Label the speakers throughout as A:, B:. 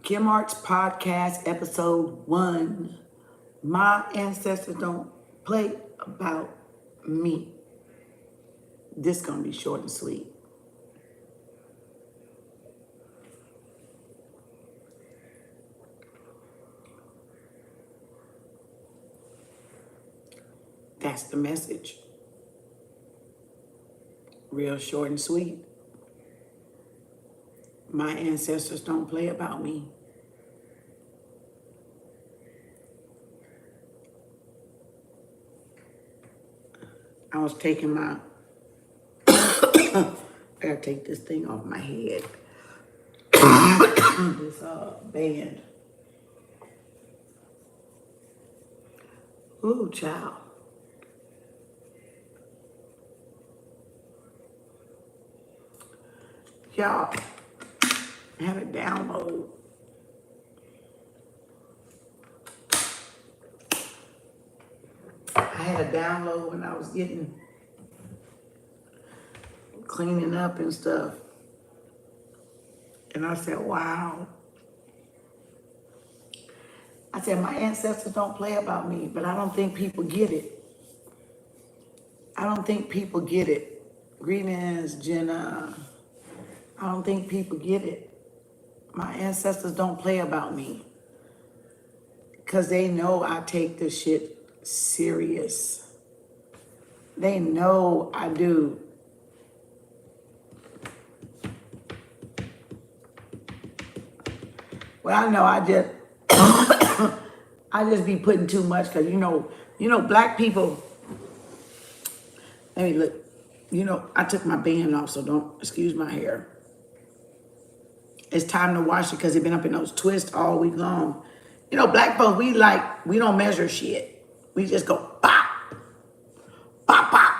A: Kem Arts podcast episode 1. My ancestors don't play about me. This gonna be short and sweet. That's the message. Real short and sweet. My ancestors don't play about me. I was taking my, I gotta take this thing off my head. This band. Ooh, child. Y'all, I had a download. I had a download when I was cleaning up and stuff. And I said, wow. I said, my ancestors don't play about me, but I don't think people get it. I don't think people get it. Greetings, Jenna. I don't think people get it. My ancestors don't play about me. Because they know I take this shit serious. They know I do. Well, I know I just I just be putting too much because you know black people. Let me look. I took my band off, so don't excuse my hair. It's time to wash it because it's been up in those twists all week long. Black folks, we don't measure shit. We just go pop, pop, pop,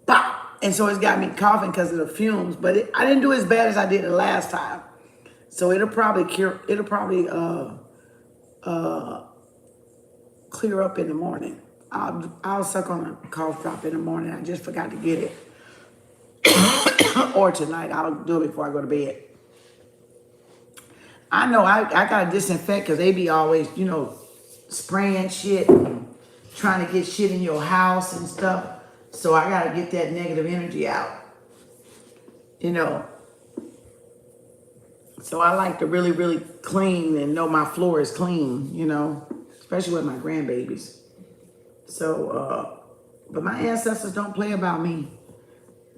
A: pop. And so it's got me coughing because of the fumes, but I didn't do as bad as I did the last time. So it'll probably clear up in the morning. I'll suck on a cough drop in the morning. I just forgot to get it. Or tonight, I'll do it before I go to bed. I know I gotta disinfect because they be always, spraying shit and trying to get shit in your house and stuff. So I gotta get that negative energy out. So I like to really, really clean and know my floor is clean, especially with my grandbabies. So, but my ancestors don't play about me.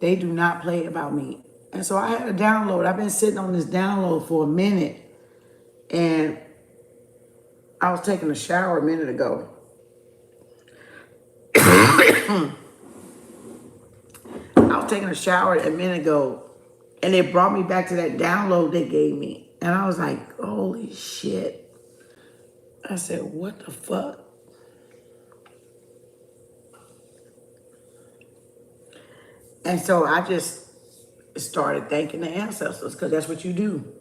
A: They do not play about me. And so I had a download. I've been sitting on this download for a minute. And I was taking a shower a minute ago. I was taking a shower a minute ago. And it brought me back to that download they gave me. And I was like, holy shit. I said, what the fuck? And so I just started thanking the ancestors because that's what you do.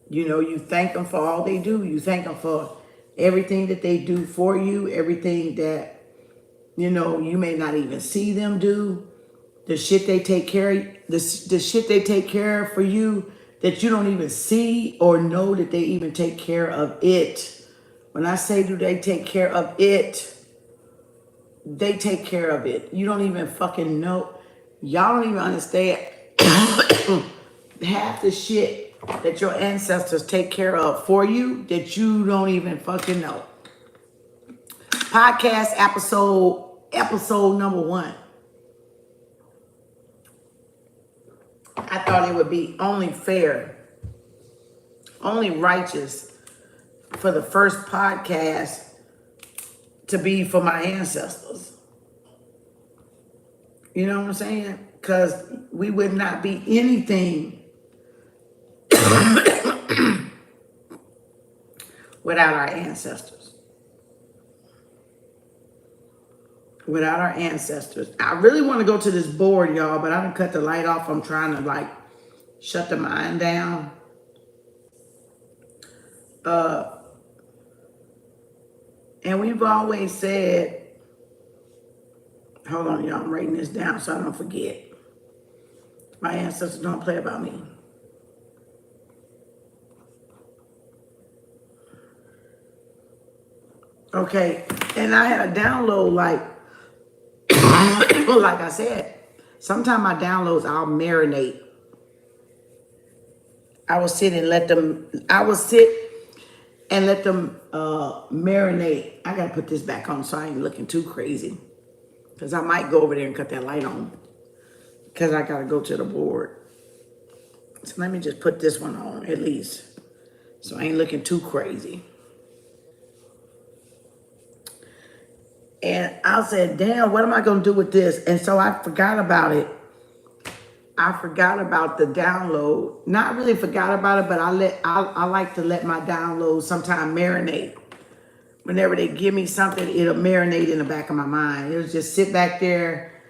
A: You thank them for all they do. You thank them for everything that they do for you, everything that, you may not even see them do. The shit they take care of, the shit they take care of for you that you don't even see or know that they even take care of it. When I say do they take care of it, they take care of it. You don't even fucking know. Y'all don't even understand half the shit that your ancestors take care of for you that you don't even fucking know. Podcast episode number 1. I thought it would be only fair, only righteous for the first podcast to be for my ancestors. You know what I'm saying? Because we would not be anything without our ancestors. Without our ancestors. I really want to go to this board, y'all, but I done cut the light off. I'm trying to shut the mind down. And we've always said, hold on, y'all, I'm writing this down so I don't forget. My ancestors don't play about me. Okay, and I had a download like, like I said, sometimes my downloads, I'll marinate. I will sit and let them, marinate. I gotta put this back on so I ain't looking too crazy. Because I might go over there and cut that light on. Because I gotta go to the board. So let me just put this one on at least. So I ain't looking too crazy. And I said, damn, what am I gonna do with this? And so I forgot about it. I forgot about the download. Not really forgot about it, but I like to let my downloads sometimes marinate. Whenever they give me something, it'll marinate in the back of my mind. It'll just sit back there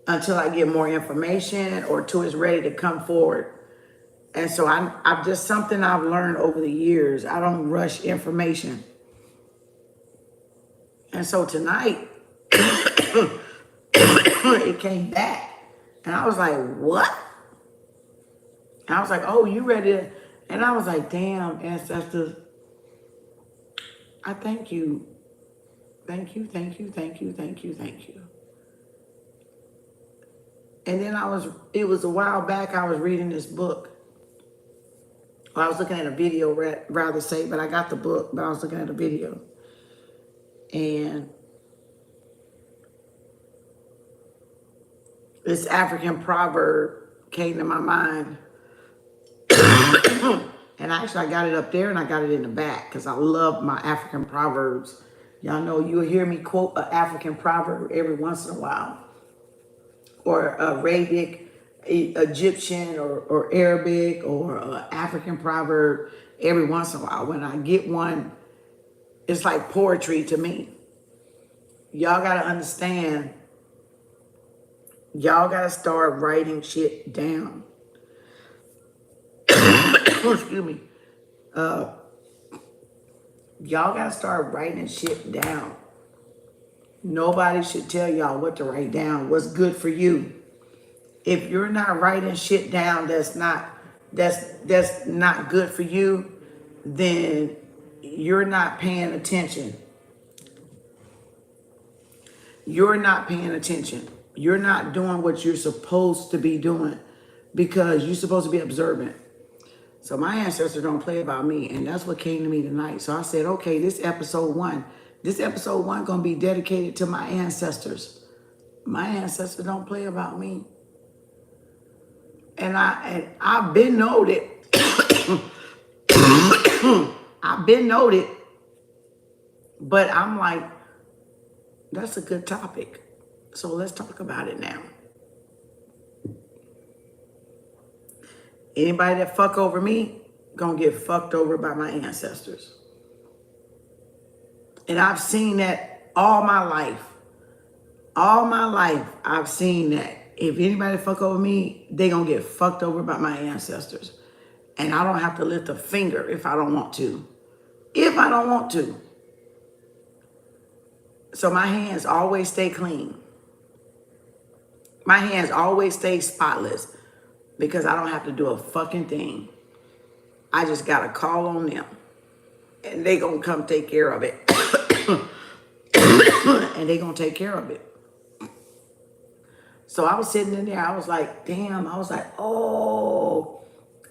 A: until I get more information or till it's ready to come forward. And so I've just something I've learned over the years. I don't rush information. And so tonight, it came back. And I was like, what? And I was like, oh, you ready to? And I was like, damn, ancestors, I thank you. Thank you, thank you, thank you, thank you, thank you. And then it was a while back, I was reading this book. Well, I was looking at a video, rather say, but I got the book, but I was looking at a video. And this African proverb came to my mind. And actually, I got it up there and I got it in the back because I love my African proverbs. Y'all know you'll hear me quote an African proverb every once in a while. Or Arabic, Egyptian, or Arabic, or African proverb every once in a while. When I get one, it's like poetry to me. Y'all got to understand, y'all got to start writing shit down. Excuse me. Y'all got to start writing shit down. Nobody should tell y'all what to write down, what's good for you. If you're not writing shit down that's not good for you, then you're not paying attention. You're not paying attention. You're not doing what you're supposed to be doing because you're supposed to be observant. So my ancestors don't play about me, and that's what came to me tonight. So I said, okay, this episode one gonna be dedicated to my ancestors. My ancestors don't play about me. And I've been noted. I've been noted, but I'm like, that's a good topic. So let's talk about it now. Anybody that fuck over me, gonna get fucked over by my ancestors. And I've seen that all my life. All my life, I've seen that. If anybody fuck over me, they gonna get fucked over by my ancestors. And I don't have to lift a finger if I don't want to. If I don't want to. So my hands always stay clean. My hands always stay spotless because I don't have to do a fucking thing. I just gotta call on them. And they gonna come take care of it. And they gonna take care of it. So I was sitting in there, I was like, damn, I was like, oh.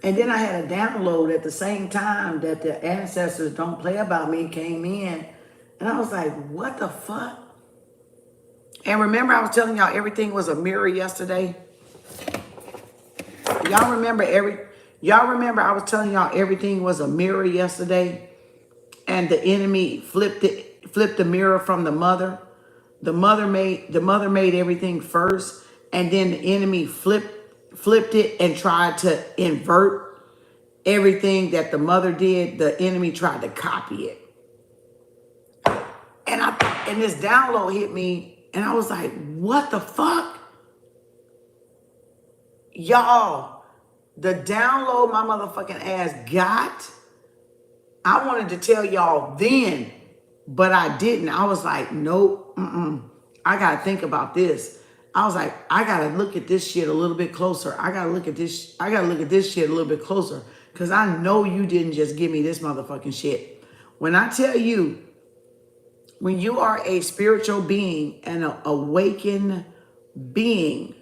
A: And then I had a download at the same time that the ancestors don't play about me came in. And I was like, what the fuck? And remember I was telling y'all everything was a mirror yesterday? Y'all remember I was telling y'all everything was a mirror yesterday? And the enemy flipped the mirror from the mother. The mother made everything first, and then the enemy flipped it and tried to invert everything that the mother did. The enemy tried to copy it. And this download hit me, and I was like, what the fuck? Y'all, the download my motherfucking ass got, I wanted to tell y'all then, but I didn't. I was like, nope, I got to think about this. I was like, I got to look at this shit a little bit closer. I got to look at this shit a little bit closer because I know you didn't just give me this motherfucking shit. When I tell you, When you are a spiritual being and an awakened being,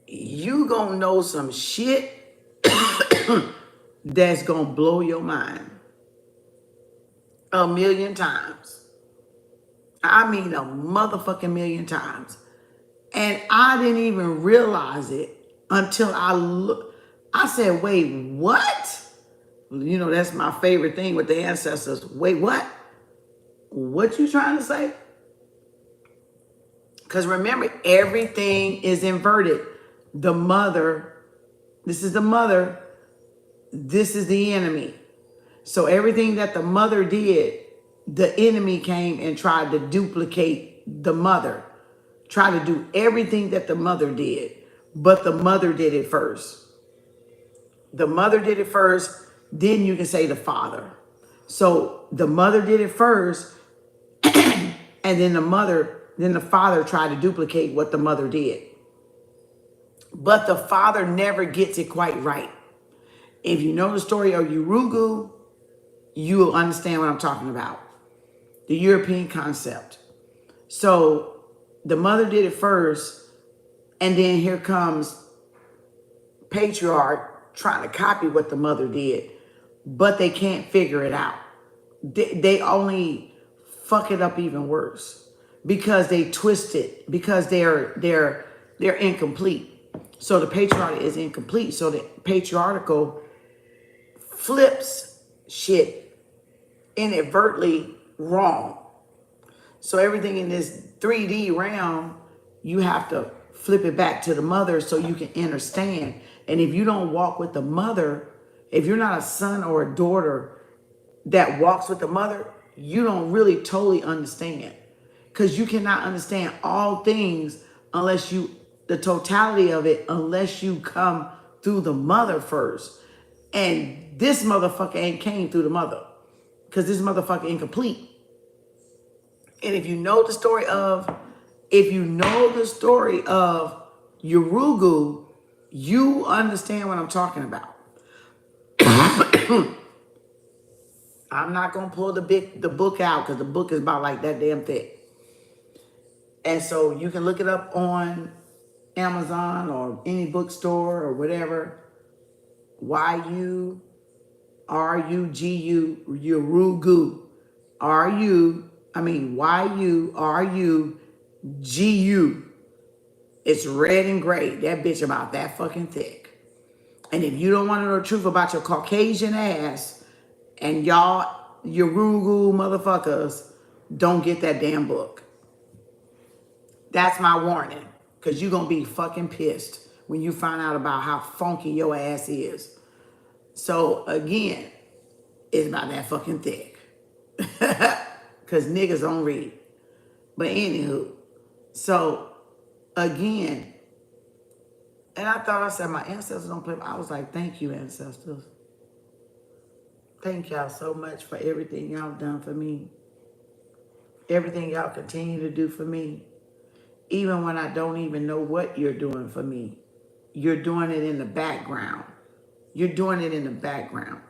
A: you gonna know some shit that's gonna blow your mind 1,000,000 times. I mean a motherfucking million times. And I didn't even realize it until I said, wait, what? You know, that's my favorite thing with the ancestors. Wait, what? What you trying to say? Because remember, everything is inverted. The mother, this is the mother, this is the enemy. So everything that the mother did, the enemy came and tried to duplicate the mother. Try to do everything that the mother did, but the mother did it first. The mother did it first, then you can say the father. So the mother did it first, and then the father tried to duplicate what the mother did. But the father never gets it quite right. If you know the story of Urugu, you will understand what I'm talking about. The European concept. So the mother did it first, and then here comes patriarch trying to copy what the mother did, but they can't figure it out. They only fuck it up even worse because they twist it, because they're incomplete. So the patriarch is incomplete. So the patriarchal flips shit inadvertently wrong. So everything in this 3D realm, you have to flip it back to the mother so you can understand. And if you don't walk with the mother, if you're not a son or a daughter that walks with the mother, you don't really totally understand. Because you cannot understand all things unless the totality of it, unless you come through the mother first. And this motherfucker ain't came through the mother because this motherfucker incomplete. And if you know the story of Urugu, you understand what I'm talking about. I'm not gonna pull the book out because the book is about like that damn thick. And so you can look it up on Amazon or any bookstore or whatever. YURUGU, Urugu. YURUGU. It's red and gray. That bitch about that fucking thick. And if you don't want to know the truth about your Caucasian ass and y'all Urugu motherfuckers, don't get that damn book. That's my warning. Because you're going to be fucking pissed when you find out about how funky your ass is. So, again, it's about that fucking thick. Because niggas don't read. But anywho, so, again, and I thought I said my ancestors don't play. I was like, thank you, ancestors. Thank y'all so much for everything y'all done for me. Everything y'all continue to do for me. Even when I don't even know what you're doing for me. You're doing it in the background. You're doing it in the background.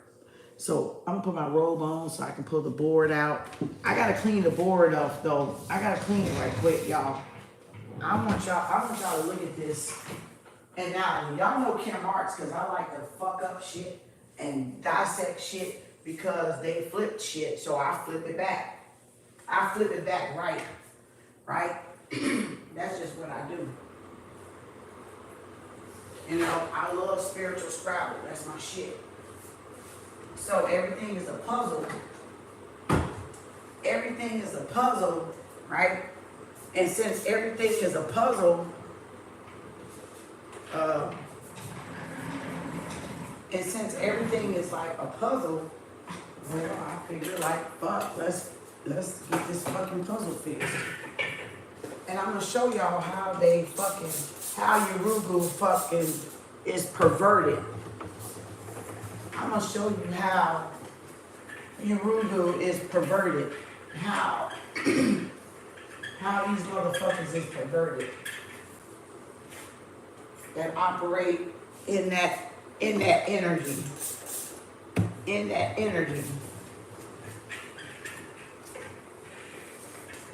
A: So I'm gonna put my robe on so I can pull the board out. I gotta clean the board off though. I gotta clean it right quick, y'all. I want y'all to look at this. And now, y'all know Kem Arts because I like to fuck up shit and dissect shit because they flipped shit, so I flip it back. I flip it back right? That's just what I do. You know, I love spiritual Scrabble. That's my shit. So everything is a puzzle. Everything is a puzzle, right? And since everything is a puzzle, and since everything is like a puzzle, well, I figure like, fuck, let's get this fucking puzzle fixed. And I'm gonna show y'all how Urugu fucking is perverted. I'm gonna show you how Urugu is perverted. How these motherfuckers is perverted. That operate in that energy. In that energy.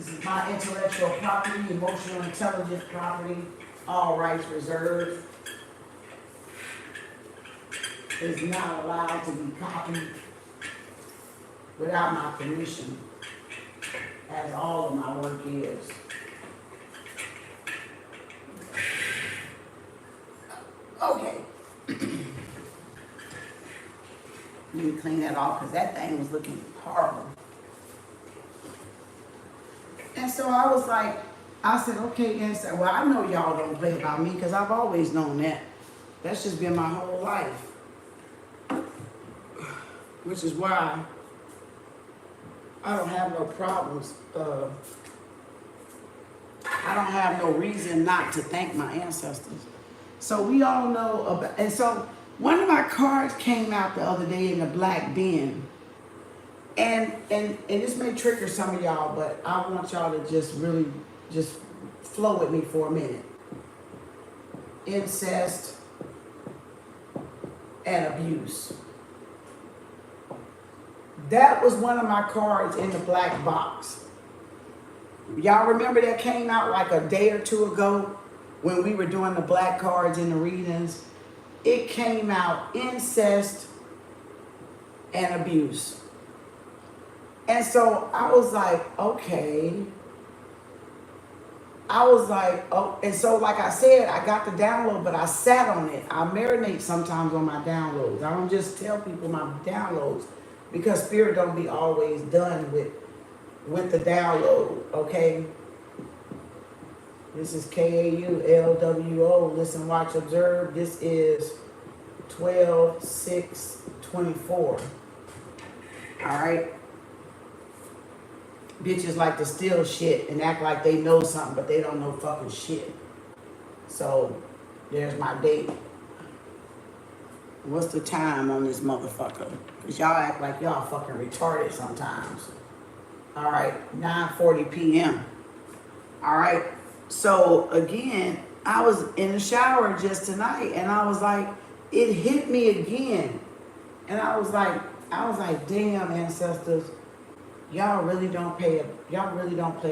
A: This is my intellectual property, emotional intelligence property, all rights reserved. Is not allowed to be copied without my permission, as all of my work is. Okay. Let me clean that off because that thing was looking horrible. And so I was like, I said, okay, Incest. Well, I know y'all don't play about me because I've always known that. That's just been my whole life. Which is why I don't have no problems. I don't have no reason not to thank my ancestors. So we all know about, and so one of my cards came out the other day in the black bin. And this may trigger some of y'all, but I want y'all to just really just flow with me for a minute. Incest and abuse. That was one of my cards in the black box. Y'all remember that came out like a day or two ago when we were doing the black cards in the readings? It came out incest and abuse. And so I was like, okay. I was like, oh, and so like I said, I got the download, but I sat on it. I marinate sometimes on my downloads. I don't just tell people my downloads because spirit don't be always done with the download, okay? This is KAU LWO, listen, watch, observe. This is 12/6/24. All right? Bitches like to steal shit and act like they know something, but they don't know fucking shit. So, there's my date. What's the time on this motherfucker? Because y'all act like y'all fucking retarded sometimes. All right, 9:40 p.m. All right, so again, I was in the shower just tonight, and I was like, it hit me again. And I was like, damn, ancestors, y'all really don't play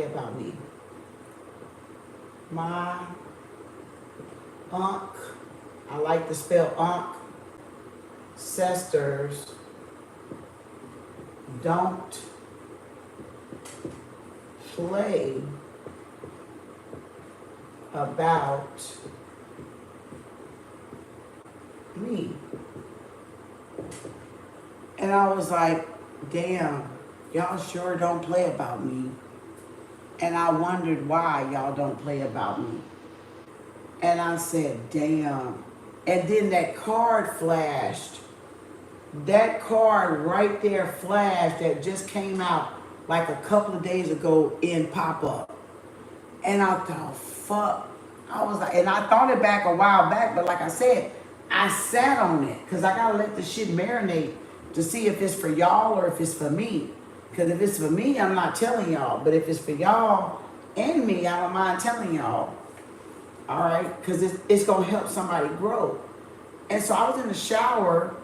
A: about me. My Ankh, I like to spell Ankhcestors, don't play about me. And I was like, damn, y'all sure don't play about me. And I wondered why y'all don't play about me. And I said, damn. And then that card flashed. That card right there flashed that just came out like a couple of days ago in pop-up. And I thought, fuck. I was like, and I thought it back a while back, but like I said, I sat on it because I gotta let the shit marinate to see if it's for y'all or if it's for me. Because if it's for me, I'm not telling y'all. But if it's for y'all and me, I don't mind telling y'all. All right? Because it's going to help somebody grow. And so I was in the shower,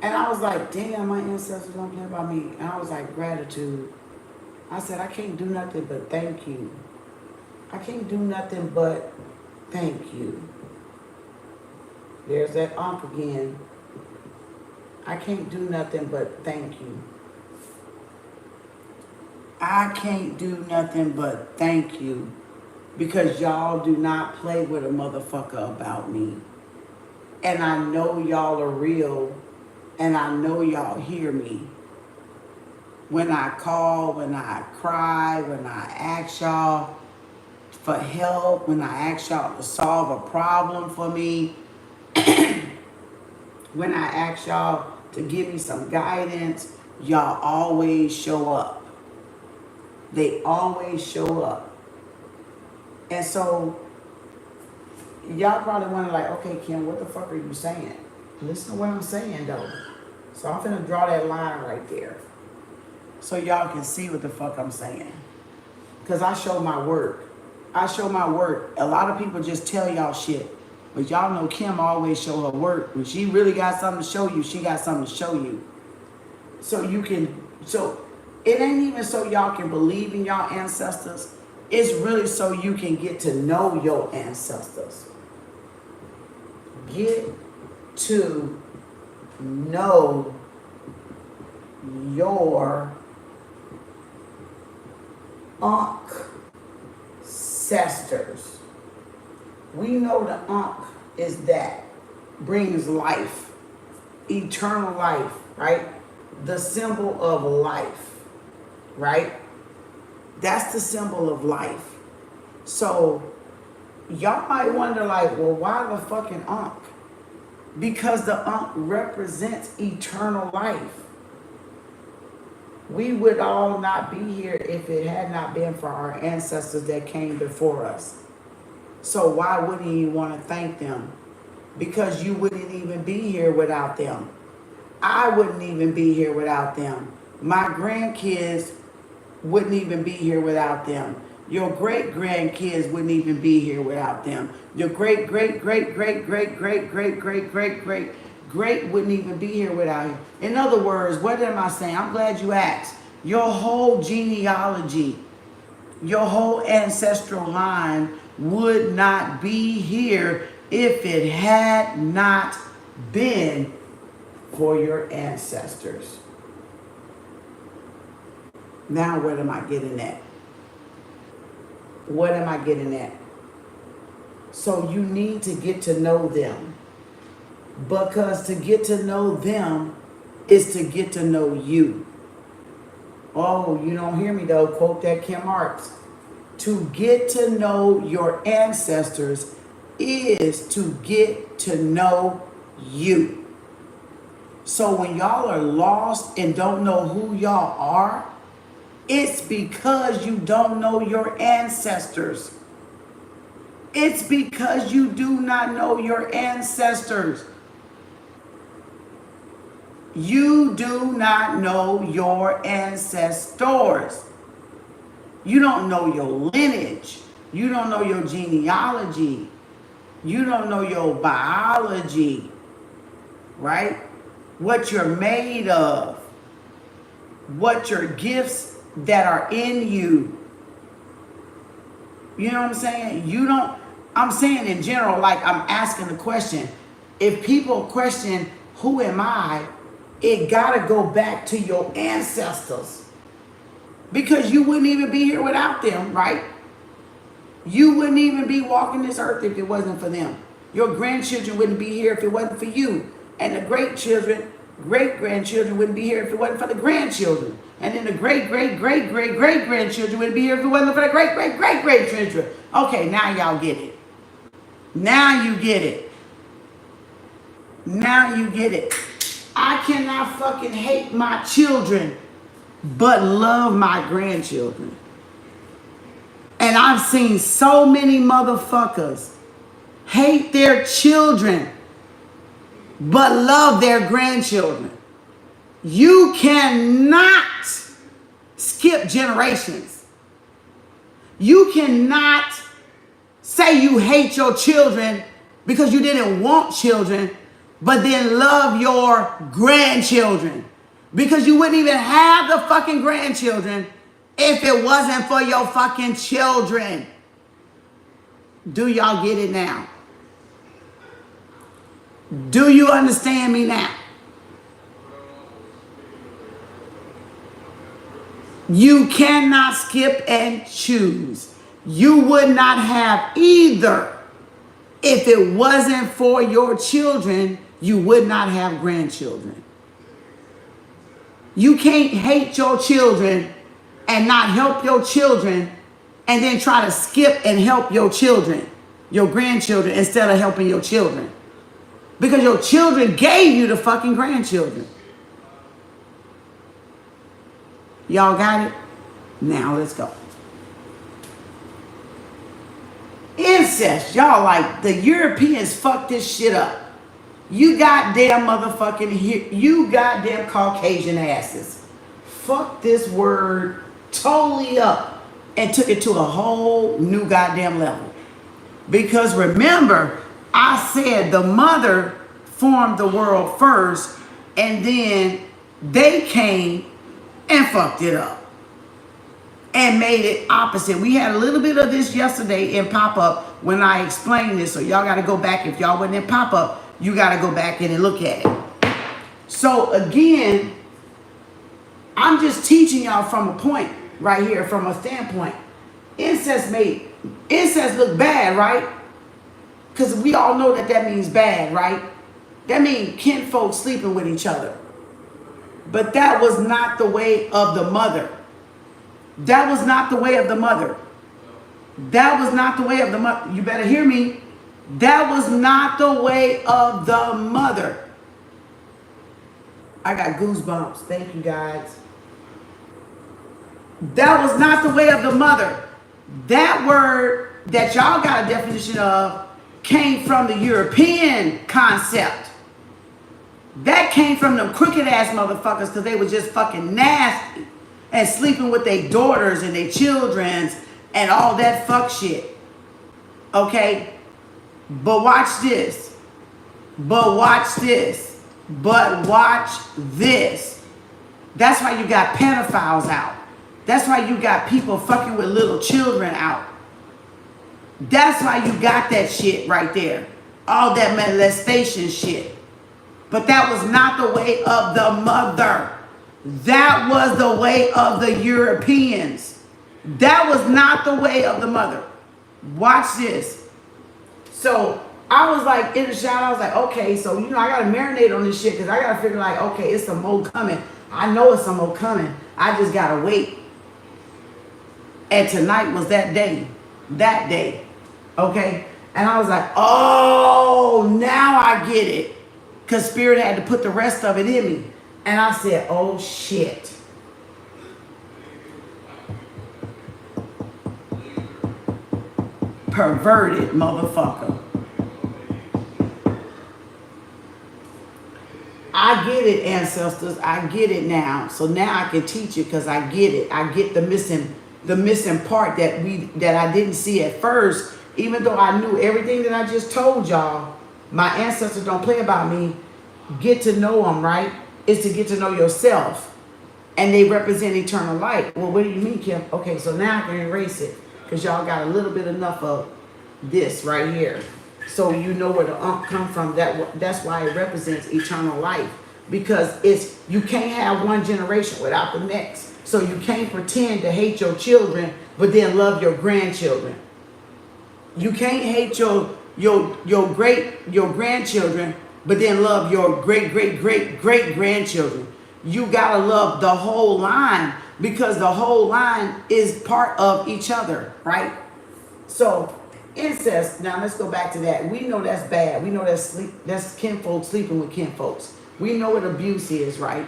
A: and I was like, damn, my ancestors don't care about me. And I was like, gratitude. I said, I can't do nothing but thank you. I can't do nothing but thank you. There's that Ankh again. I can't do nothing but thank you. I can't do nothing but thank you because y'all do not play with a motherfucker about me. And I know y'all are real and I know y'all hear me. When I call, when I cry, when I ask y'all for help, when I ask y'all to solve a problem for me, when I ask y'all to give me some guidance, y'all always show up. They always show up. And so, y'all probably wonder like, okay, Kem, what the fuck are you saying? Listen to what I'm saying, though. So I'm finna draw that line right there. So y'all can see what the fuck I'm saying. Because I show my work. I show my work. A lot of people just tell y'all shit. But y'all know Kem always show her work. When she really got something to show you, she got something to show you. So you can, so It ain't even so y'all can believe in y'all ancestors. It's really so you can get to know your ancestors. Get to know your Ancestors. We know the Ankh is that brings life, eternal life, right? The symbol of life, right? That's the symbol of life. So y'all might wonder, like, well, why the fucking Ankh? Because the Ankh represents eternal life. We would all not be here if it had not been for our ancestors that came before us. So why wouldn't you want to thank them? Because you wouldn't even be here without them. I wouldn't even be here without them. My grandkids wouldn't even be here without them. Your great grandkids wouldn't even be here without them. Your great wouldn't even be here without you. In other words, what am I saying? I'm glad you asked. Your whole genealogy, your whole ancestral line would not be here if it had not been for your ancestors. Now, what am I getting at? What am I getting at? So you need to get to know them. Because to get to know them is to get to know you. Oh, you don't hear me though. Quote that Kem Arts. To get to know your ancestors is to get to know you. So when y'all are lost and don't know who y'all are, it's because you don't know your ancestors. It's because you do not know your ancestors. You do not know your ancestors. You don't know your lineage. You don't know your genealogy. You don't know your biology, right? What you're made of. What your gifts that are in you. You know what I'm saying? You don't, I'm saying in general, like I'm asking the question. If people question, who am I? It gotta go back to your ancestors. Because you wouldn't even be here without them, right? You wouldn't even be walking this earth if it wasn't for them. Your grandchildren wouldn't be here if it wasn't for you. And the great-grandchildren wouldn't be here if it wasn't for the grandchildren. And then the great-great-great-great-great-grandchildren wouldn't be here if it wasn't for the great-great-great-great-grandchildren. Okay, now y'all get it. Now you get it. Now you get it. I cannot fucking hate my children, but love my grandchildren. And I've seen so many motherfuckers hate their children, but love their grandchildren. You cannot skip generations. You cannot say you hate your children because you didn't want children, but then love your grandchildren. Because you wouldn't even have the fucking grandchildren if it wasn't for your fucking children. Do y'all get it now? Do you understand me now? You cannot skip and choose. You would not have either. If it wasn't for your children, you would not have grandchildren. You can't hate your children and not help your children and then try to skip and help your children, your grandchildren, instead of helping your children. Because your children gave you the fucking grandchildren. Y'all got it? Now let's go. Incest. Y'all like the Europeans fucked this shit up. You goddamn motherfucking, you goddamn Caucasian asses. Fuck this word totally up and took it to a whole new goddamn level. Because remember, I said the mother formed the world first and then they came and fucked it up and made it opposite. We had a little bit of this yesterday in pop-up when I explained this, so y'all got to go back. If y'all wasn't in pop-up, you got to go back in and look at it. So again, I'm just teaching y'all from a point right here, from a standpoint. Incest look bad, right? Because we all know that means bad, right? That means kinfolk sleeping with each other. But that was not the way of the mother. That was not the way of the mother. That was not the way of the mother. You better hear me. That was not the way of the mother. I got goosebumps. Thank you, guys. That was not the way of the mother. That word that y'all got a definition of came from the European concept. That came from them crooked ass motherfuckers because they were just fucking nasty and sleeping with their daughters and their children's and all that fuck shit. Okay? But watch this. But watch this. But watch this. That's why you got pedophiles out. That's why you got people fucking with little children out. That's why you got that shit right there. All that molestation shit. But that was not the way of the mother. That was the way of the Europeans. That was not the way of the mother. Watch this. So I was like in the shower, I was like, okay, so you know, I gotta marinate on this shit because I gotta figure like, okay, it's some more coming. I know it's some more coming. I just gotta wait. And tonight was that day. That day. Okay? And I was like, oh, now I get it. Because Spirit had to put the rest of it in me. And I said, oh shit. Perverted motherfucker. I get it, ancestors. I get it now. So now I can teach it because I get it. I get the missing part that I didn't see at first. Even though I knew everything that I just told y'all, my ancestors don't play about me. Get to know them, right? Is to get to know yourself. And they represent eternal light. Well, what do you mean, Kim? Okay, so now I can erase it. Because y'all got a little bit enough of this right here. So you know where the come from. That's why it represents eternal life. Because you can't have one generation without the next. So you can't pretend to hate your children, but then love your grandchildren. You can't hate your grandchildren, but then love your great-great-great-great-grandchildren. You got to love the whole line because the whole line is part of each other, right? So, incest, now let's go back to that. We know that's bad. We know that's kinfolk sleeping with kinfolks. We know what abuse is, right?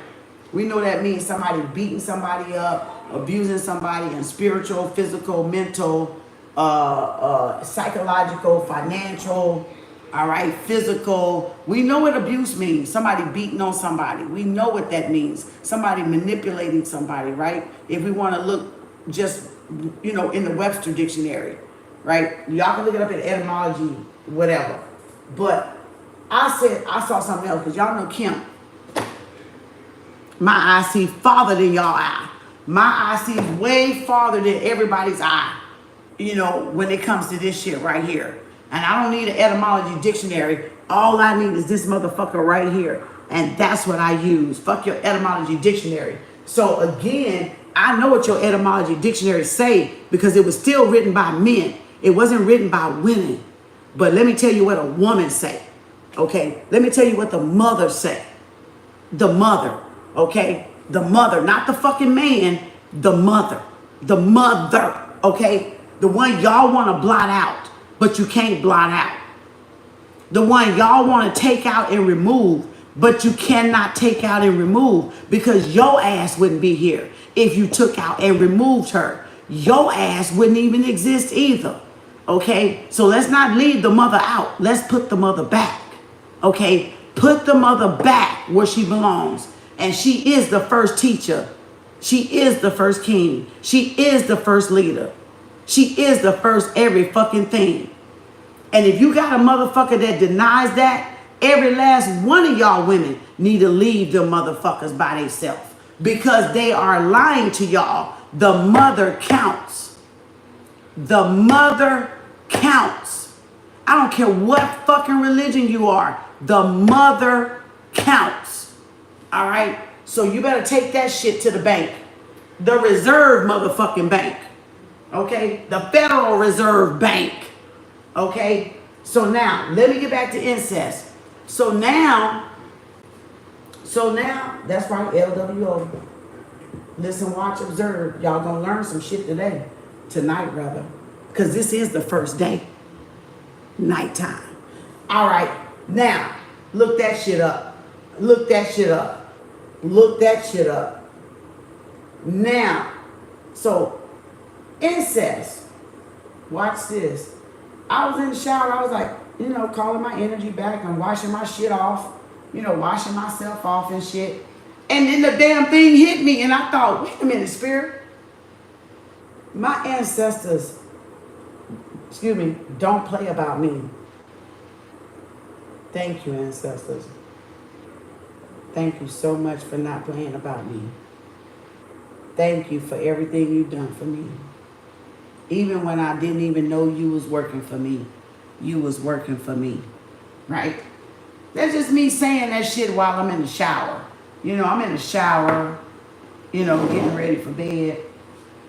A: We know that means somebody beating somebody up, abusing somebody in spiritual, physical, mental, psychological, financial, all right, physical. We know what abuse means. Somebody beating on somebody. We know what that means. Somebody manipulating somebody, right? If we want to look just, you know, in the Webster dictionary, right? Y'all can look it up in etymology, whatever. But I saw something else because y'all know Kim. My eye see farther than y'all eye. My eye sees way farther than everybody's eye, you know, when it comes to this shit right here. And I don't need an etymology dictionary. All I need is this motherfucker right here. And that's what I use. Fuck your etymology dictionary. So again, I know what your etymology dictionary say because it was still written by men. It wasn't written by women. But let me tell you what a woman say. Okay? Let me tell you what the mother say. The mother. Okay? The mother, not the fucking man, the mother. The mother, okay? The one y'all want to blot out, but you can't blot out. The one y'all want to take out and remove, but you cannot take out and remove because your ass wouldn't be here if you took out and removed her. Your ass wouldn't even exist either, okay? So let's not leave the mother out. Let's put the mother back, okay? Put the mother back where she belongs. And she is the first teacher. She is the first king. She is the first leader. She is the first every fucking thing. And if you got a motherfucker that denies that, every last one of y'all women need to leave them motherfuckers by themselves. because they are lying to y'all. The mother counts. The mother counts. I don't care what fucking religion you are. The mother counts. All right? So you better take that shit to the bank. The Reserve motherfucking bank. Okay? The Federal Reserve Bank. Okay? So now, let me get back to incest. So now, that's right, LWO. Listen, watch, observe. Y'all gonna learn some shit today. Tonight, rather. Because this is the first day. Nighttime. All right. Now, look that shit up. Look that shit up. Look that shit up. Now, so, incest. Watch this. I was in the shower. I was like, you know, calling my energy back and washing my shit off. You know, washing myself off and shit. And then the damn thing hit me. And I thought, wait a minute, spirit. My ancestors, excuse me, don't play about me. Thank you, ancestors. Thank you so much for not playing about me. Thank you for everything you've done for me. Even when I didn't even know you was working for me, you was working for me, right? That's just me saying that shit while I'm in the shower. You know, I'm in the shower, you know, getting ready for bed,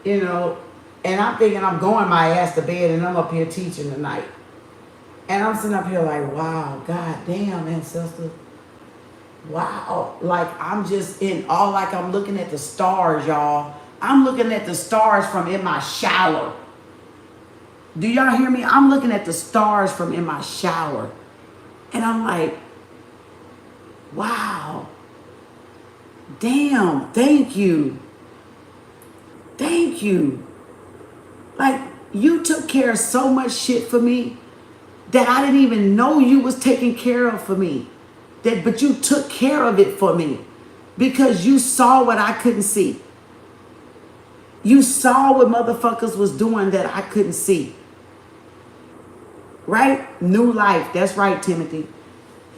A: you know, and I'm thinking I'm going my ass to bed and I'm up here teaching tonight. And I'm sitting up here like, wow, god damn, ancestor. Wow, like I'm just in awe, like I'm looking at the stars, y'all. I'm looking at the stars from in my shower. Do y'all hear me? I'm looking at the stars from in my shower. And I'm like, wow. Damn, thank you. Thank you. Like, you took care of so much shit for me that I didn't even know you was taking care of for me. But you took care of it for me because you saw what I couldn't see. You saw what motherfuckers was doing that I couldn't see. Right? New life. That's right, Timothy.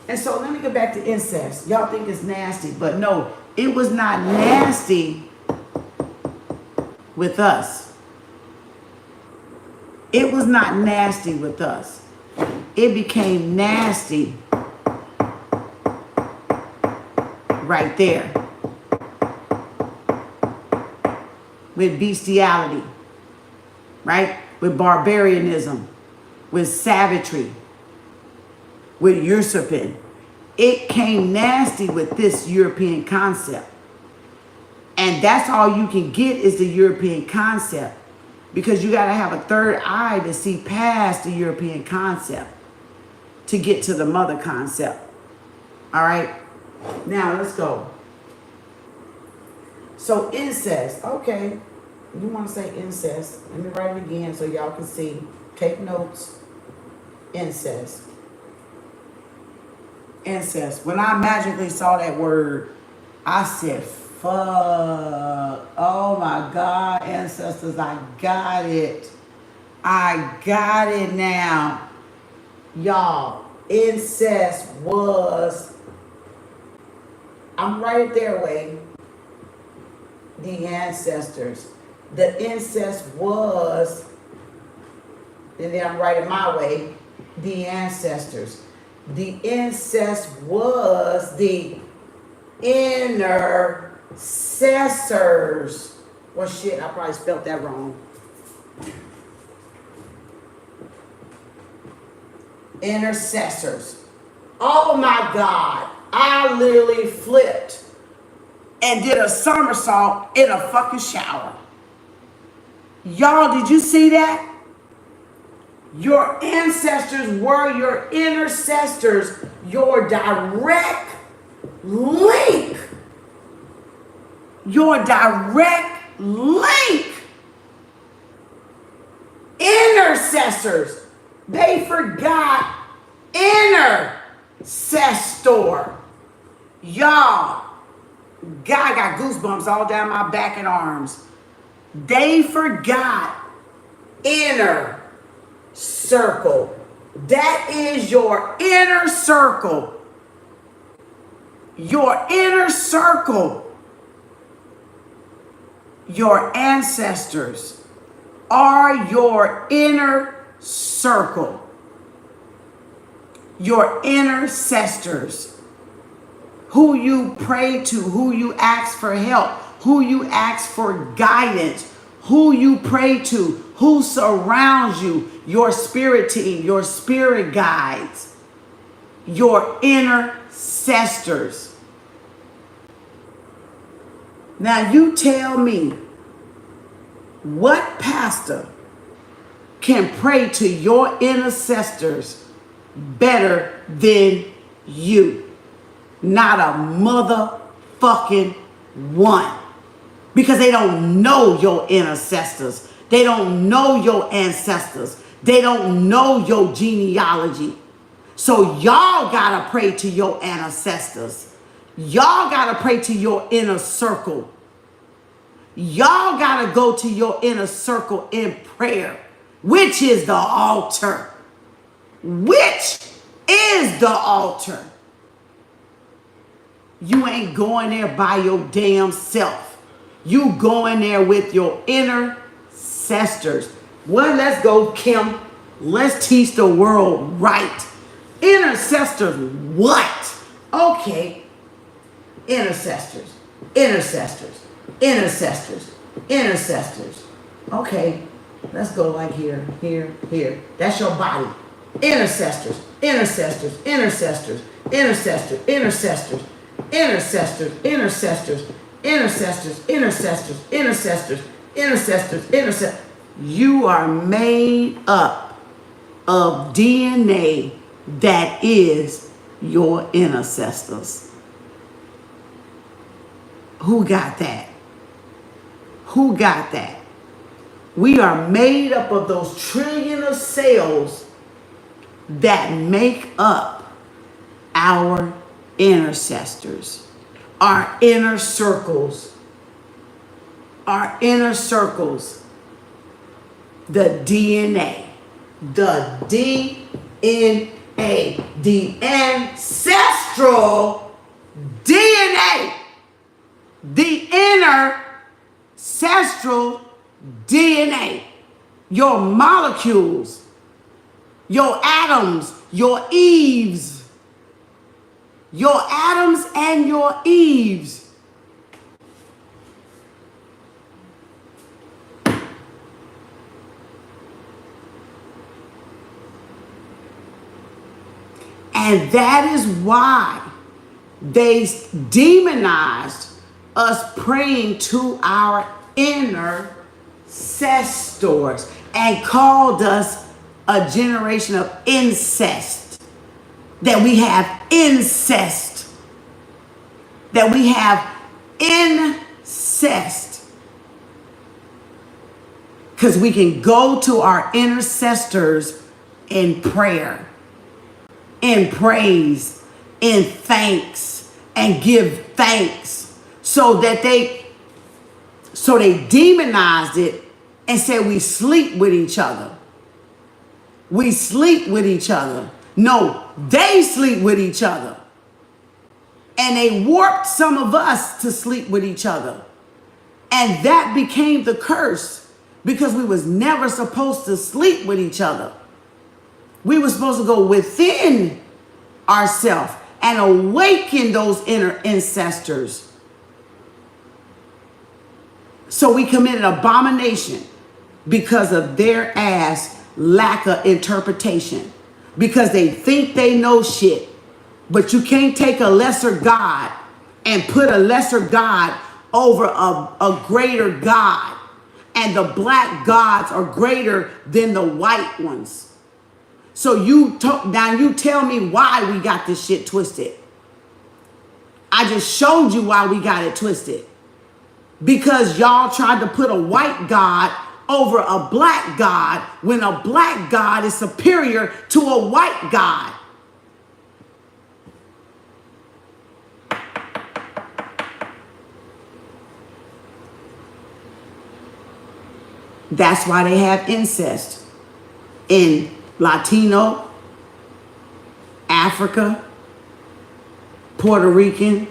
A: And so let me get back to incest. Y'all think it's nasty, but no, it was not nasty with us. It was not nasty with us. It became nasty right there with bestiality, right? With barbarianism, with savagery, with usurping. It came nasty with this European concept. And that's all you can get is the European concept, because you got to have a third eye to see past the European concept to get to the mother concept. All right? Now, let's go. So, incest. Okay. You want to say incest. Let me write it again so y'all can see. Take notes. Incest. Incest. When I magically saw that word, I said, fuck. Oh, my God, ancestors. I got it. I got it now. Y'all, incest was... I'm right there, way. The ancestors. The incest was, and then I'm writing my way, the ancestors. The incest was the intercessors. Well, shit, I probably spelled that wrong. Intercessors. Oh my God. I literally flipped and did a somersault in a fucking shower. Y'all, did you see that? Your ancestors were your intercessors, your direct link. Your direct link. Intercessors. They forgot intercessor. Y'all, God, I got goosebumps all down my back and arms. They forgot inner circle. That is your inner circle. Your inner circle. Your ancestors are your inner circle. Your ancestors, who you pray to, who you ask for help, who you ask for guidance, who you pray to, who surrounds you, your spirit team, your spirit guides, your ancestors. Now you tell me, what pastor can pray to your ancestors better than you? Not a motherfucking one. Because they don't know your ancestors. They don't know your ancestors. They don't know your genealogy. So y'all gotta pray to your ancestors. Y'all gotta pray to your inner circle. Y'all gotta go to your inner circle in prayer, which is the altar. Which is the altar. You ain't going there by your damn self. You going there with your inner ancestors. Well, let's go, Kim. Let's teach the world right. Intercessors, what? Okay. Intercessors. Intercessors. Intercessors. Intercessors. Okay. Let's go like here, here, here. That's your body. Intercessors. Intercessors. Intercessors. Intercessors. Intercessors. Intercessors. Intercessors. Intercessors. Intercessors. Intercessors. Intercessors. Intercessors. You are made up of DNA that is your ancestors. Who got that? Who got that? We are made up of those trillion of cells that make up our ancestors, our inner circles, our inner circles, the DNA, the DNA, the ancestral DNA, the inner ancestral DNA, your molecules, your atoms, your Eves, your Adams and your Eves. And that is why they demonized us praying to our inner ancestors and called us a generation of incest. That we have incest. That we have incest. Because we can go to our ancestors in prayer, in praise, in thanks, and give thanks. So they demonized it and said we sleep with each other. We sleep with each other. No, they sleep with each other. And they warped some of us to sleep with each other. And that became the curse because we was never supposed to sleep with each other. We were supposed to go within ourselves and awaken those inner ancestors. So we committed abomination because of their ass lack of interpretation. Because they think they know shit. But you can't take a lesser God and put a lesser God over a greater God. And the black gods are greater than the white ones. So now you tell me why we got this shit twisted. I just showed you why we got it twisted. Because y'all tried to put a white God over a black God when a black God is superior to a white God. That's why they have incest in Latino, Africa, Puerto Rican,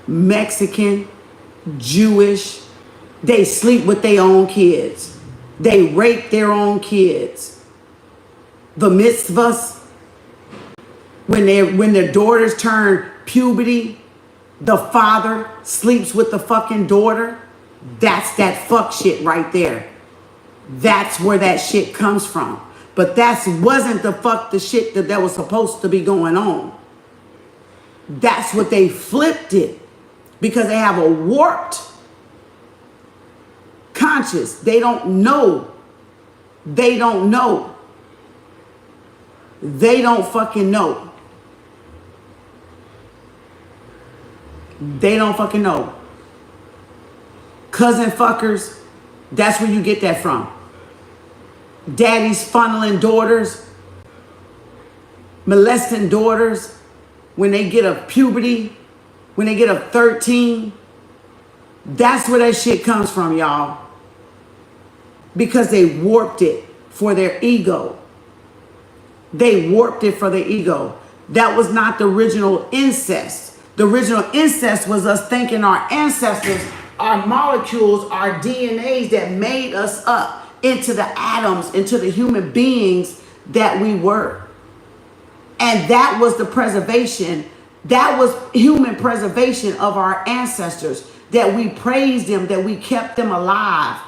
A: Mexican, Jewish, They sleep with their own kids. They rape their own kids. The mitzvahs, when their daughters turn puberty, the father sleeps with the fucking daughter. That's that fuck shit right there. That's where that shit comes from. But that wasn't the shit that was supposed to be going on. That's what they flipped it, because they have a warped conscious. They don't know. They don't know. They don't fucking know. They don't fucking know. Cousin fuckers, that's where you get that from. Daddies funneling daughters, molesting daughters when they get a puberty, when they get a 13. That's where that shit comes from, y'all. Because they warped it for their ego. They warped it for their ego. That was not the original incest. The original incest was us thanking our ancestors, our molecules, our DNAs that made us up into the atoms, into the human beings that we were. And that was the preservation. That was human preservation of our ancestors, that we praised them, that we kept them alive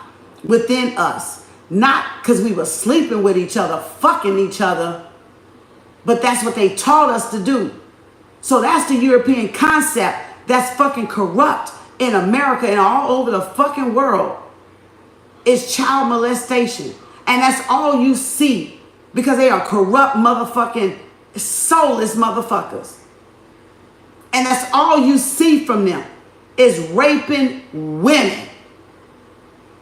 A: within us. Not because we were sleeping with each other, fucking each other, but that's what they taught us to do. So that's the European concept that's fucking corrupt in America and all over the fucking world. It's child molestation. And that's all you see, because they are corrupt motherfucking soulless motherfuckers. And that's all you see from them is raping women,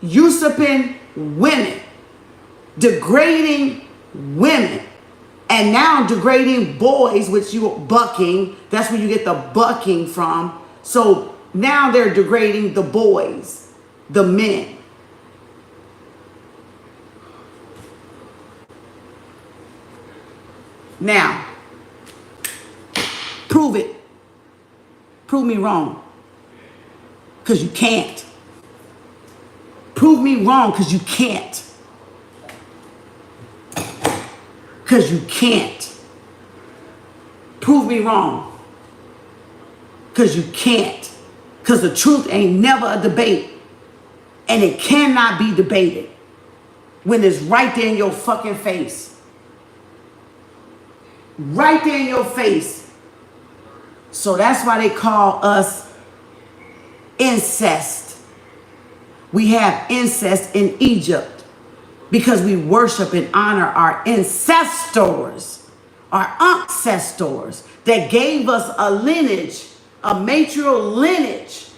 A: usurping women, degrading women, and now degrading boys, which you are bucking. That's where you get the bucking from. So now they're degrading the boys, the men. Now, prove it. Prove me wrong. Because you can't. Prove me wrong, because you can't. Because you can't. Prove me wrong. Because you can't. Because the truth ain't never a debate. And it cannot be debated when it's right there in your fucking face. Right there in your face. So that's why they call us incest. We have incest in Egypt because we worship and honor our ancestors, our Ankhcestors that gave us a lineage, a matriarchal lineage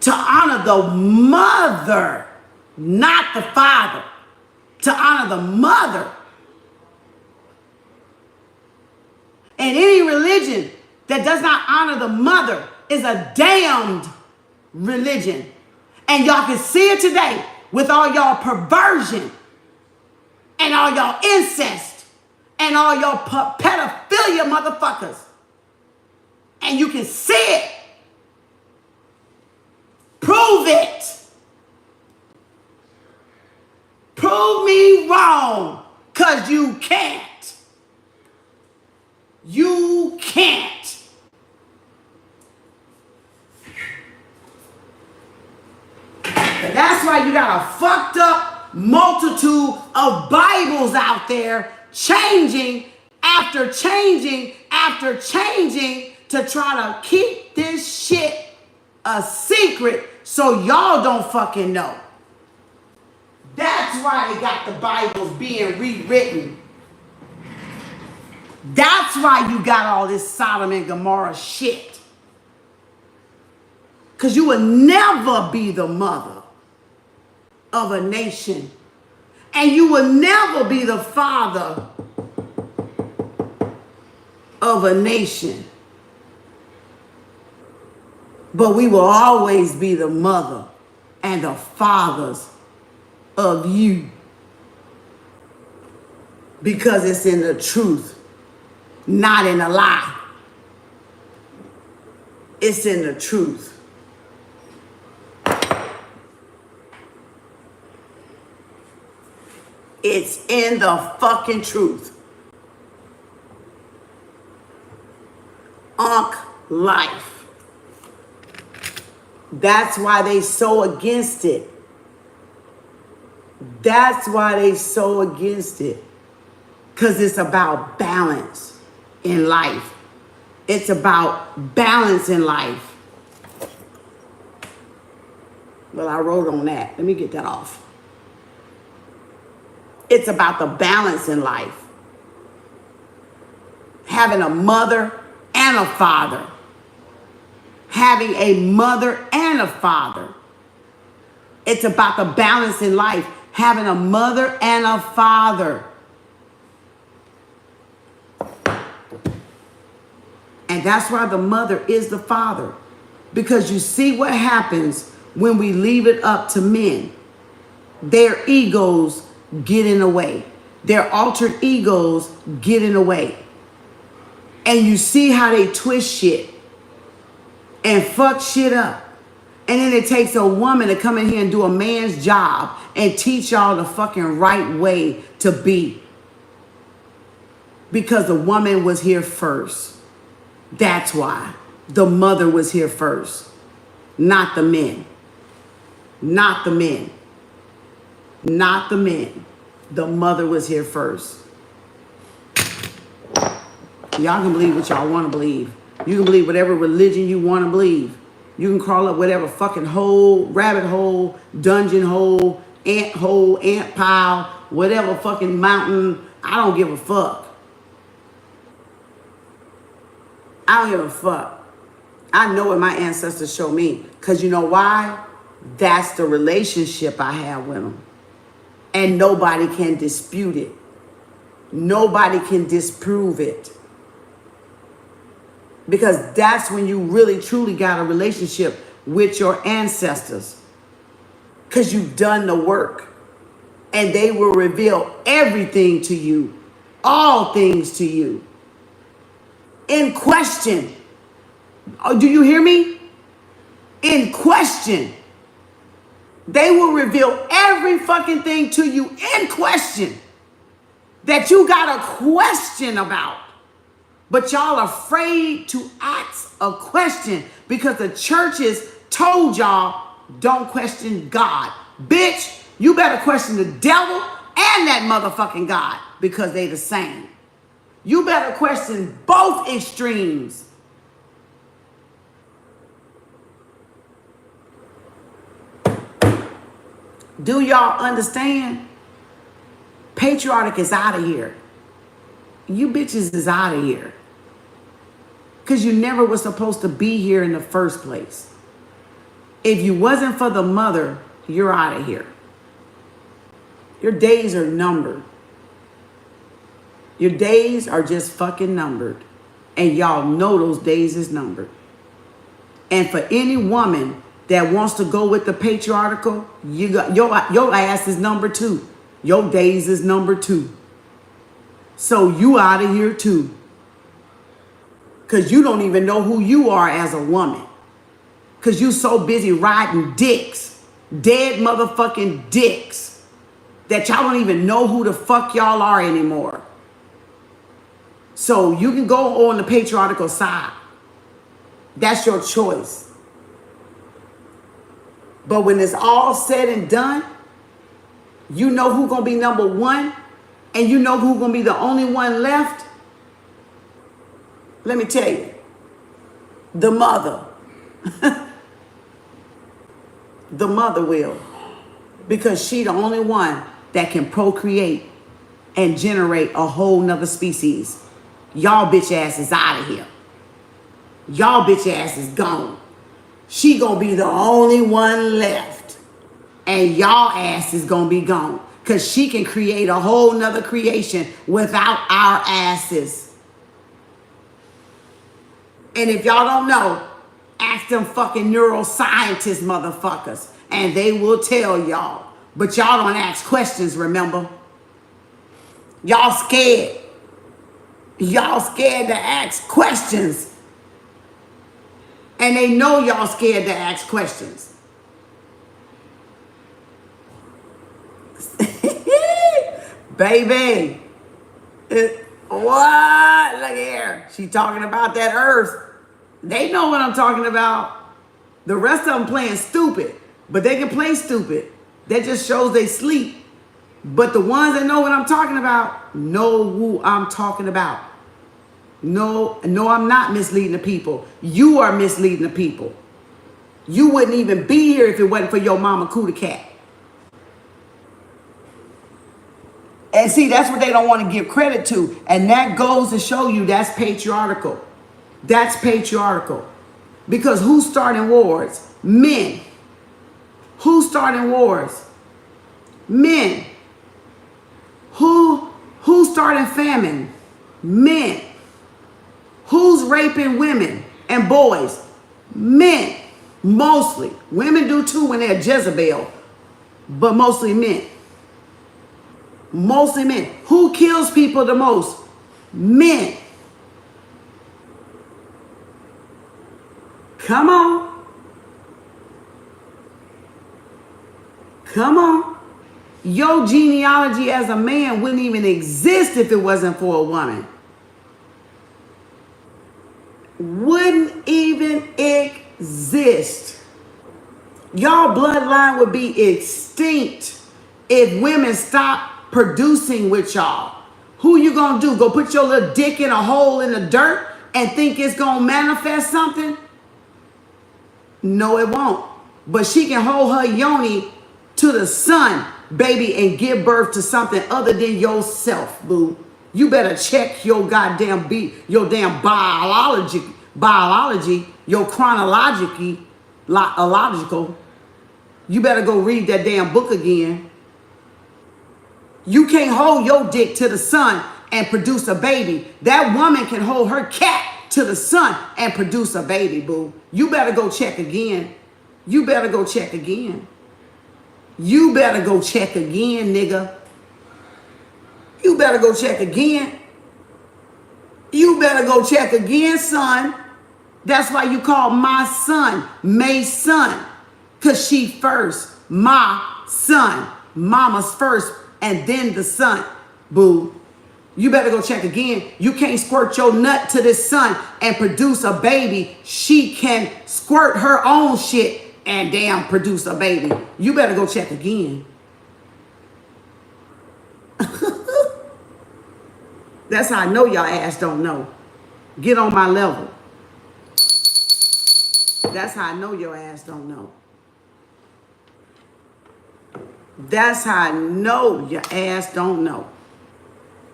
A: to honor the mother, not the father, to honor the mother. And any religion that does not honor the mother is a damned religion. And y'all can see it today with all y'all perversion and all y'all incest and all y'all pedophilia motherfuckers. And you can see it. Prove it. Prove me wrong, because you can't. You can't. And that's why you got a fucked up multitude of Bibles out there changing after changing after changing to try to keep this shit a secret so y'all don't fucking know. That's why they got the Bibles being rewritten. That's why you got all this Sodom and Gomorrah shit. Because you will never be the mother of a nation. And you will never be the father of a nation. But we will always be the mother and the fathers of you. Because it's in the truth. Not in a lie. It's in the truth. It's in the fucking truth. Life. That's why they so against it. That's why they so against it. Because it's about balance in life. It's about balance in life. Well, I wrote on that. Let me get that off. It's about the balance in life. Having a mother and a father. Having a mother and a father. It's about the balance in life. Having a mother and a father. And that's why the mother is the father. Because you see what happens when we leave it up to men. Their egos get in the way. Their altered egos get in the way. And you see how they twist shit and fuck shit up. And then it takes a woman to come in here and do a man's job and teach y'all the fucking right way to be. Because the woman was here first. That's why. The mother was here first. Not the men. Not the men. Not the men. The mother was here first. Y'all can believe what y'all want to believe. You can believe whatever religion you want to believe. You can crawl up whatever fucking hole, rabbit hole, dungeon hole, ant pile, whatever fucking mountain. I don't give a fuck. I don't give a fuck. I know what my ancestors show me. Because you know why? That's the relationship I have with them. And nobody can dispute it. Nobody can disprove it. Because that's when you really truly got a relationship with your ancestors. Because you've done the work. And they will reveal everything to you. All things to you. In question. Oh, do you hear me? In question. They will reveal every fucking thing to you in question. That you got a question about. But y'all afraid to ask a question because the churches told y'all don't question God. Bitch, you better question the devil and that motherfucking God because they the same. You better question both extremes. Do y'all understand? Patriarch is out of here. You bitches is out of here. Because you never was supposed to be here in the first place. If you wasn't for the mother, you're out of here. Your days are numbered. Your days are just fucking numbered. And y'all know those days is numbered. And for any woman that wants to go with the patriarchal, you got your ass is number 2. Your days is number 2. So you out of here too. Because you don't even know who you are as a woman. Because you so busy riding dicks. Dead motherfucking dicks. That y'all don't even know who the fuck y'all are anymore. So you can go on the patriarchal side. That's your choice. But when it's all said and done, you know who's going to be number 1. And you know who's going to be the only one left? Let me tell you. The mother. The mother will. Because she the only one that can procreate and generate a whole nother species. Y'all bitch ass is out of here. Y'all bitch ass is gone. She gonna be the only one left. And y'all ass is gonna be gone. Because she can create a whole nother creation without our asses. And if y'all don't know, ask them fucking neuroscientist motherfuckers. And they will tell y'all. But y'all don't ask questions, remember? Y'all scared. Y'all scared to ask questions. And they know y'all scared to ask questions. Baby, what? Look here. She talking about that earth. They know what I'm talking about. The rest of them playing stupid, but they can play stupid. That just shows they sleep. But the ones that know what I'm talking about know who I'm talking about. No, I'm not misleading the people. You are misleading the people. You wouldn't even be here if it wasn't for your mama Cootie Cat. And see, that's what they don't want to give credit to. And that goes to show you that's patriarchal. That's patriarchal. Because who's starting wars? Men. Who's starting wars? Men. Who's starting famine? Men. Who's raping women and boys? Men. Mostly. Women do too when they're Jezebel. But mostly men. Mostly men. Who kills people the most? Men. Come on. Come on. Your genealogy as a man wouldn't even exist if it wasn't for a woman. Wouldn't even exist. Y'all bloodline would be extinct if women stopped producing with y'all. Who you gonna do? Go put your little dick in a hole in the dirt and think it's gonna manifest something? No, it won't. But she can hold her yoni to the sun, baby, and give birth to something other than yourself, boo. You better check your goddamn your damn biology, your chronological. You better go read that damn book again. You can't hold your dick to the sun and produce a baby. That woman can hold her cat to the sun and produce a baby, boo. You better go check again. You better go check again. You better go check again, nigga. You better go check again. You better go check again, son. That's why you call my son May's son. Because she first. My son. Mama's first and then the son. Boo. You better go check again. You can't squirt your nut to this son and produce a baby. She can squirt her own shit and damn produce a baby. You better go check again. That's how I know y'all ass don't know. Get on my level. That's how I know your ass don't know. That's how I know your ass don't know.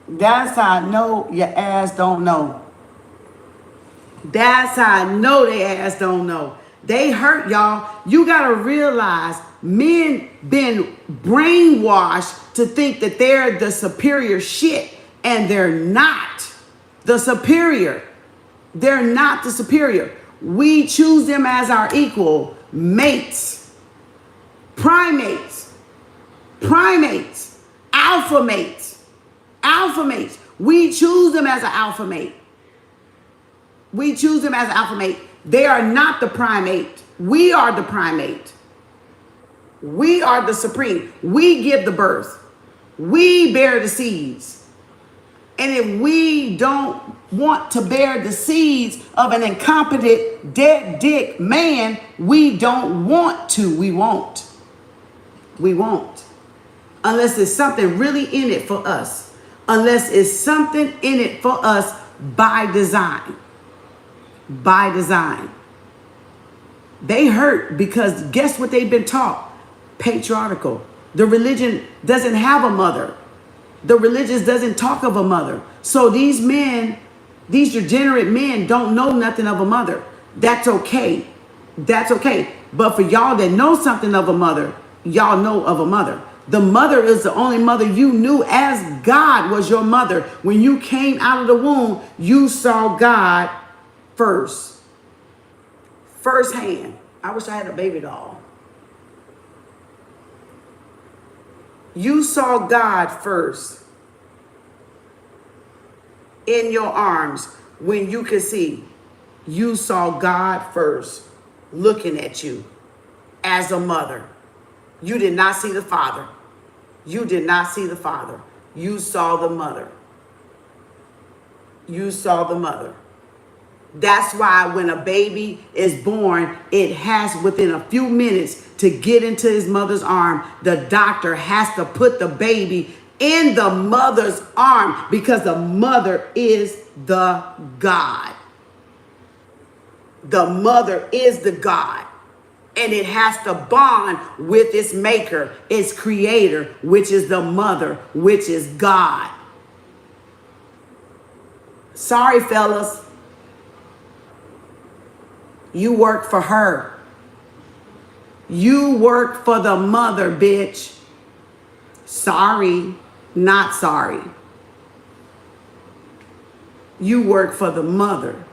A: That's how I know your ass don't know. That's how I know their ass don't know. They hurt y'all. You gotta realize men been brainwashed to think that they're the superior shit, and they're not the superior. They're not the superior. We choose them as our equal mates, primates, alpha mates. We choose them as an alpha mate. We choose them as an alpha mate. They are not the primate. We are the primate. We are the supreme. We give the birth. We bear the seeds. And if we don't want to bear the seeds of an incompetent, dead dick man, we don't want to. We won't. We won't. Unless there's something really in it for us. Unless it's something in it for us by design. By design. They hurt because guess what they've been taught? Patriarchal. The religion doesn't have a mother. The religion doesn't talk of a mother. So these men, these degenerate men don't know nothing of a mother. That's okay. That's okay. But for y'all that know something of a mother, y'all know of a mother. The mother is the only mother you knew as God was your mother. When you came out of the womb, you saw God first. Firsthand. I wish I had a baby doll. You saw God first. In your arms, when you could see, you saw God first looking at you as a mother. You did not see the Father. You did not see the Father. You saw the mother. You saw the mother. That's why when a baby is born, it has within a few minutes to get into his mother's arm. The doctor has to put the baby in the mother's arm because the mother is the God. The mother is the God. And it has to bond with its maker, its creator, which is the mother, which is God. Sorry, fellas. You work for her. You work for the mother, bitch. Sorry, not sorry. You work for the mother.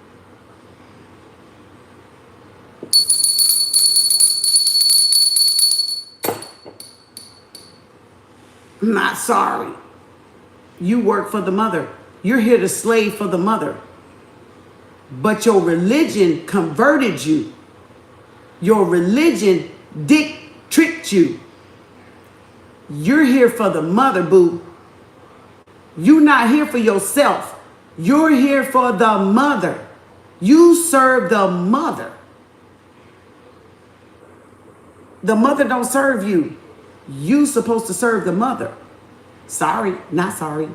A: Not sorry. You work for the mother. You're here to slave for the mother. But your religion converted you. Your religion tricked you. You're here for the mother, boo. You're not here for yourself. You're here for the mother. You serve the mother. The mother don't serve you. You supposed to serve the mother. Sorry, not sorry.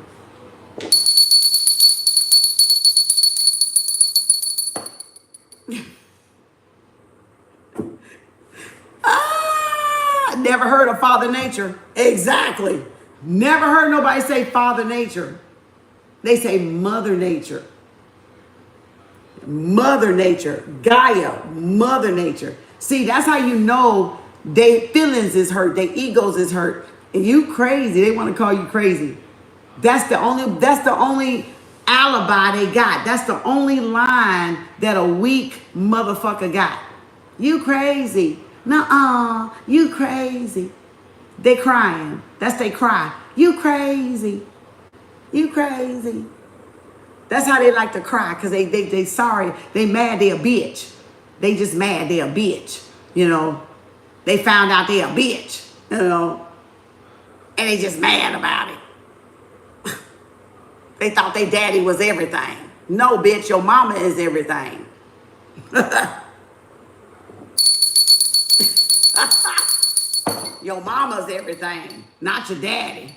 A: Never heard of Father Nature. Exactly. Never heard nobody say Father Nature. They say Mother Nature. Mother Nature. Gaia. Mother Nature. See, that's how you know their feelings is hurt. Their egos is hurt. And you crazy. They want to call you crazy. That's the only alibi they got. That's the only line that a weak motherfucker got. You crazy. Nuh-uh, you crazy. They crying. That's they cry. You crazy. You crazy. That's how they like to cry, because they sorry. They mad they a bitch. They just mad they a bitch. You know. They found out they a bitch. You know. And they just mad about it. They thought their daddy was everything. No, bitch, your mama is everything. Your mama's everything, not your daddy.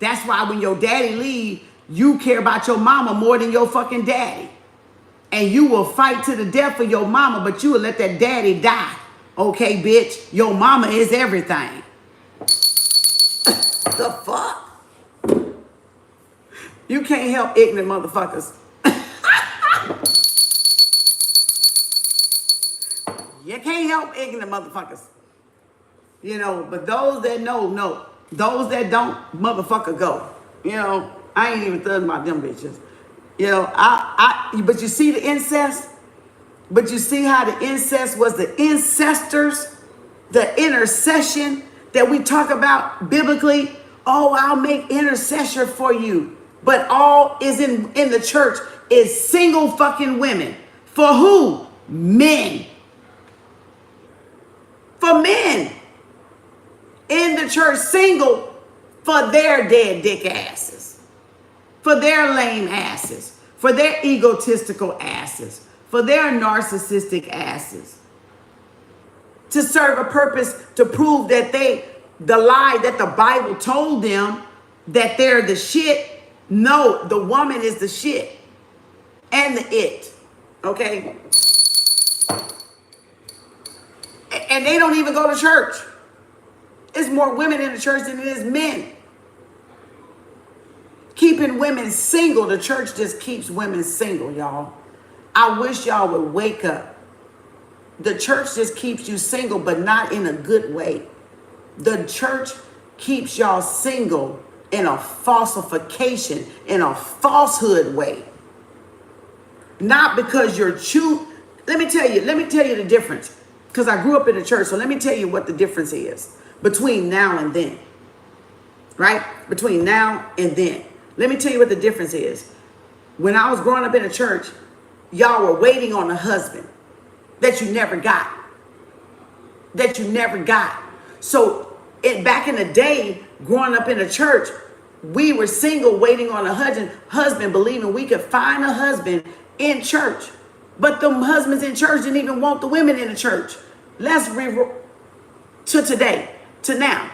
A: That's why when your daddy leave, you care about your mama more than your fucking daddy. And you will fight to the death for your mama, but you will let that daddy die. Okay, bitch, your mama is everything. The fuck? You can't help ignorant motherfuckers. You can't help ignorant motherfuckers. You know, but those that know, know. Those that don't, motherfucker, go. You know, I ain't even thinking about them bitches. You know, but you see the incest? But you see how the incest was the ancestors, the intercession that we talk about biblically? Oh, I'll make intercession for you. But all is in the church is single fucking women. For who? Men. For men. In the church, single for their dead dick asses, for their lame asses, for their egotistical asses, for their narcissistic asses, to serve a purpose to prove that the lie that the Bible told them that they're the shit. No, the woman is the shit and the it, okay? And they don't even go to church. It's more women in the church than it is men. Keeping women single. The church just keeps women single, y'all. I wish y'all would wake up. The church just keeps you single, but not in a good way. The church keeps y'all single in a falsification, in a falsehood way. Not because you're Let me tell you the difference. Because I grew up in the church, so let me tell you what the difference is between now and then. Right? Between now and then. Let me tell you what the difference is. When I was growing up in the church, y'all were waiting on a husband that you never got. That you never got. So back in the day, growing up in the church, We were single, waiting on a husband, believing we could find a husband in church. But the husbands in church didn't even want the women in the church. Let's to today, to now.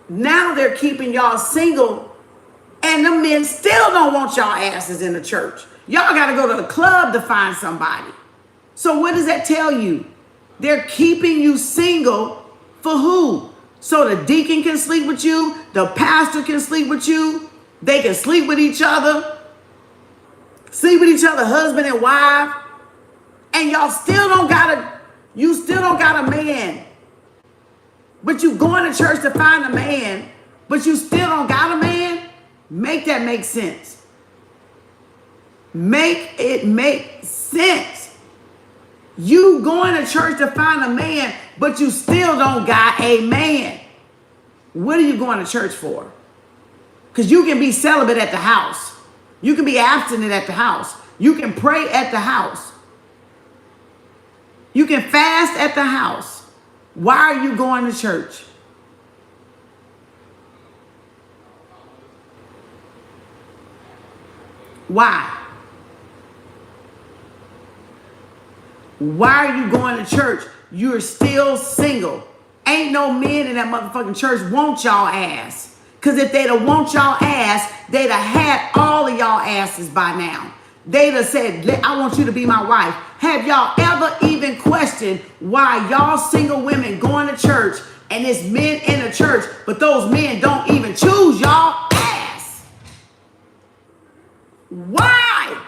A: Now they're keeping y'all single, and the men still don't want y'all asses in the church. Y'all got to go to the club to find somebody. So what does that tell you? They're keeping you single for who? So the deacon can sleep with you, the pastor can sleep with you, they can sleep with each other, husband and wife, and y'all still don't got a man. But you going to church to find a man, but you still don't got a man? Make that make sense. Make it make sense. You going to church to find a man, but you still don't got a man. What are you going to church for? Because you can be celibate at the house. You can be abstinent at the house. You can pray at the house. You can fast at the house. Why are you going to church? Why? Why are you going to church? You're still single. Ain't no men in that motherfucking church want y'all ass. Because if they'd have want y'all ass, they'd have had all of y'all asses by now. They'd have said, I want you to be my wife. Have y'all ever even questioned why y'all single women going to church and there's men in the church, but those men don't even choose y'all ass? Why?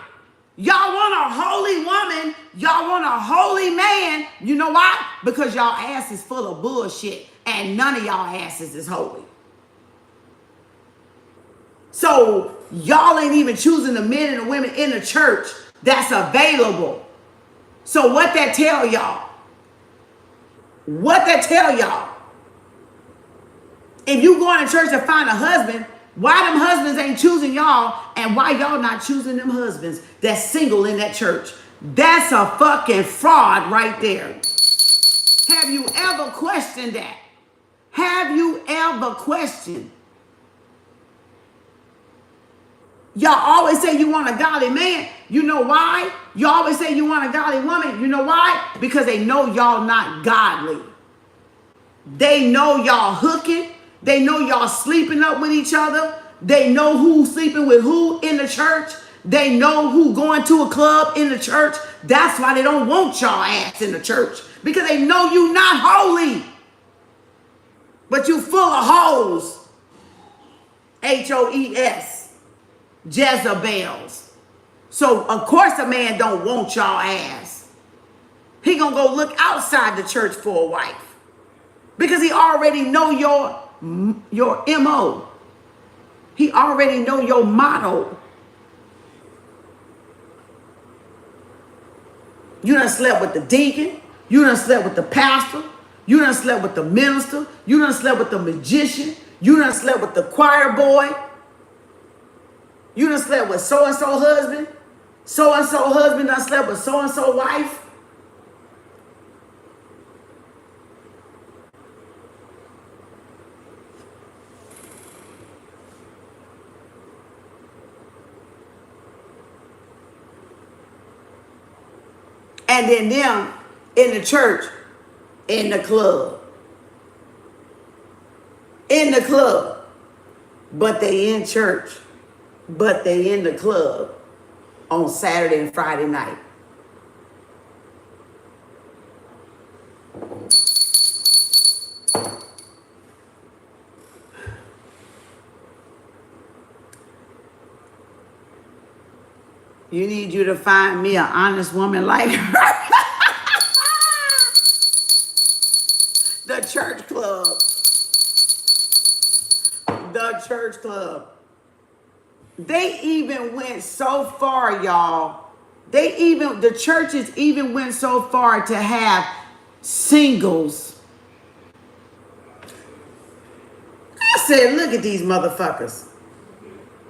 A: Y'all want a holy woman. Y'all want a holy man. You know why? Because y'all ass is full of bullshit and none of y'all asses is holy. So y'all ain't even choosing the men and the women in the church that's available. So what that tell y'all? What that tell y'all? If you going to church to find a husband, why them husbands ain't choosing y'all, and why y'all not choosing them husbands that's single in that church? That's a fucking fraud right there. Have you ever questioned that? Have you ever questioned? Y'all always say you want a godly man. You know why? You always say you want a godly woman. You know why? Because they know y'all not godly. They know y'all hooking. They know y'all sleeping up with each other. They know who's sleeping with who in the church. They know who going to a club in the church. That's why they don't want y'all ass in the church. Because they know you not holy. But you full of hoes. H-O-E-S. Jezebels. So of course a man don't want y'all ass. He gonna go look outside the church for a wife. Because he already know your MO. He already know your motto. You done slept with the deacon. You done slept with the pastor. You done slept with the minister. You done slept with the magician. You done slept with the choir boy. You done slept with so-and-so husband. So-and-so husband done slept with so-and-so wife. And then them in the church, in the club. In the club. But they in church. But they in the club on Saturday and Friday night. You need you to find me an honest woman like her. The church club. The church club. They even went so far, y'all. The churches even went so far to have singles. I said, look at these motherfuckers.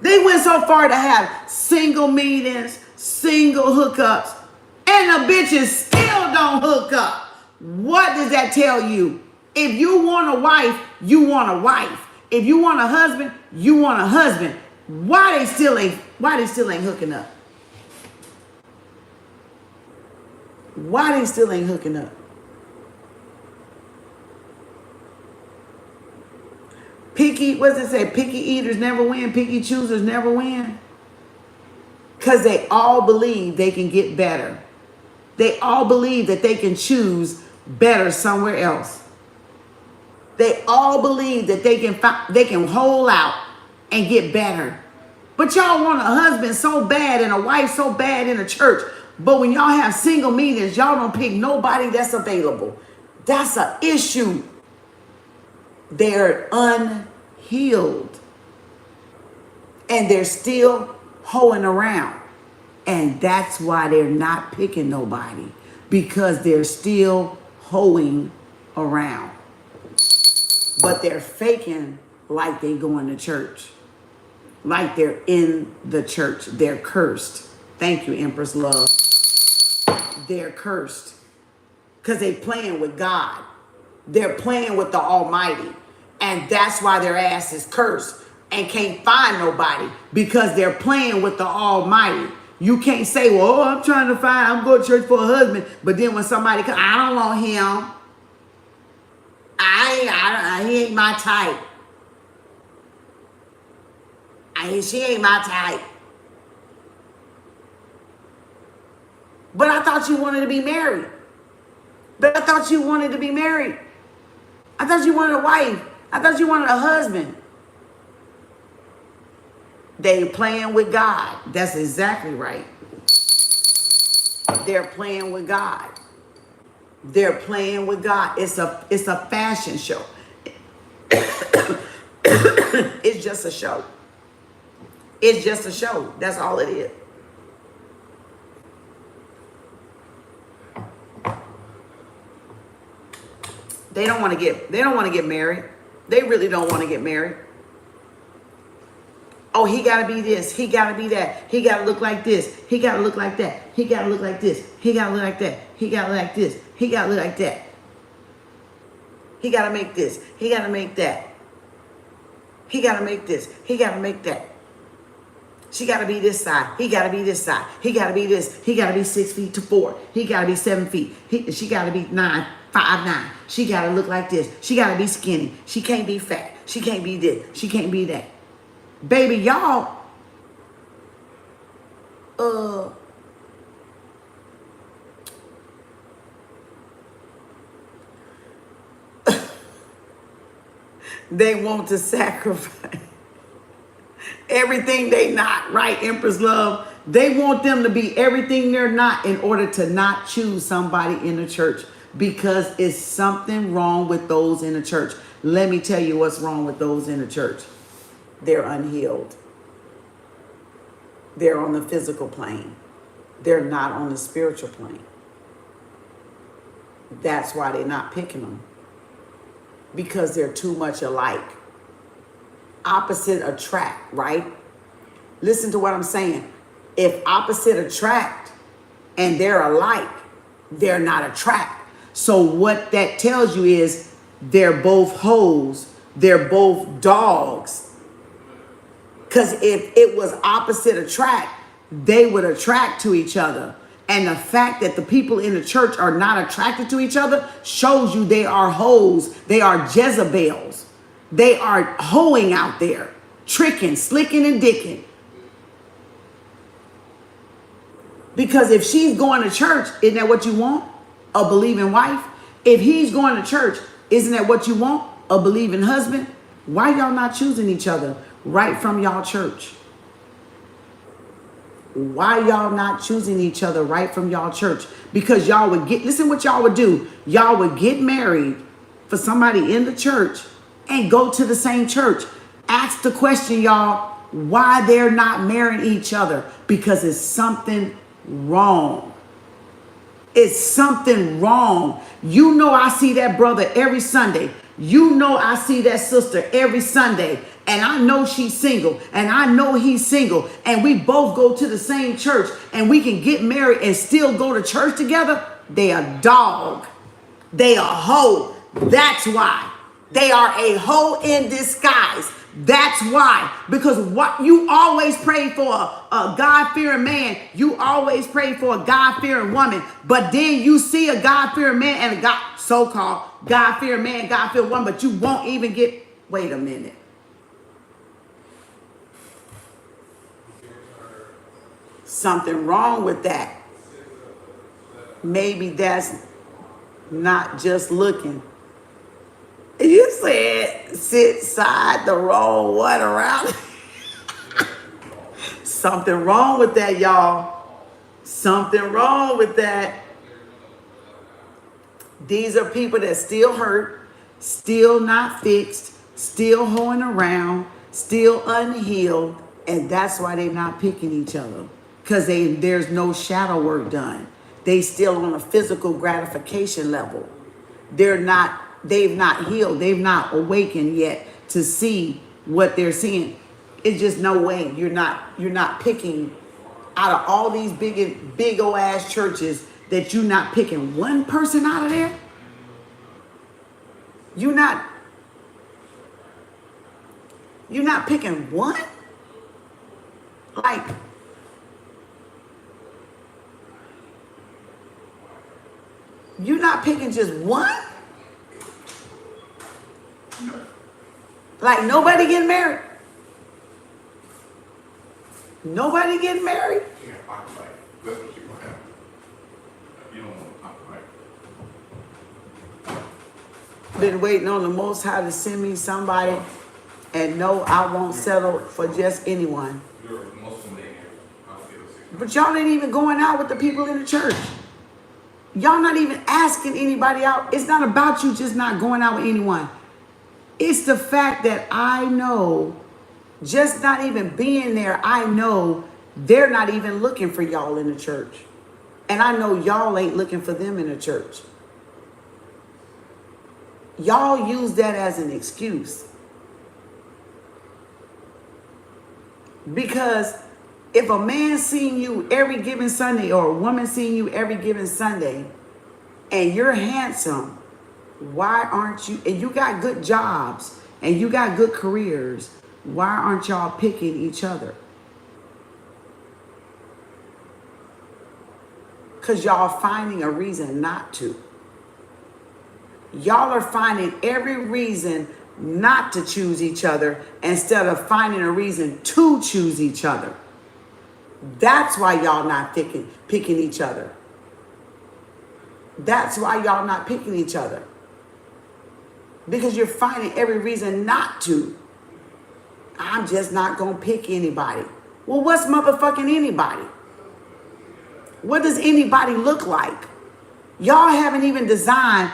A: They went so far to have single meetings, single hookups, and the bitches still don't hook up. What does that tell you? If you want a wife, you want a wife. If you want a husband, you want a husband. Why they still ain't hooking up? Why they still ain't hooking up? What does it say? Picky eaters never win. Picky choosers never win. Because they all believe they can get better. They all believe that they can choose better somewhere else. They all believe that they can hold out and get better. But y'all want a husband so bad and a wife so bad in a church. But when y'all have single meetings, y'all don't pick nobody that's available. That's an issue. They're unhealed. And they're still hoeing around. And that's why they're not picking nobody. Because they're still hoeing around. But they're faking like they going to church. Like they're in the church. They're cursed. Thank you, Empress Love. They're cursed. Because they playing with God. They're playing with the Almighty. And that's why their ass is cursed. And can't find nobody. Because they're playing with the Almighty. You can't say, well, I'm going to church for a husband. But then when somebody comes, I don't want him. He ain't my type. She ain't my type. But I thought you wanted to be married. I thought you wanted a wife. I thought you wanted a husband. They playing with God. That's exactly right. They're playing with God. They're playing with God. It's a fashion show. It's just a show. It's just a show. That's all it is. They don't want to get married. They really don't want to get married. Oh, he got to be this. He got to be that. He got to look like this. He got to look like that. He got to look like this. He got to look like that. He got to look like this. He got to look like that. He got to make this. He got to make that. He got to make this. He got to make that. She got to be this side. He got to be this side. He got to be this. He got to be 6 feet to 4. He got to be 7 feet. She got to be 5'9". She got to look like this. She got to be skinny. She can't be fat. She can't be this. She can't be that. Baby, y'all, they want to sacrifice everything they not, right, Empress Love? They want them to be everything they're not in order to not choose somebody in the church because it's something wrong with those in the church. Let me tell you what's wrong with those in the church. They're unhealed. They're on the physical plane. They're not on the spiritual plane. That's why they're not picking them. Because they're too much alike. Opposite attract, right? Listen to what I'm saying. If opposite attract and they're alike, they're not attract. So what that tells you is they're both hoes. They're both dogs. Because if it was opposite attract, they would attract to each other. And the fact that the people in the church are not attracted to each other shows you they are hoes. They are Jezebels. They are hoeing out there, tricking, slicking, and dicking. Because if she's going to church, isn't that what you want? A believing wife? If he's going to church, isn't that what you want? A believing husband? Why y'all not choosing each other right from y'all church? Why y'all not choosing each other right from y'all church? Because y'all would listen what y'all would do. Y'all would get married for somebody in the church and go to the same church. Ask the question, y'all, why they're not marrying each other. Because it's something wrong. It's something wrong. You know I see that brother every Sunday. You know I see that sister every Sunday. And I know she's single. And I know he's single. And we both go to the same church. And we can get married and still go to church together. They a dog. They a hoe. That's why. They are a hoe in disguise. That's why. Because what you always pray for a God-fearing man, you always pray for a God-fearing woman. But then you see a God-fearing man and a so-called God-fearing man, God-fearing woman, but you won't even get. Wait a minute. Something wrong with that. Maybe that's not just looking. You said sit side the wrong one around. Something wrong with that, y'all. Something wrong with that. These are people that still hurt, still not fixed, still hoeing around, still unhealed, and that's why they're not picking each other. Because there's no shadow work done. They still on a physical gratification level. They've not healed. They've not awakened yet to see what they're seeing. It's just no way you're not picking out of all these big old ass churches that you're not picking one person out of there. You're not picking one? Like, you're not picking just one? Like, nobody getting married? Nobody getting married?
B: Yeah, occupy. That's what you're gonna have. You don't want to occupy.
A: Been waiting on the Most High to send me somebody, and no, I won't settle for just anyone.
B: You're a Muslim man.
A: But y'all ain't even going out with the people in the church. Y'all not even asking anybody out. It's not about you just not going out with anyone. It's the fact that I know, just not even being there, I know they're not even looking for y'all in the church. And I know y'all ain't looking for them in the church. Y'all use that as an excuse. Because if a man seeing you every given Sunday or a woman seeing you every given Sunday and you're handsome, why aren't you, and you got good jobs and you got good careers, why aren't y'all picking each other? Because y'all finding a reason not to. Y'all are finding every reason not to choose each other instead of finding a reason to choose each other. That's why y'all not picking each other. That's why y'all not picking each other. Because you're finding every reason not to. I'm just not going to pick anybody. Well, what's motherfucking anybody? What does anybody look like? Y'all haven't even defined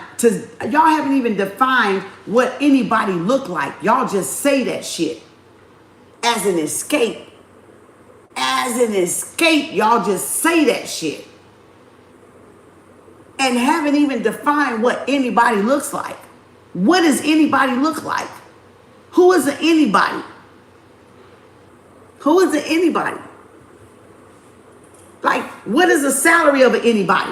A: what anybody look like. Y'all just say that shit as an escape. As an escape, y'all just say that shit. And haven't even defined what anybody looks like. What does anybody look like? Who is the anybody? Who is the anybody? Like, what is the salary of anybody?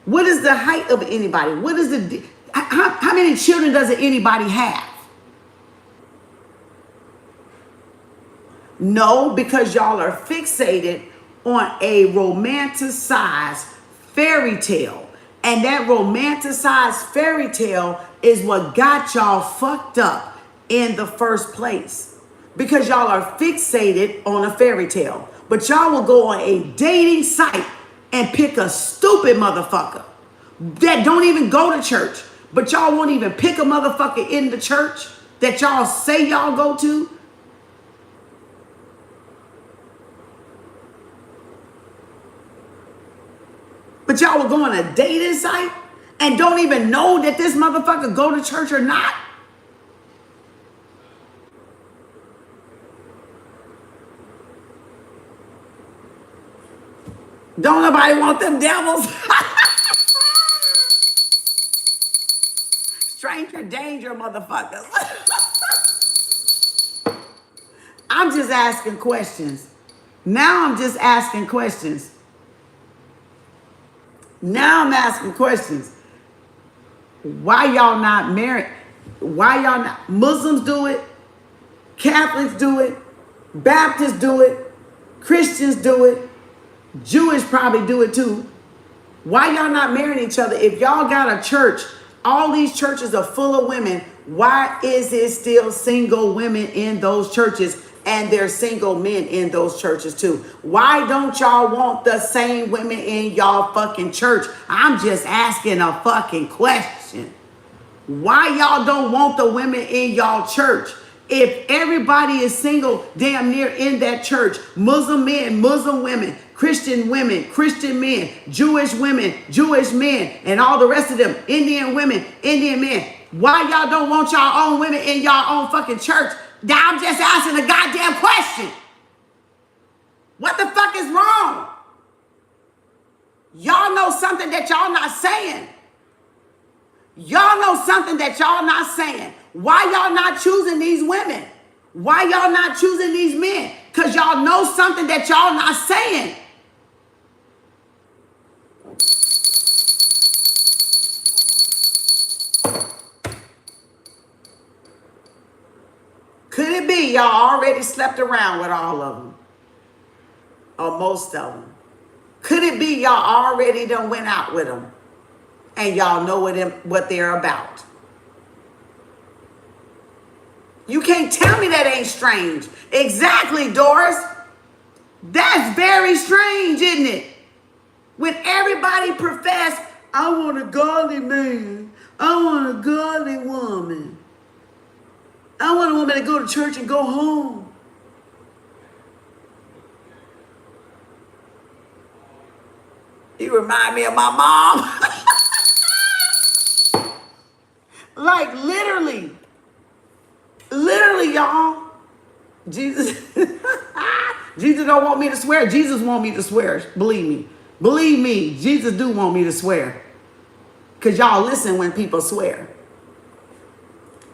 A: What is the height of anybody? What is the, how many children does anybody have? No, because y'all are fixated on a romanticized fairy tale. And that romanticized fairy tale is what got y'all fucked up in the first place. Because y'all are fixated on a fairy tale. But y'all will go on a dating site and pick a stupid motherfucker that don't even go to church. But y'all won't even pick a motherfucker in the church that y'all say y'all go to. But y'all will go on a dating site and don't even know that this motherfucker go to church or not. Don't nobody want them devils. Stranger danger, motherfuckers. I'm just asking questions. Now I'm just asking questions. Now I'm asking questions. Why y'all not married? Why y'all not? Muslims do it. Catholics do it. Baptists do it. Christians do it. Jewish probably do it too. Why y'all not marrying each other? If y'all got a church, all these churches are full of women. Why is it still single women in those churches and there's single men in those churches too? Why don't y'all want the same women in y'all fucking church? I'm just asking a fucking question. Why y'all don't want the women in y'all church? If everybody is single damn near in that church, Muslim men, Muslim women, Christian men, Jewish women, Jewish men, and all the rest of them, Indian women, Indian men, why y'all don't want y'all own women in y'all own fucking church? Now I'm just asking a goddamn question. What the fuck is wrong? Y'all know something that y'all not saying. Y'all know something that y'all not saying. Why y'all not choosing these women? Why y'all not choosing these men? Because y'all know something that y'all not saying. Could it be y'all already slept around with all of them? Or most of them? Could it be y'all already done went out with them? And y'all know what they're about? You can't tell me that ain't strange. Exactly, Doris. That's very strange, isn't it? When everybody profess, I want a godly man. I want a godly woman. I want a woman to go to church and go home. You remind me of my mom. Like literally, y'all. Jesus, Jesus don't want me to swear. Jesus want me to swear. Believe me, Jesus do want me to swear. Because y'all listen when people swear.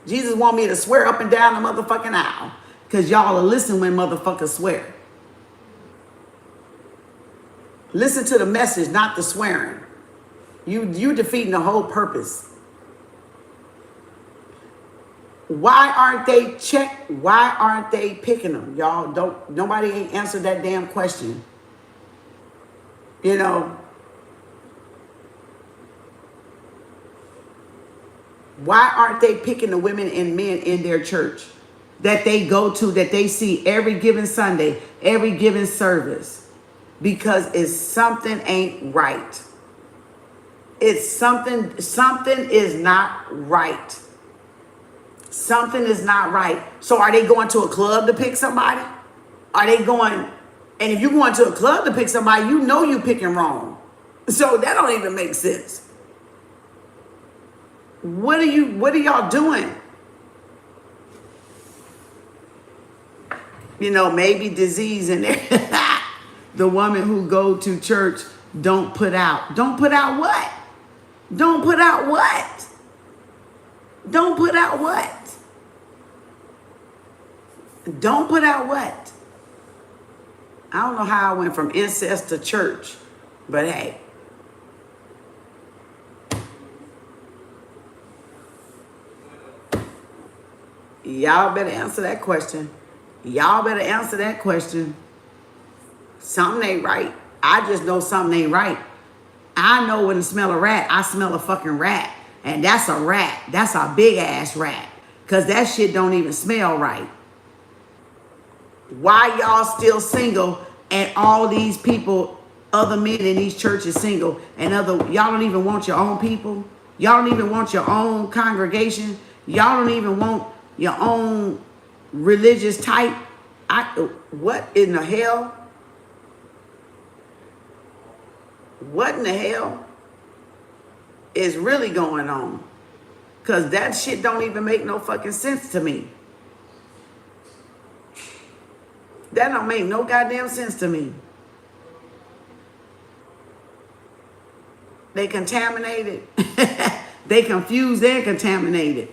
A: Jesus want me to swear up and down the motherfucking aisle. Because y'all will listen when motherfuckers swear. Listen to the message, not the swearing. You defeating the whole purpose. Why aren't they picking them? Y'all nobody ain't answered that damn question. You know. Why aren't they picking the women and men in their church that they go to, that they see every given Sunday, every given service? Because it's something ain't right. It's something is not right. Something is not right. So are they going to a club to pick somebody? Are they going, and if you're going to a club to pick somebody, you know you picking wrong. So that don't even make sense. What are y'all doing? You know, maybe disease in there. The woman who go to church don't put out. Don't put out what? Don't put out what? Don't put out what? Don't put out what? I don't know how I went from incest to church, but hey. Y'all better answer that question. Y'all better answer that question. Something ain't right. I just know something ain't right. I know when to smell a rat, I smell a fucking rat. And that's a rat. That's a big ass rat. Because that shit don't even smell right. Why y'all still single and all these people, other men in these churches single, and y'all don't even want your own people? Y'all don't even want your own congregation? Y'all don't even want your own religious type? What in the hell? What in the hell is really going on? Because that shit don't even make no fucking sense to me. That don't make no goddamn sense to me. They contaminated. They confused and contaminated.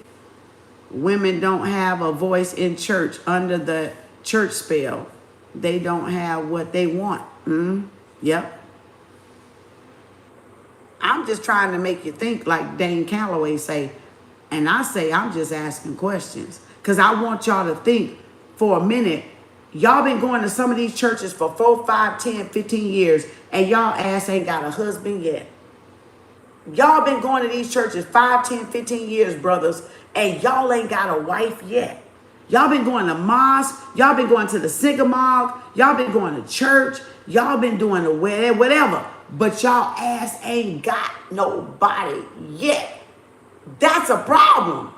A: Women don't have a voice in church under the church spell. They don't have what they want. Yep. I'm just trying to make you think, like Dane Calloway say, And I say, I'm just asking questions. Because I want y'all to think for a minute. Y'all been going to some of these churches for 4, 5, 10, 15 years, and y'all ass ain't got a husband yet. Y'all been going to these churches 5, 10, 15 years, brothers, and y'all ain't got a wife yet. Y'all been going to mosque. Y'all been going to the synagogue. Y'all been going to church. Y'all been doing the whatever. But y'all ass ain't got nobody yet. That's a problem.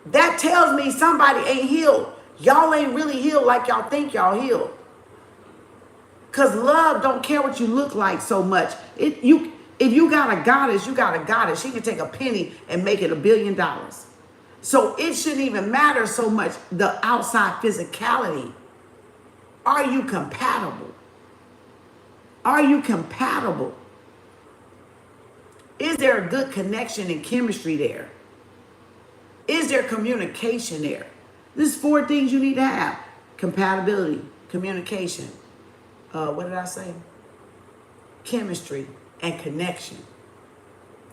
A: That tells me somebody ain't healed. Y'all ain't really healed like y'all think y'all healed. Because love don't care what you look like so much. If you got a goddess, you got a goddess. She can take a penny and make it $1 billion. So it shouldn't even matter so much the outside physicality. Are you compatible? Are you compatible? Is there a good connection and chemistry there? Is there communication there? There's 4 things you need to have. Compatibility, communication. What did I say? Chemistry and connection.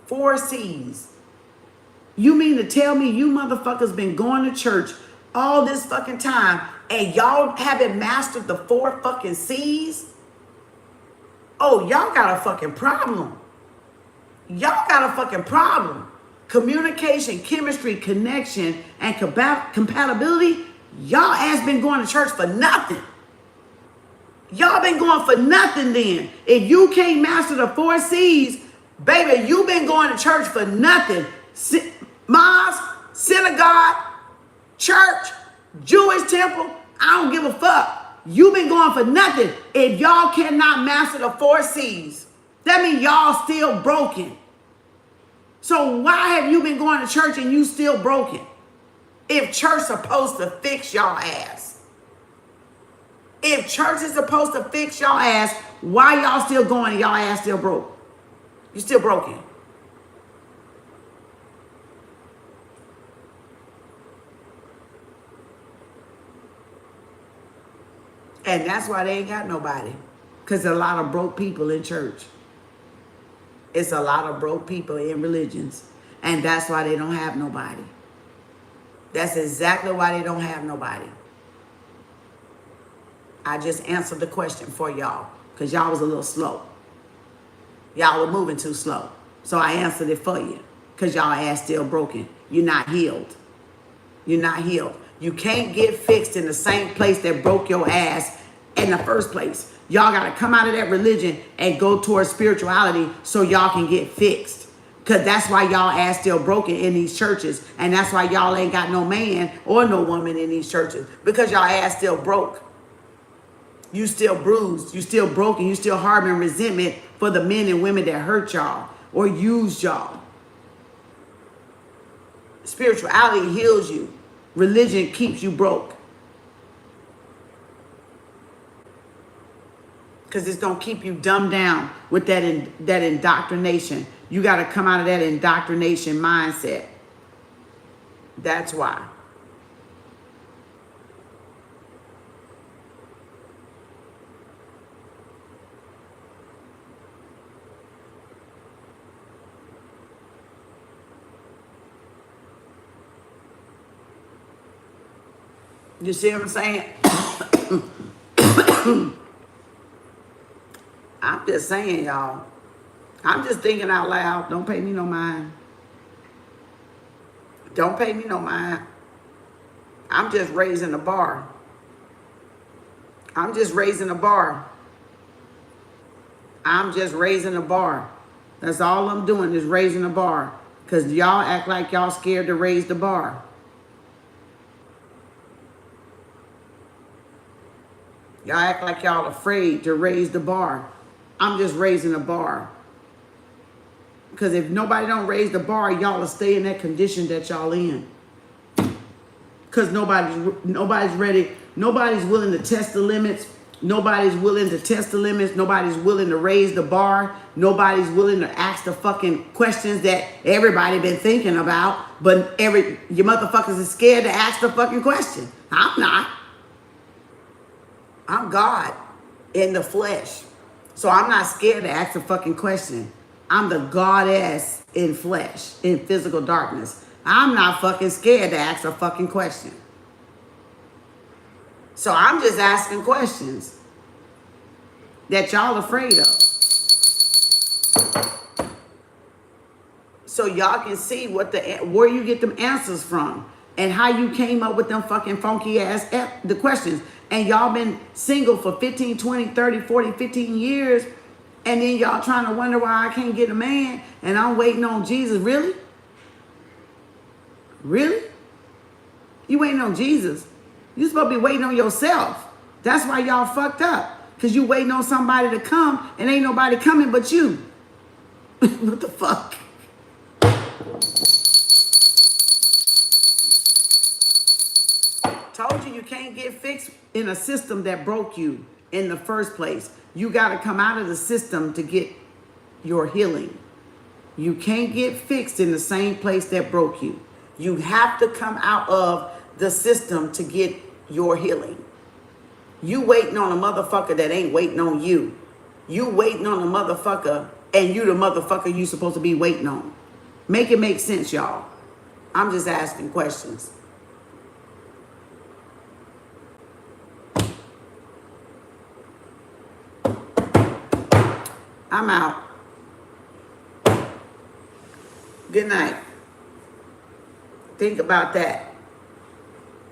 A: 4 C's. You mean to tell me you motherfuckers been going to church all this fucking time and y'all haven't mastered the 4 fucking C's? Oh, y'all got a fucking problem. Y'all got a fucking problem. Communication, chemistry, connection, and compatibility. Y'all ass been going to church for nothing. Y'all been going for nothing then. If you can't master the 4 C's, baby, you been going to church for nothing. Mosque, synagogue, church, Jewish temple, I don't give a fuck. You been going for nothing. If y'all cannot master the 4 C's, that means y'all still broken. So why have you been going to church and you still broken? If church supposed to fix y'all ass. If church is supposed to fix y'all ass, why y'all still going and y'all ass still broke? You still broken. And that's why they ain't got nobody. Because there's a lot of broke people in church. It's a lot of broke people in religions. And that's why they don't have nobody. That's exactly why they don't have nobody. I just answered the question for y'all. Because y'all was a little slow. Y'all were moving too slow. So I answered it for you. Because y'all ass still broken. You're not healed. You're not healed. You can't get fixed in the same place that broke your ass in the first place. Y'all got to come out of that religion and go towards spirituality so y'all can get fixed. Because that's why y'all ass still broken in these churches. And that's why y'all ain't got no man or no woman in these churches. Because y'all ass still broke. You still bruised. You still broken. You still harboring resentment for the men and women that hurt y'all or used y'all. Spirituality heals you. Religion keeps you broke. Because it's going to keep you dumbed down with that indoctrination. You got to come out of that indoctrination mindset. That's why. You see what I'm saying? I'm just saying, y'all. I'm just thinking out loud. Don't pay me no mind. Don't pay me no mind. I'm just raising the bar. I'm just raising the bar. I'm just raising the bar. That's all I'm doing is raising the bar. Because y'all act like y'all scared to raise the bar. Y'all act like y'all afraid to raise the bar. I'm just raising the bar. Because if nobody don't raise the bar, y'all will stay in that condition that y'all in. Because nobody's ready. Nobody's willing to test the limits. Nobody's willing to test the limits. Nobody's willing to raise the bar. Nobody's willing to ask the fucking questions that everybody been thinking about. But you motherfuckers is scared to ask the fucking question. I'm not. I'm God in the flesh. So I'm not scared to ask a fucking question. I'm the goddess in flesh, in physical darkness. I'm not fucking scared to ask a fucking question. So I'm just asking questions that y'all afraid of. So y'all can see where you get them answers from and how you came up with them fucking funky ass the questions. And y'all been single for 15, 20, 30, 40, 15 years. And then y'all trying to wonder why I can't get a man and I'm waiting on Jesus. Really? Really? You waiting on Jesus. You supposed to be waiting on yourself. That's why y'all fucked up. Because you waiting on somebody to come and ain't nobody coming but you. What the fuck? Told you can't get fixed in a system that broke you in the first place. You got to come out of the system to get your healing. You can't get fixed in the same place that broke you. You have to come out of the system to get your healing. You waiting on a motherfucker that ain't waiting on you. You waiting on a motherfucker and you the motherfucker you supposed to be waiting on. Make it make sense, y'all. I'm just asking questions. I'm out. Good night. Think about that.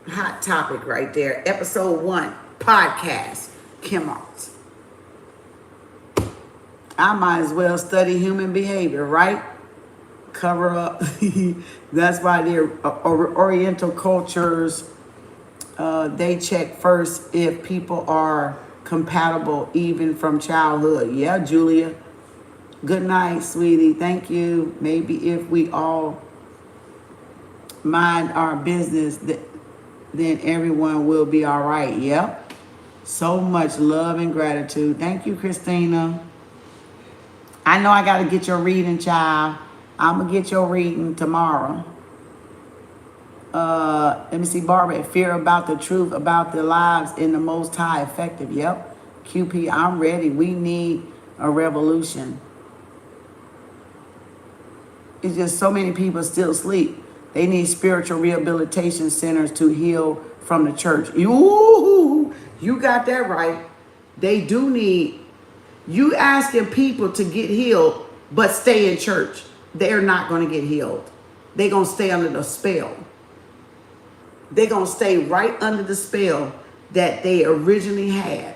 A: Hot topic right there. Episode 1, podcast, Kem Arts. I might as well study human behavior, right? Cover up. That's why the Oriental cultures, they check first if people are compatible even from childhood. Yeah, Julia. Good night, sweetie. Thank you. Maybe if we all mind our business, then everyone will be all right. Yep. So much love and gratitude. Thank you, Christina. I know I got to get your reading, child. I'm going to get your reading tomorrow. Let me see, Barbara. Fear about the truth, about the lives in the Most High effective. Yep. QP, I'm ready. We need a revolution. It's just so many people still sleep. They need spiritual rehabilitation centers to heal from the church. You got that right. They do need, you asking people to get healed, but stay in church. They're not going to get healed. They're going to stay under the spell. They're going to stay right under the spell that they originally had.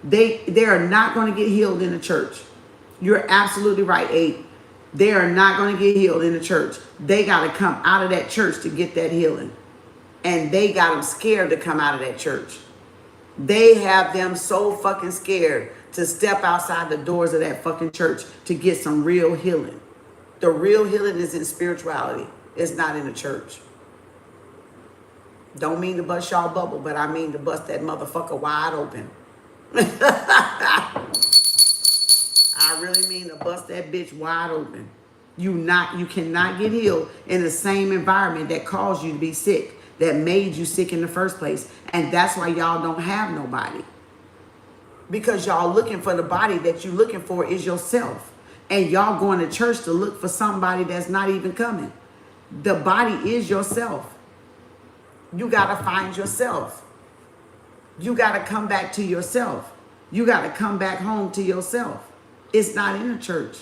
A: They are not going to get healed in the church. You're absolutely right, 8. They are not going to get healed in the church. They got to come out of that church to get that healing. And they got them scared to come out of that church. They have them so fucking scared to step outside the doors of that fucking church to get some real healing. The real healing is in spirituality. It's not in the church. Don't mean to bust y'all bubble, but I mean to bust that motherfucker wide open. I really mean to bust that bitch wide open. You cannot get healed in the same environment that caused you to be sick, that made you sick in the first place. And that's why y'all don't have nobody. Because y'all looking for the body that you looking for is yourself. And y'all going to church to look for somebody that's not even coming. The body is yourself. You got to find yourself. You got to come back to yourself. You got to come back home to yourself. It's not in the church.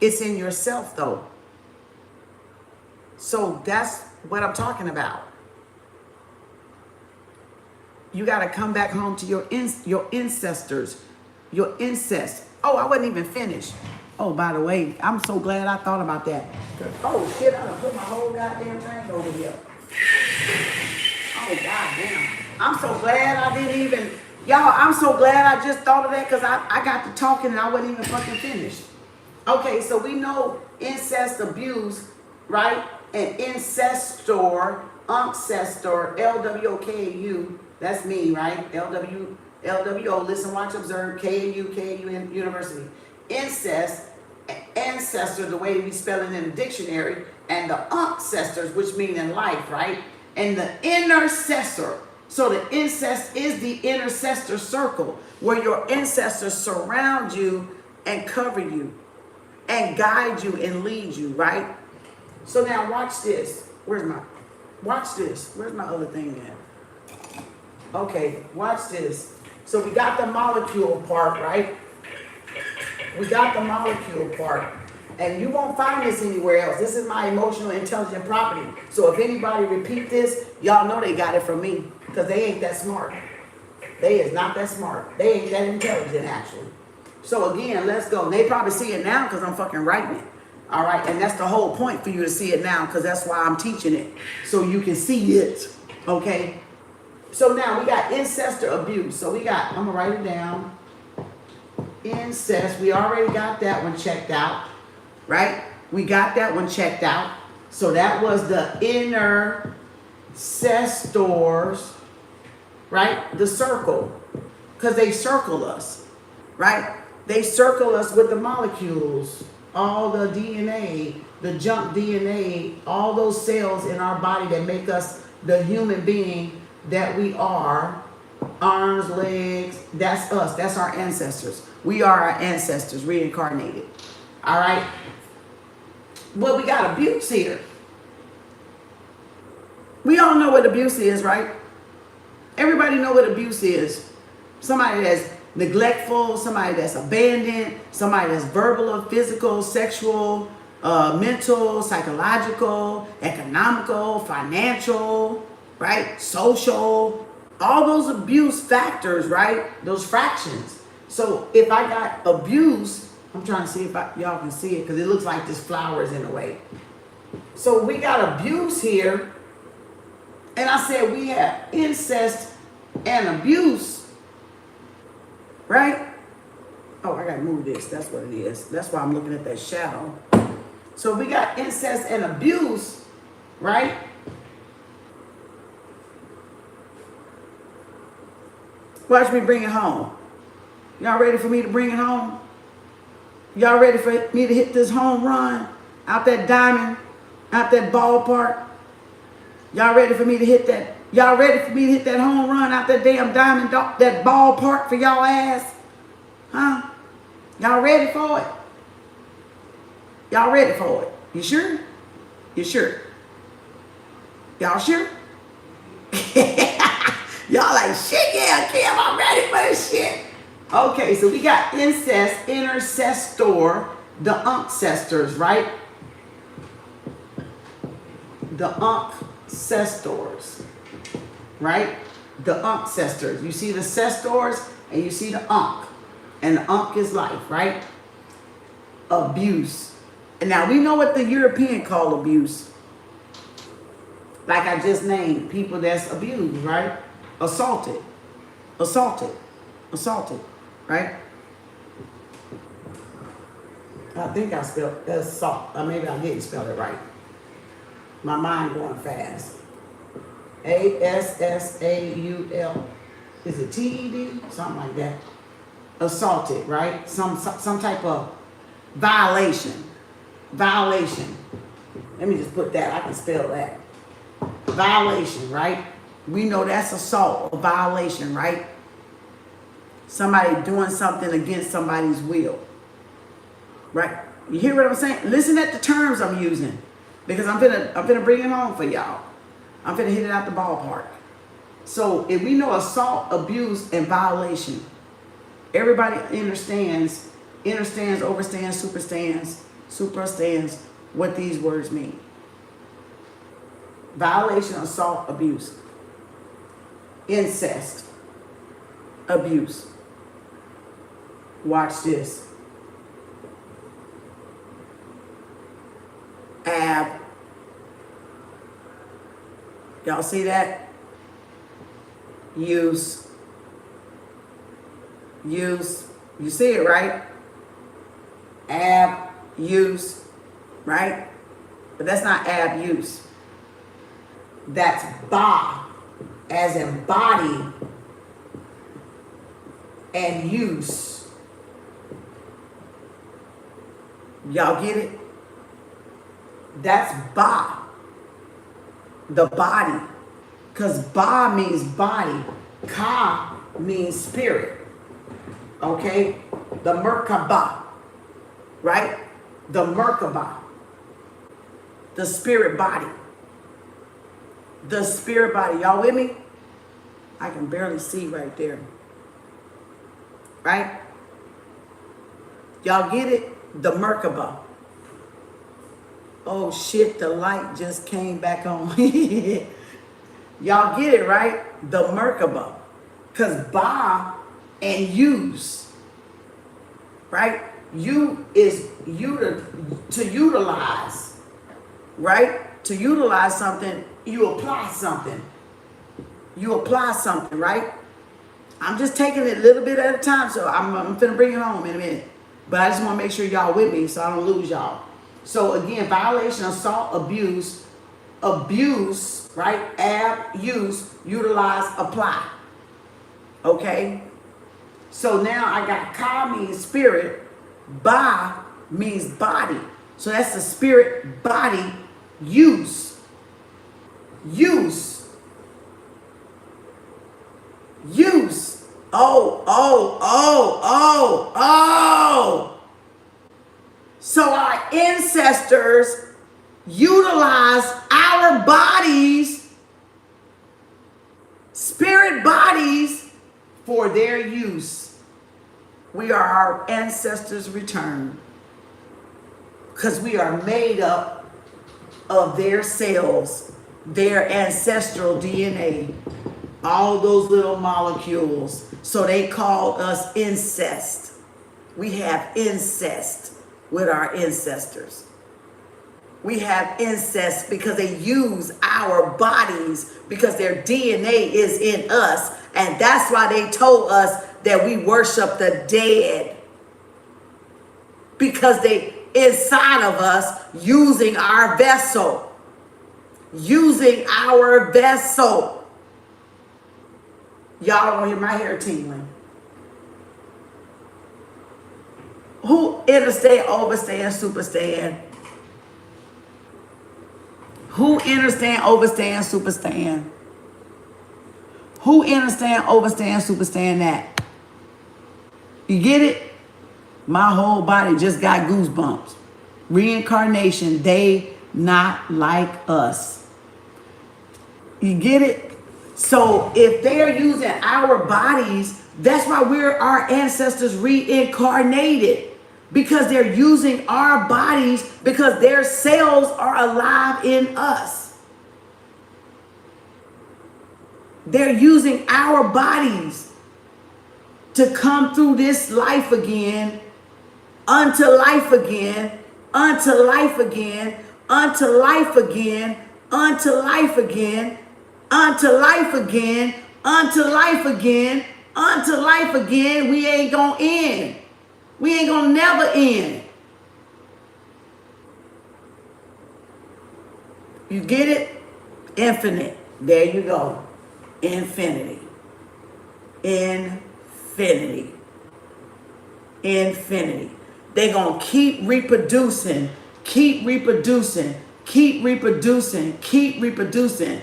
A: It's in yourself, though. So that's what I'm talking about. You got to come back home to your ancestors, your incest. Oh, I wasn't even finished. Oh, by the way, I'm so glad I thought about that. Oh, shit, I done put my whole goddamn thing over here. Oh, goddamn. I'm so glad I didn't even... Y'all, I'm so glad I just thought of that because I got to talking and I wasn't even fucking finished. Okay, so we know incest abuse, right? And ancestor, Ankhcestor, LWO, that's me, right? LWO, listen, watch, observe, KAU University. Incest, ancestor, the way we spell it in the dictionary, and the Ankhcestors, which mean in life, right? And the intercessor. So the incest is the intercessor circle where your ancestors surround you and cover you and guide you and lead you, right? So now watch this. Where's my, watch this. Where's my other thing at? Okay, watch this. So we got the molecule part, right? We got the molecule part. And you won't find this anywhere else. This is my emotional intelligent property. So if anybody repeat this, y'all know they got it from me. Because they ain't that smart. They is not that smart. They ain't that intelligent, actually. So again, let's go. They probably see it now because I'm fucking writing it. All right, and that's the whole point for you to see it now, because that's why I'm teaching it. So you can see it, okay? So now we got incest or abuse. So we got, I'm gonna write it down. Incest, we already got that one checked out, right? We got that one checked out. So that was the Ancestors, right? The circle, because they circle us, right? They circle us with the molecules, all the DNA, the junk DNA, all those cells in our body that make us the human being that we are. Arms, legs, that's us. That's our ancestors. We are our ancestors reincarnated. All right. Well, we got abuse here. We all know what abuse is, right? Everybody know what abuse is. Somebody that's neglectful, somebody that's abandoned, somebody that's verbal or physical, sexual, mental, psychological, economical, financial, right? Social, all those abuse factors, right? Those fractions. So if I got abuse, I'm trying to see if y'all can see it because it looks like this flower is in the way. So we got abuse here. And I said we have incest and abuse, right? Oh, I gotta move this. That's what it is. That's why I'm looking at that shadow. So we got incest and abuse, right? Watch me bring it home. Y'all ready for me to bring it home? Y'all ready for me to hit this home run out that diamond, out that ballpark? Y'all ready for me to hit that? Y'all ready for me to hit that home run out that damn diamond, that ballpark for y'all ass? Huh? Y'all ready for it? Y'all ready for it? You sure? You sure? Y'all sure? Y'all like, shit, yeah, Kem, I'm ready for this shit. Okay, so we got incest, intercessor, the Ankhcestors, right? The Ankhcestors, right? The Ankhcestors. You see the cestors and you see the Ankh. And the Ankh is life, right? Abuse. And now we know what the European call abuse. Like I just named, people that's abused, right? Assaulted, right? I think I spelled assault. Or maybe I didn't spell it right. My mind going fast. Assaul. Is it TED? Something like that. Assaulted, right? Some type of violation. Violation. Let me just put that. I can spell that. Violation, right? We know that's assault, a violation, right? Somebody doing something against somebody's will. Right? You hear what I'm saying? Listen at the terms I'm using. Because I'm finna bring it home for y'all. I'm finna hit it out the ballpark. So if we know assault, abuse, and violation, everybody understands, overstands, superstands what these words mean. Violation, assault, abuse. Incest, abuse. Watch this. Ab. Y'all see that? Use. You see it, right? Ab, use, right? But that's not abuse. That's ba, as in body, and use. Y'all get it? That's ba, the body. Because ba means body. Ka means spirit. Okay? The Merkaba. Right? The Merkaba. The spirit body. The spirit body. Y'all with me? I can barely see right there. Right? Y'all get it? The Merkaba. Oh shit, the light just came back on. Y'all get it, right? The Merkaba. Because Ba and use, right? You is to utilize, right? To utilize something, you apply something. You apply something, right? I'm just taking it a little bit at a time, so I'm finna bring it home in a minute. But I just want to make sure y'all with me so I don't lose y'all. So again, violation, assault, abuse, right? App, use, utilize, apply. Okay? So now I got Ka means spirit, Ba means body. So that's the spirit, body, use. Use. Use. Oh. So our ancestors utilize our bodies, spirit bodies, for their use. We are our ancestors' return. Because we are made up of their cells, their ancestral DNA, all those little molecules. So they call us incest. We have incest with our ancestors. We have incest because they use our bodies because their DNA is in us. And that's why they told us that we worship the dead. Because they inside of us using our vessel. Using our vessel. Y'all don't hear my hair tingling. Who understand, overstand, superstand? Who understand, overstand, superstand? Who understand, overstand, superstand that? You get it? My whole body just got goosebumps. Reincarnation, they not like us. You get it? So if they're using our bodies, that's why we're our ancestors reincarnated. Because they're using our bodies because their cells are alive in us. They're using our bodies to come through this life again, unto life again, unto life again, unto life again, unto life again, unto life again, unto life again, unto life again. We ain't gonna end. We ain't gonna never end. You get it? Infinite. There you go. Infinity. Infinity. Infinity. They're gonna keep reproducing, keep reproducing, keep reproducing, keep reproducing.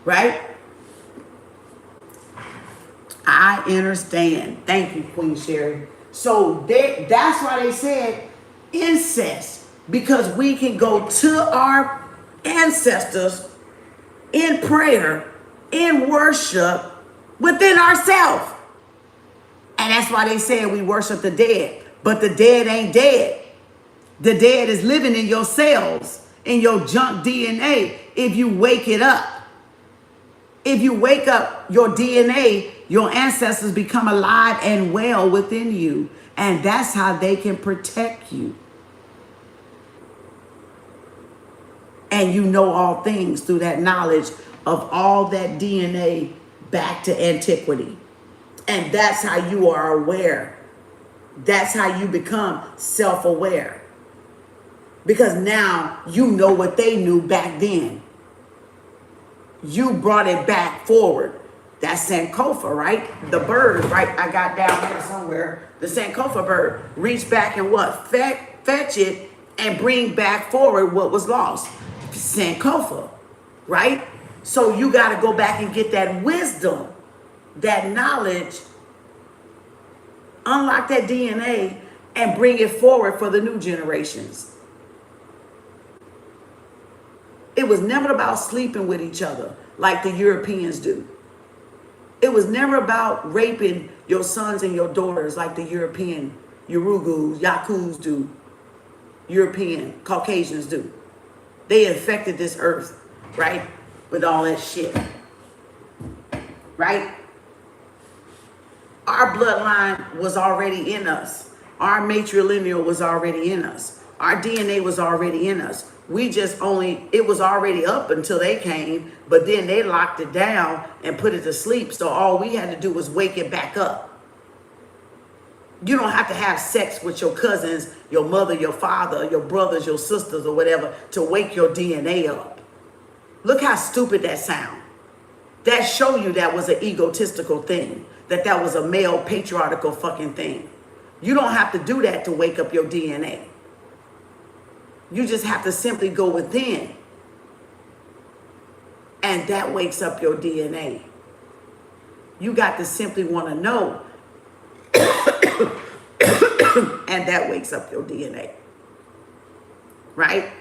A: Right? I understand. Thank you, Queen Sherry. So that's why they said incest, because we can go to our ancestors in prayer, in worship, within ourselves. And that's why they said we worship the dead. But the dead ain't dead. The dead is living in your cells, in your junk DNA, if you wake it up. If you wake up your DNA, your ancestors become alive and well within you. And that's how they can protect you. And you know all things through that knowledge of all that DNA back to antiquity. And that's how you are aware. That's how you become self-aware. Because now you know what they knew back then. You brought it back forward. That's Sankofa, right? The bird, right? I got down here somewhere. The Sankofa bird reached back and what? Fetch it and bring back forward what was lost. Sankofa, right? So you got to go back and get that wisdom, that knowledge, unlock that DNA and bring it forward for the new generations. It was never about sleeping with each other like the Europeans do. It was never about raping your sons and your daughters like the European Yurugus, Yakus do, European Caucasians do. They infected this earth, right, with all that shit, right? Our bloodline was already in us. Our matrilineal was already in us. Our DNA was already in us. We just it was already up until they came, but then they locked it down and put it to sleep. So all we had to do was wake it back up. You don't have to have sex with your cousins, your mother, your father, your brothers, your sisters, or whatever to wake your DNA up. Look how stupid that sounds. That show you that was an egotistical thing, that was a male patriarchal fucking thing. You don't have to do that to wake up your DNA. You just have to simply go within, and that wakes up your DNA. You got to simply want to know, and that wakes up your DNA, right?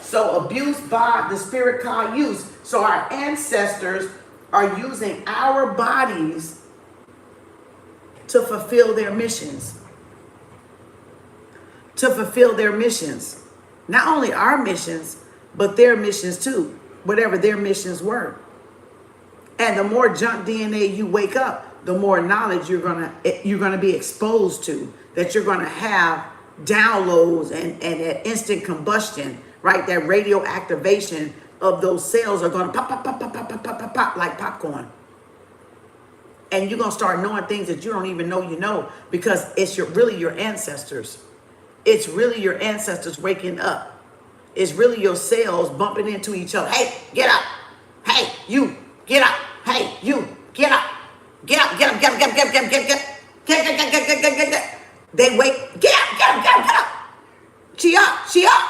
A: So abuse by the spirit KAU use. So our ancestors are using our bodies to fulfill their missions. To fulfill their missions. Not only our missions, but their missions too. Whatever their missions were. And the more junk DNA you wake up, the more knowledge you're gonna be exposed to. That you're gonna have downloads and that instant combustion, right? That radio activation of those cells are gonna pop, pop, pop, pop, pop, pop, pop, pop, pop like popcorn. And you're gonna start knowing things that you don't even know you know, because it's really your ancestors. It's really your ancestors waking up. It's really your cells bumping into each other. Hey, get up. Hey, you, get up. Hey, you, get up. Get up, get up, get up, get up, get up, get up, get up, get up. They wake, get up, get up, get up, get up. She up, she up.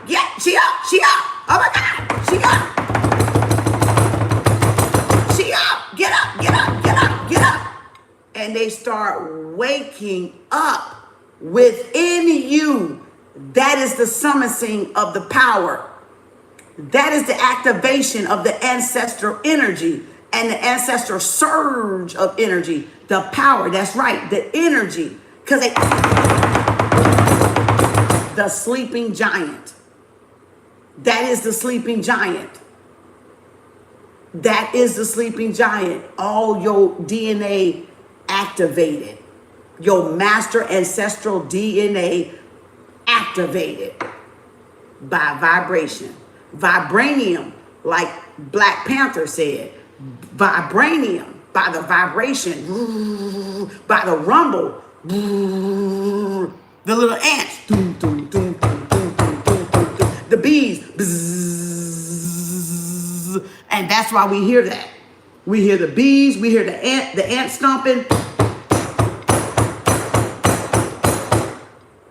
A: Yeah, she up, she up. Oh my God, she up. She up, get up, get up, get up, get up. And they start waking up within you. That is the summoning of the power. That is the activation of the ancestral energy and the ancestral surge of energy. The power, that's right, the energy. Because the sleeping giant. That is the sleeping giant. That is the sleeping giant. All your DNA activated. Your master ancestral DNA activated by vibration. Vibranium, like Black Panther said. Vibranium, by the vibration, by the rumble, the little ants, the bees, and that's why we hear that. We hear the bees, we hear the ant stomping,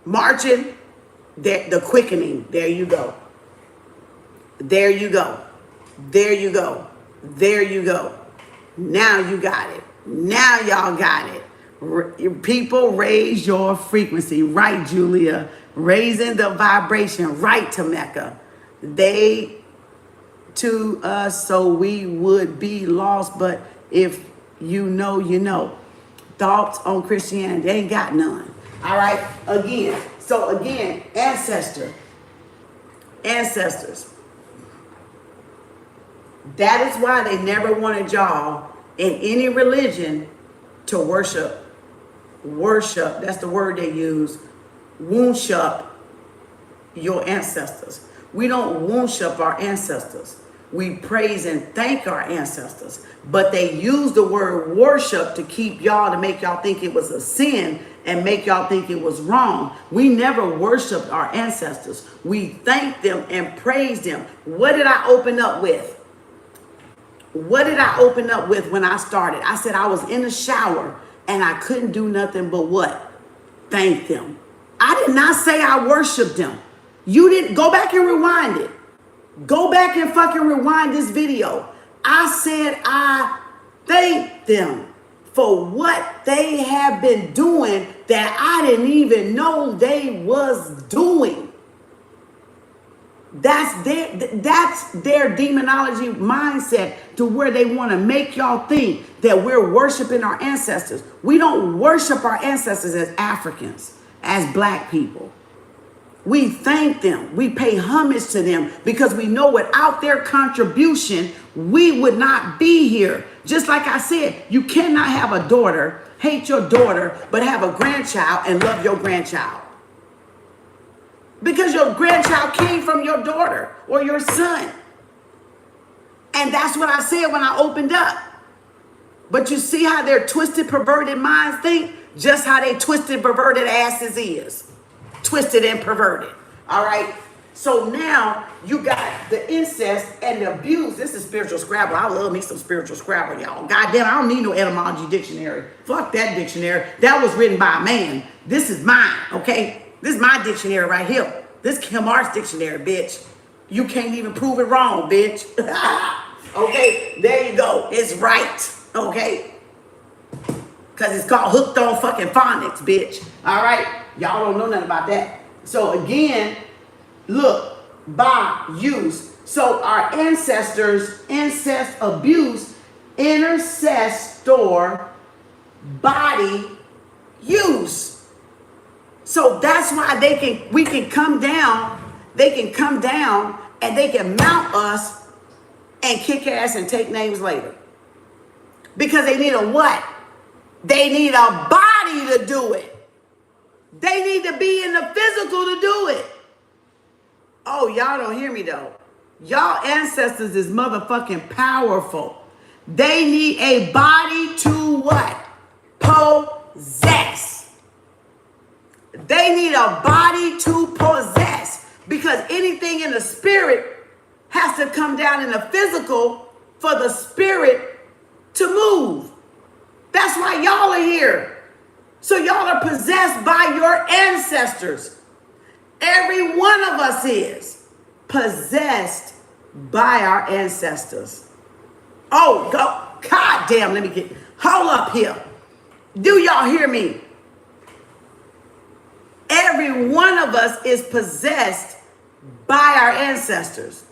A: marching, the quickening. There you go. There you go. There you go. There you go. Now you got it. Now y'all got it. People, raise your frequency. Right, Julia. Raising the vibration. Right, Tameka. They to us so we would be lost, but if you know, you know. Thoughts on Christianity? They ain't got none. All right? Again. So again, ancestors. That is why they never wanted y'all in any religion to worship. Worship, that's the word they use. Worship your ancestors. We don't worship our ancestors. We praise and thank our ancestors. But they use the word worship to keep y'all, to make y'all think it was a sin and make y'all think it was wrong. We never worshiped our ancestors. We thanked them and praised them. What did I open up with? What did I open up with when I started? I said I was in the shower and I couldn't do nothing but what? Thank them. I did not say I worshiped them. You didn't. Go back and rewind it. Go back and fucking rewind this video. I said I thank them for what they have been doing that I didn't even know they was doing. That's their demonology mindset, to where they want to make y'all think that we're worshiping our ancestors. We don't worship our ancestors as Africans, as black people. We thank them. We pay homage to them, because we know without their contribution, we would not be here. Just like I said, you cannot have a daughter, hate your daughter, but have a grandchild and love your grandchild. Because your grandchild came from your daughter or your son. And that's what I said when I opened up. But you see how their twisted, perverted minds think? Just how they twisted, perverted asses is. Twisted and perverted. All right? So now you got the incest and the abuse. This is spiritual Scrabble. I love me some spiritual Scrabble, y'all. Goddamn, I don't need no etymology dictionary. Fuck that dictionary. That was written by a man. This is mine, okay? This is my dictionary right here. This Kem Arts dictionary, bitch. You can't even prove it wrong, bitch. Okay, there you go. It's right, okay? Because it's called Hooked on Fucking Phonics, bitch. All right? Y'all don't know nothing about that. So again, look, by use. So our ancestors, incest, abuse, intercessor, body, use. So that's why we can come down and they can mount us and kick ass and take names later. Because they need a what? They need a body to do it. They need to be in the physical to do it. Oh, y'all don't hear me though. Y'all ancestors is motherfucking powerful. They need a body to what? Possess. They need a body to possess, because anything in the spirit has to come down in the physical for the spirit to move. That's why y'all are here. So y'all are possessed by your ancestors. Every one of us is possessed by our ancestors. Oh, God damn, hold up here. Do y'all hear me? Every one of us is possessed by our ancestors.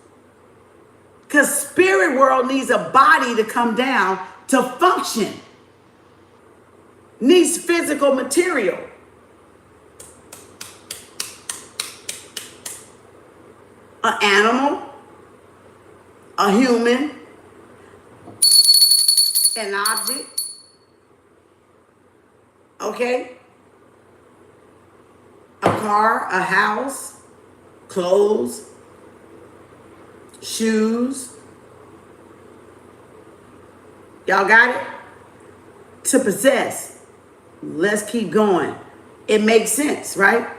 A: Because spirit world needs a body to come down to function. Needs physical material. An animal, a human, an object, okay? A car, a house, clothes, shoes. Y'all got it? To possess. Let's keep going. It makes sense, right?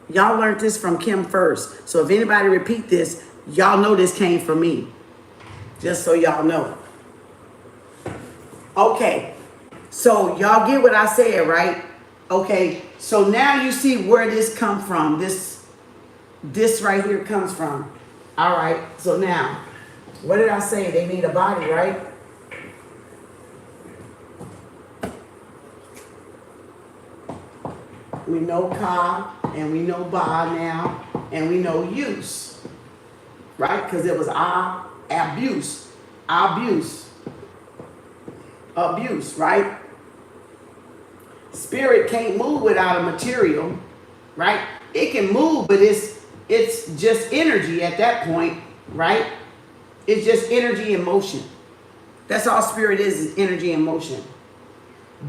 A: Y'all learned this from Kem first. So if anybody repeat this, y'all know this came from me. Just so y'all know. Okay. So y'all get what I said, right? Okay. So now you see where this come from. This right here comes from. All right. So now, what did I say? They need a body, right? We know ka and we know ba now, and we know use, right? Because it was abuse, right? Spirit can't move without a material, right? It can move, but it's just energy at that point, right? It's just energy and motion. That's all spirit is energy and motion.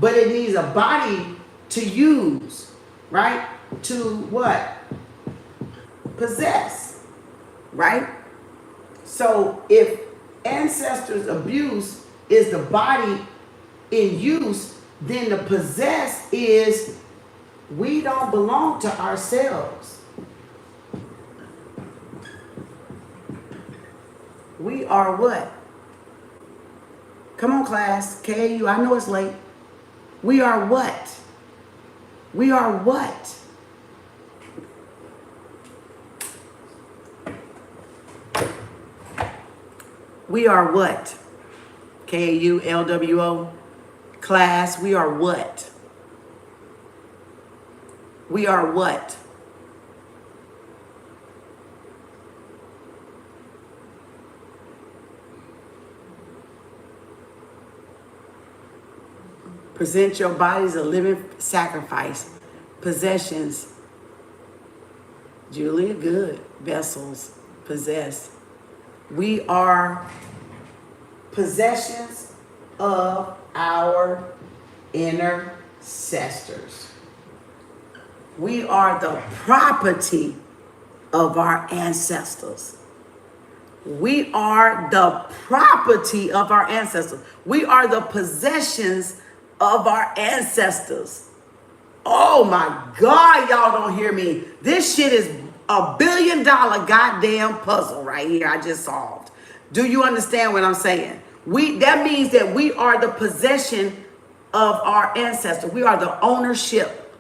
A: But it needs a body to use, right? To what? Possess, right? So if ancestors' abuse is the body in use, then the possess is we don't belong to ourselves. We are what? Come on, class. KAU, I know it's late. We are what? We are what? We are what? KAU LWO. Class, we are what? We are what? Present your bodies a living sacrifice. Possessions. Julia, good. Vessels. Possess. We are possessions of our ancestors. We are the property of our ancestors. We are the property of our ancestors. We are the possessions of our ancestors. Oh my God, y'all don't hear me. This shit is $1 billion goddamn puzzle right here I just solved. Do you understand what I'm saying? That means that we are the possession of our ancestors. We are the ownership.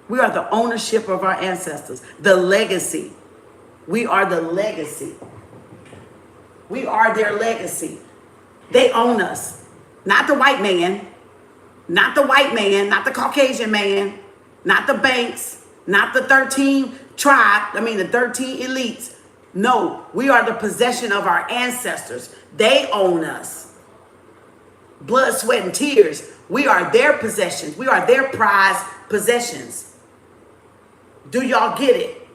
A: We are the ownership of our ancestors. The legacy. We are the legacy. We are their legacy. They own us. Not the white man. Not the white man. Not the Caucasian man. Not the banks. Not the 13 the 13 elites. No, we are the possession of our ancestors. They own us. Blood, sweat, and tears. We are their possessions. We are their prized possessions. Do y'all get it?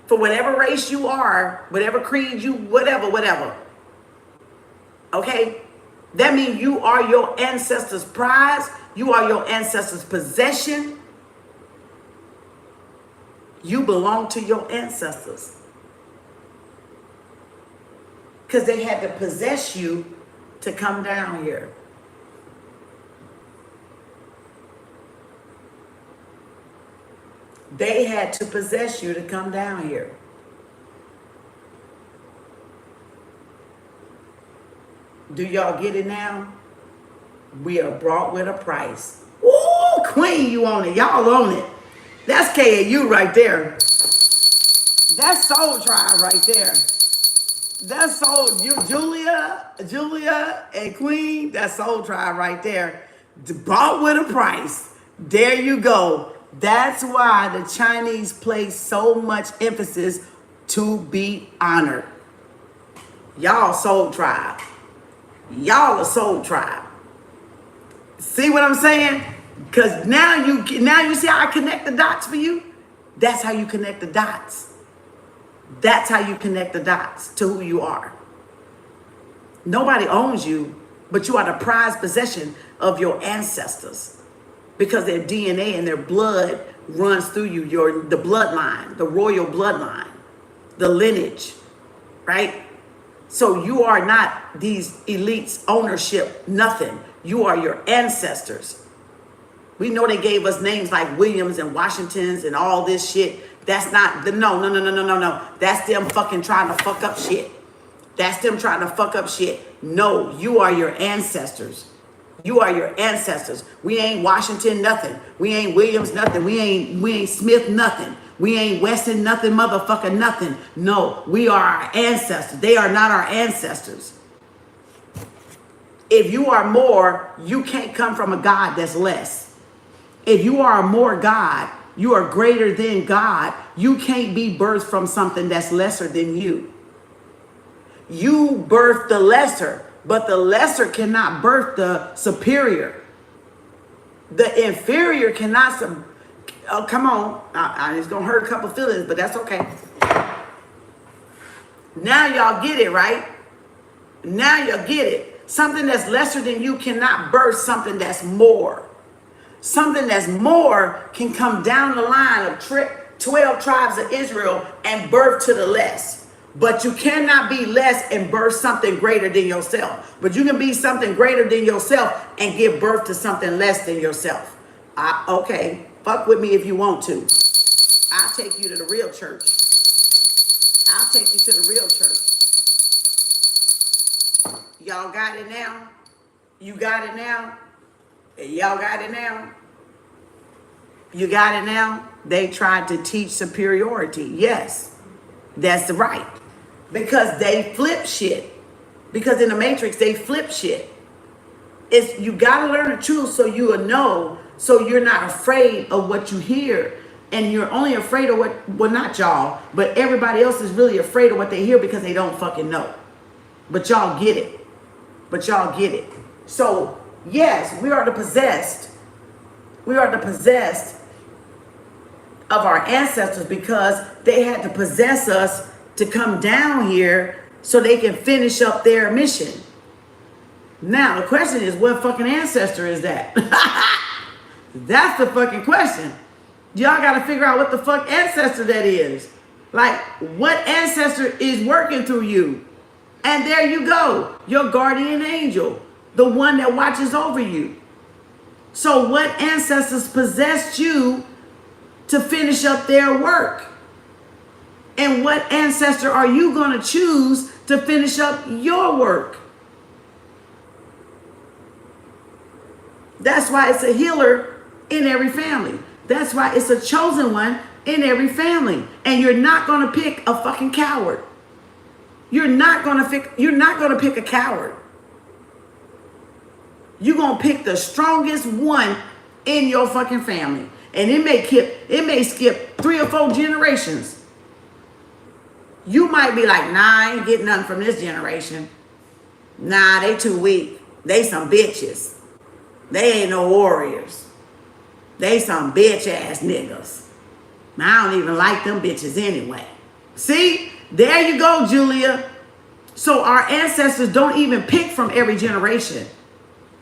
A: For whatever race you are, whatever creed you, whatever. Okay? That means you are your ancestors' prize. You are your ancestors' possession. You belong to your ancestors. Because they had to possess you to come down here. They had to possess you to come down here. Do y'all get it now? We are brought with a price. Ooh, queen, you own it. Y'all own it. That's KAU right there. That's Soul Tribe right there. That's Soul, Julia and Queen, that's Soul Tribe right there. Bought with a price. There you go. That's why the Chinese place so much emphasis to be honored. Y'all Soul Tribe. Y'all a Soul Tribe. See what I'm saying? Because now you see how I connect the dots for you? That's how you connect the dots. That's how you connect the dots to who you are. Nobody owns you, but you are the prized possession of your ancestors because their DNA and their blood runs through you, the bloodline, the royal bloodline, the lineage, right? So you are not these elites' ownership, nothing. You are your ancestors. We know they gave us names like Williams and Washingtons and all this shit. That's not the no. That's them fucking trying to fuck up shit. That's them trying to fuck up shit. No, you are your ancestors. You are your ancestors. We ain't Washington nothing. We ain't Williams nothing. We ain't Smith nothing. We ain't Weston nothing, motherfucker nothing. No, we are our ancestors. They are not our ancestors. If you are more, you can't come from a God that's less. If you are more God, you are greater than God. You can't be birthed from something that's lesser than you. You birth the lesser, but the lesser cannot birth the superior. The inferior cannot. Oh, come on. It's going to hurt a couple feelings, but that's okay. Now y'all get it, right? Now y'all get it. Something that's lesser than you cannot birth something that's more. Something that's more can come down the line of 12 tribes of Israel and birth to the less. But you cannot be less and birth something greater than yourself. But you can be something greater than yourself and give birth to something less than yourself. Okay, fuck with me if you want to. I'll take you to the real church. I'll take you to the real church. Y'all got it now? You got it now? Y'all got it now? You got it now? They tried to teach superiority. Yes, that's right. Because they flip shit. Because in the Matrix, they flip shit. You got to learn the truth so you will know, so you're not afraid of what you hear. And you're only afraid of what, well, not y'all, but everybody else is really afraid of what they hear because they don't fucking know. But y'all get it. But y'all get it. So Yes, we are the possessed. We are the possessed of our ancestors because they had to possess us to come down here so they can finish up their mission. Now, the question is, what fucking ancestor is that? That's the fucking question. Y'all got to figure out what the fuck ancestor that is. Like, what ancestor is working through you? And there you go, your guardian angel, the one that watches over you. So what ancestors possessed you to finish up their work? And what ancestor are you going to choose to finish up your work? That's why it's a healer in every family. That's why it's a chosen one in every family. And you're not going to pick a fucking coward. You're not going to pick a coward. You're going to pick the strongest one in your fucking family. And it may skip 3 or 4 generations. You might be like, nah, I ain't getting nothing from this generation. Nah, they too weak. They some bitches. They ain't no warriors. They some bitch ass niggas. I don't even like them bitches anyway. See? There you go, Julia. So our ancestors don't even pick from every generation.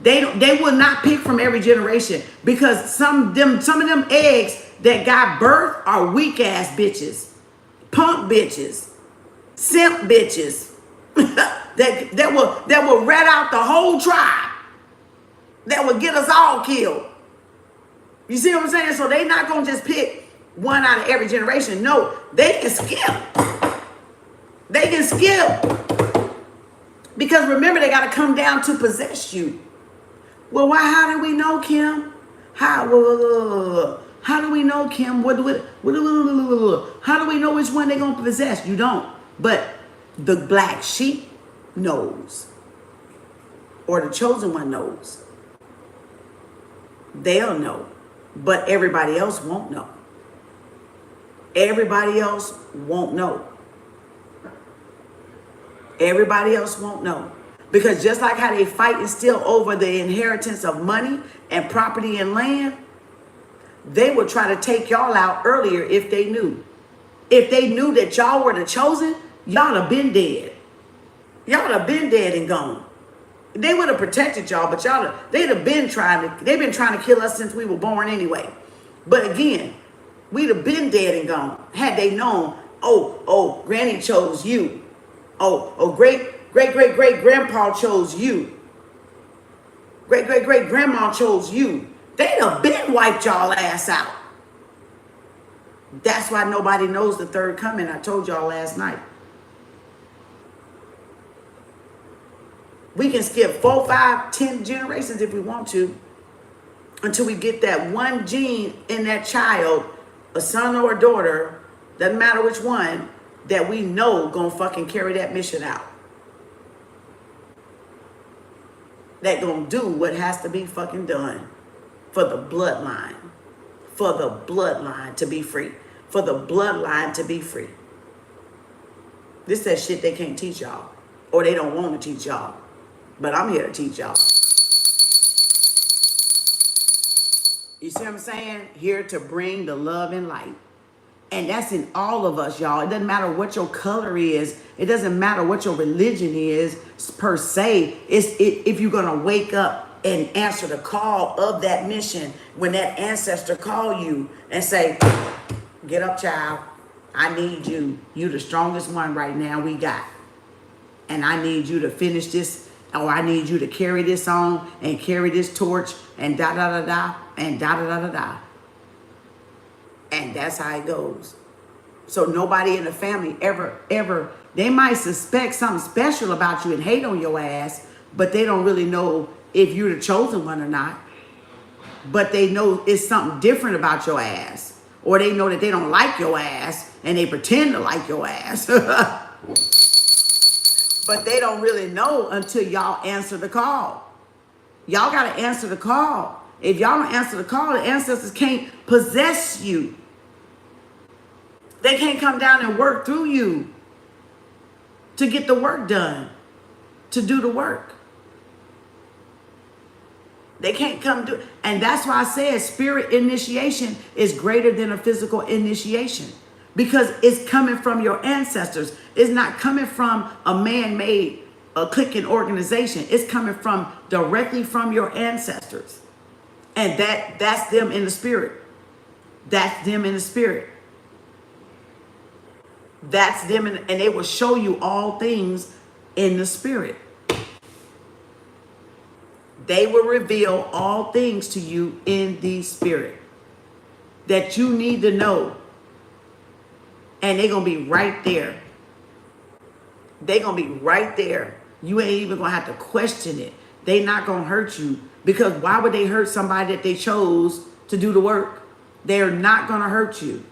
A: They will not pick from every generation because some of them eggs that got birth are weak ass bitches, punk bitches, simp bitches that will rat out the whole tribe, that will get us all killed. You see what I'm saying? So they not gonna just pick one out of every generation. No, they can skip. They can skip. Because remember, they got to come down to possess you. Well, how do we know, Kim? How do we know, Kim? How do we know which one they're going to possess? You don't. But the black sheep knows. Or the chosen one knows. They'll know. But everybody else won't know. Everybody else won't know. Everybody else won't know. Because just like how they fight and steal over the inheritance of money and property and land, they would try to take y'all out earlier if they knew. If they knew that y'all were the chosen, y'all have been dead. Y'all have been dead and gone. They would have protected y'all, but they've been trying to kill us since we were born anyway. But again, we'd have been dead and gone had they known, oh, Granny chose you. Oh, great-great-great-grandpa chose you. Great-great-great-grandma chose you. They'd have been wiped y'all ass out. That's why nobody knows the third coming. I told y'all last night. We can skip 4, 5, 10 generations if we want to until we get that one gene in that child, a son or a daughter, doesn't matter which one, that we know gonna fucking carry that mission out. That gonna do what has to be fucking done for the bloodline. For the bloodline to be free. For the bloodline to be free. This is that shit they can't teach y'all. Or they don't want to teach y'all. But I'm here to teach y'all. You see what I'm saying? Here to bring the love and light. And that's in all of us, y'all. It doesn't matter what your color is. It doesn't matter what your religion is, per se. If you're going to wake up and answer the call of that mission, when that ancestor call you and say, get up, child. I need you. You the strongest one right now we got. And I need you to finish this, or I need you to carry this on and carry this torch and da-da-da-da and da-da-da-da-da. And that's how it goes. So nobody in the family ever, they might suspect something special about you and hate on your ass, but they don't really know if you're the chosen one or not. But they know it's something different about your ass. Or they know that they don't like your ass and they pretend to like your ass. But they don't really know until y'all answer the call. Y'all got to answer the call. If y'all don't answer the call, the ancestors can't possess you. They can't come down and work through you to get the work done, to do the work. They can't come do, and that's why I said spirit initiation is greater than a physical initiation, because it's coming from your ancestors. It's not coming from a man-made, a clicking organization. It's coming from directly from your ancestors, and that's them in the spirit. That's them in the spirit. That's them, and they will show you all things in the spirit. They will reveal all things to you in the spirit that you need to know. And they're going to be right there. They're going to be right there. You ain't even going to have to question it. They're not going to hurt you, because why would they hurt somebody that they chose to do the work? They're not going to hurt you.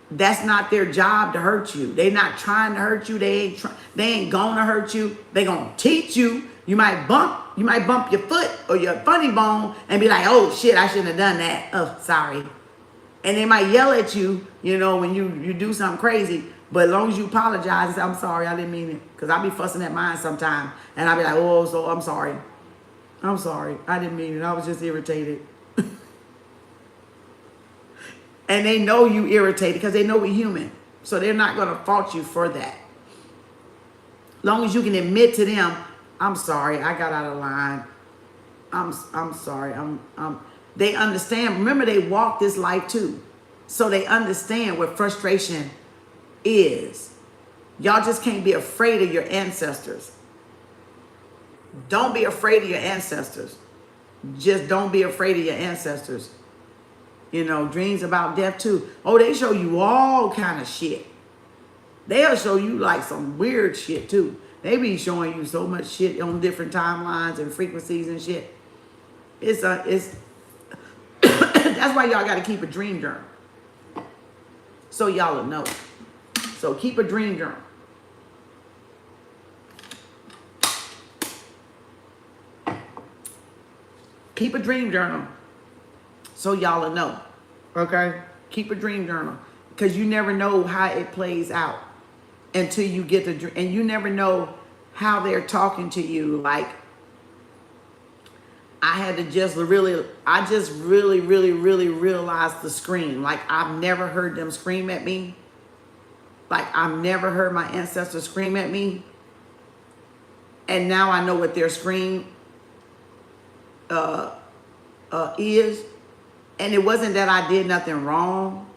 A: That's not their job to hurt you. They're not trying to hurt you. They ain't gonna hurt you. They're gonna teach you. You might bump your foot or your funny bone and be like, oh shit, I shouldn't have done that. Oh, sorry. And they might yell at you, you know, when you do something crazy. But as long as you apologize and say, I'm sorry, I didn't mean it. Because I be fussing at mine sometimes. And I be like, oh, so I'm sorry. I'm sorry. I didn't mean it. I was just irritated. And they know you irritated because they know we're human. So they're not going to fault you for that. Long as you can admit to them, I'm sorry, I got out of line. I'm sorry. They understand. Remember, they walk this life too. So they understand what frustration is. Y'all just can't be afraid of your ancestors. Don't be afraid of your ancestors. Just don't be afraid of your ancestors. You know, dreams about death too. Oh, they show you all kind of shit. They'll show you like some weird shit too. They be showing you so much shit on different timelines and frequencies and shit. It's that's why y'all got to keep a dream journal. So y'all will know. So keep a dream journal. Keep a dream journal. So y'all will know, okay? Keep a dream journal, because you never know how it plays out until you get the dream, and you never know how they're talking to you. Like, I just really realized the scream. Like, I've never heard them scream at me. Like, I've never heard my ancestors scream at me. And now I know what their scream is. And it wasn't that I did nothing wrong.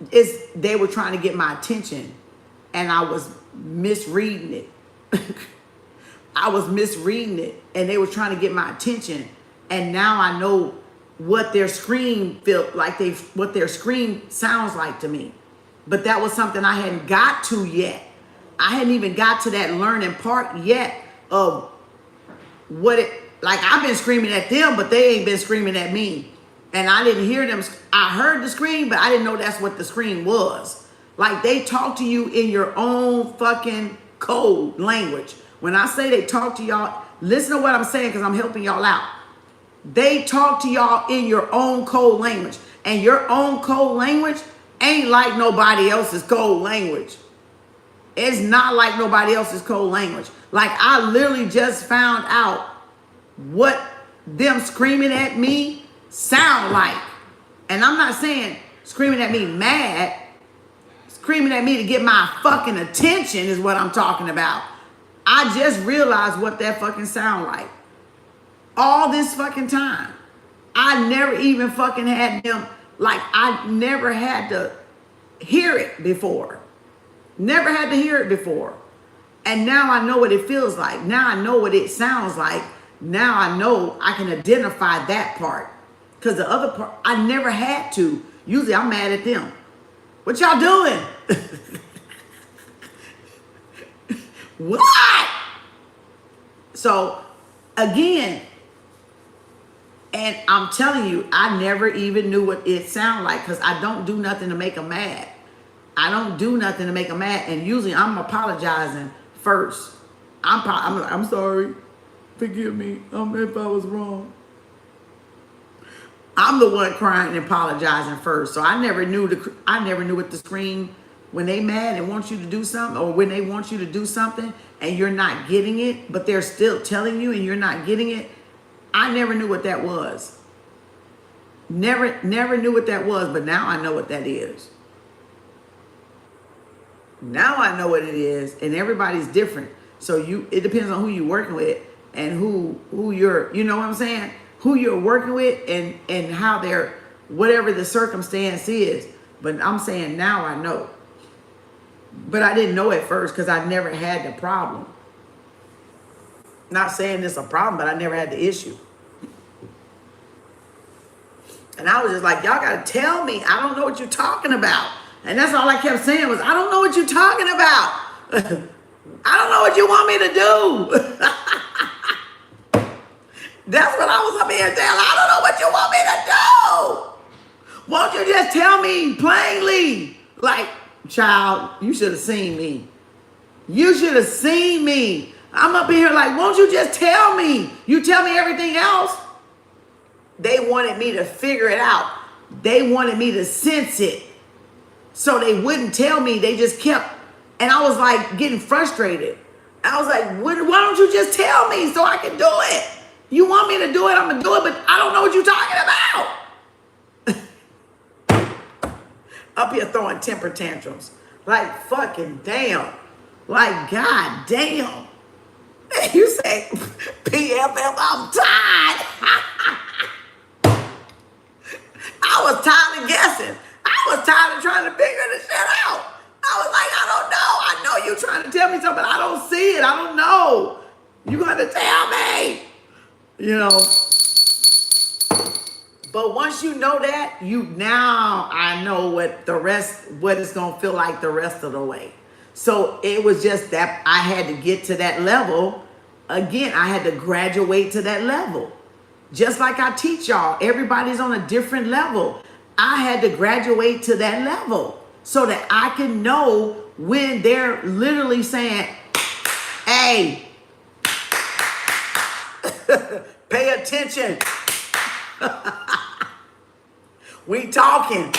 A: They were trying to get my attention, and I was misreading it. I was misreading it, and they were trying to get my attention. And now I know what their scream felt like, what their scream sounds like to me. But that was something I hadn't got to yet. I hadn't even got to that learning part yet of what it, like, I've been screaming at them, but they ain't been screaming at me. And I didn't hear them. I heard the scream, but I didn't know that's what the scream was. Like, they talk to you in your own fucking code language. When I say they talk to y'all, listen to what I'm saying, because I'm helping y'all out. They talk to y'all in your own code language. And your own code language ain't like nobody else's code language. It's not like nobody else's code language. Like, I literally just found out what them screaming at me sound like. And I'm not saying screaming at me mad. Screaming at me to get my fucking attention is what I'm talking about. I just realized what that fucking sound like. All this fucking time. I never even fucking had them, like, I never had to hear it before. Never had to hear it before. And now I know what it feels like. Now I know what it sounds like. Now I know I can identify that part. Because the other part, I never had to. Usually I'm mad at them. What y'all doing? What? So, again, and I'm telling you, I never even knew what it sounded like, because I don't do nothing to make them mad. I don't do nothing to make them mad. And usually I'm apologizing first. I'm sorry. Forgive me. If I was wrong. I'm the one crying and apologizing first. So I never knew what the scream, when they mad and want you to do something, or when they want you to do something and you're not getting it, but they're still telling you and you're not getting it. I never knew what that was. Never knew what that was, but now I know what that is. Now I know what it is, and everybody's different. So it depends on who you're working with and who you're, you know what I'm saying? Who you're working with and how they're, whatever the circumstance is. But I'm saying now I know. But I didn't know at first because I never had the problem. Not saying it's a problem, but I never had the issue. And I was just like, y'all gotta tell me. I don't know what you're talking about. And that's all I kept saying was, I don't know what you're talking about. I don't know what you want me to do. That's what I was up here telling. I don't know what you want me to do. Won't you just tell me plainly? Like, child, you should have seen me. You should have seen me. I'm up here like, won't you just tell me? You tell me everything else. They wanted me to figure it out. They wanted me to sense it. So they wouldn't tell me. They just kept, and I was like getting frustrated. I was like, why don't you just tell me so I can do it? You want me to do it, I'm gonna do it, but I don't know what you're talking about. Up here throwing temper tantrums. Like fucking damn. Like god damn. You say, PFF, I'm tired. I was tired of guessing. I was tired of trying to figure this shit out. I was like, I don't know. I know you're trying to tell me something, but I don't see it. I don't know. You got to tell me. You know. But once you know that, now I know what it's going to feel like the rest of the way. So it was just that I had to get to that level. Again, I had to graduate to that level. Just like I teach y'all, everybody's on a different level. I had to graduate to that level so that I can know when they're literally saying, hey, pay attention. We talking.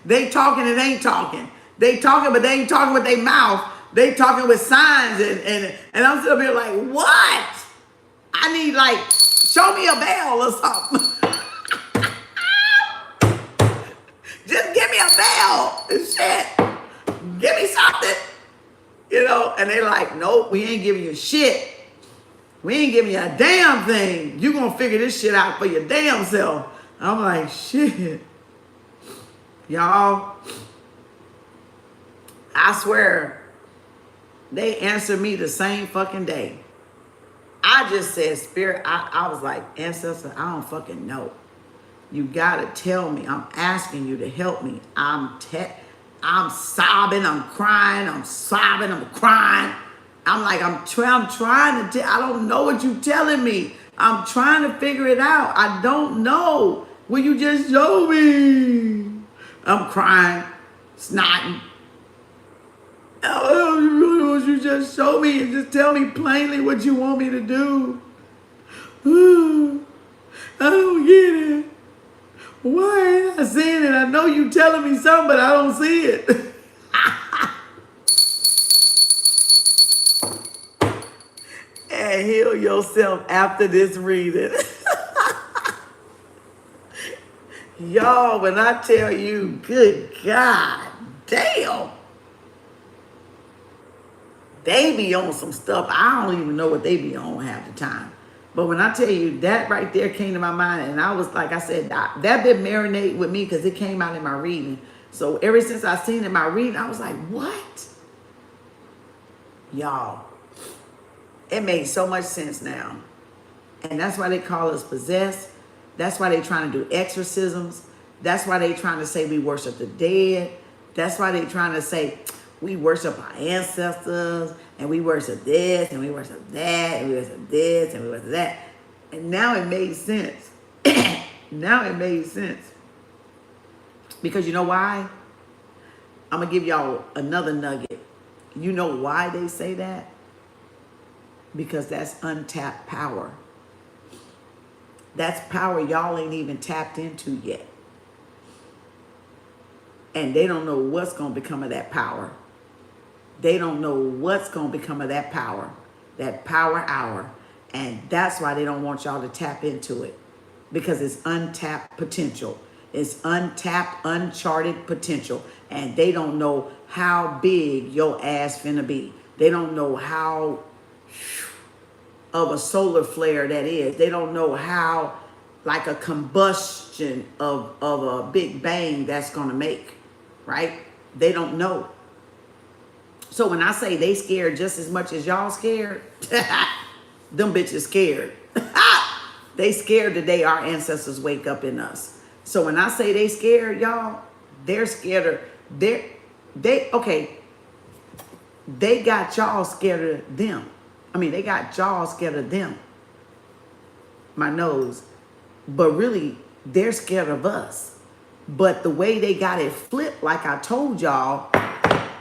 A: They talking and ain't talking. They talking, but they ain't talking with their mouth. They talking with signs and I'm still here like, what? I need like, show me a bell or something. Just give me a bell and shit. Give me something. You know, and they like, nope, we ain't giving you shit. We ain't giving you a damn thing. You gonna figure this shit out for your damn self. I'm like, shit. Y'all, I swear, they answered me the same fucking day. I just said, Spirit, I was like, Ancestor, I don't fucking know. You gotta tell me. I'm asking you to help me. I'm sobbing, I'm crying, I'm sobbing, I'm crying. I'm like, I'm trying to tell, I don't know what you're telling me. I'm trying to figure it out. I don't know. Will you just show me? I'm crying, snotting. Oh, won't you just show me and just tell me plainly what you want me to do? I don't get it. Why ain't I seeing it? I know you telling me something, but I don't see it. And heal yourself after this reading. Y'all, when I tell you, good God, damn. They be on some stuff. I don't even know what they be on half the time. But when I tell you that right there came to my mind, and I was like I said, that been marinating with me because it came out in my reading. So ever since I seen it in my reading, I was like, what? Y'all, it made so much sense now. And that's why they call us possessed. That's why they trying to do exorcisms. That's why they trying to say we worship the dead. That's why they trying to say we worship our ancestors, and we worship this, and we worship that, and we worship this, and we worship that. And now it made sense. Now it made sense. Because you know why? I'm going to give y'all another nugget. You know why they say that? Because that's untapped power. That's power y'all ain't even tapped into yet. And they don't know what's going to become of that power. They don't know what's going to become of that power hour. And that's why they don't want y'all to tap into it, because it's untapped potential. It's untapped, uncharted potential. And they don't know how big your ass finna be. They don't know how of a solar flare that is. They don't know how, like a combustion of a big bang that's gonna make, right? They don't know. So when I say they scared just as much as y'all scared, them bitches scared. They scared the day our ancestors wake up in us. So when I say they scared, y'all, they're scared. Okay, they got y'all scared of them. I mean, they got y'all scared of them. My nose. But really, they're scared of us. But the way they got it flipped, like I told y'all,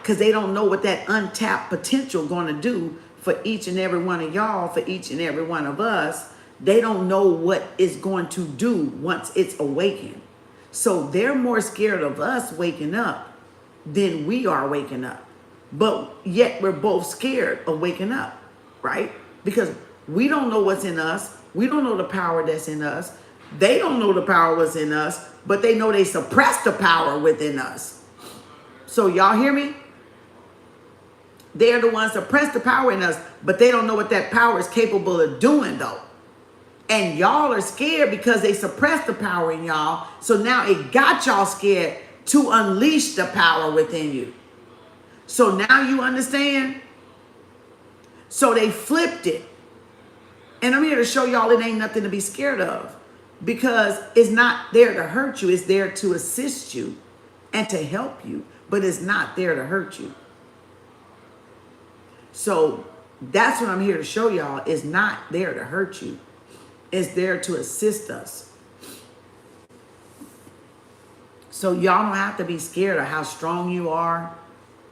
A: because they don't know what that untapped potential going to do for each and every one of y'all, for each and every one of us. They don't know what it's going to do once it's awakened. So they're more scared of us waking up than we are waking up. But yet we're both scared of waking up, right? Because we don't know what's in us. We don't know the power that's in us. They don't know the power was in us, but they know they suppress the power within us. So y'all hear me? They're the ones that suppress the power in us, but they don't know what that power is capable of doing though. And y'all are scared because they suppress the power in y'all. So now it got y'all scared to unleash the power within you. So now you understand? So they flipped it. And I'm here to show y'all it ain't nothing to be scared of, because it's not there to hurt you. It's there to assist you and to help you, but it's not there to hurt you. So that's what I'm here to show y'all. It's not there to hurt you. It's there to assist us. So y'all don't have to be scared of how strong you are,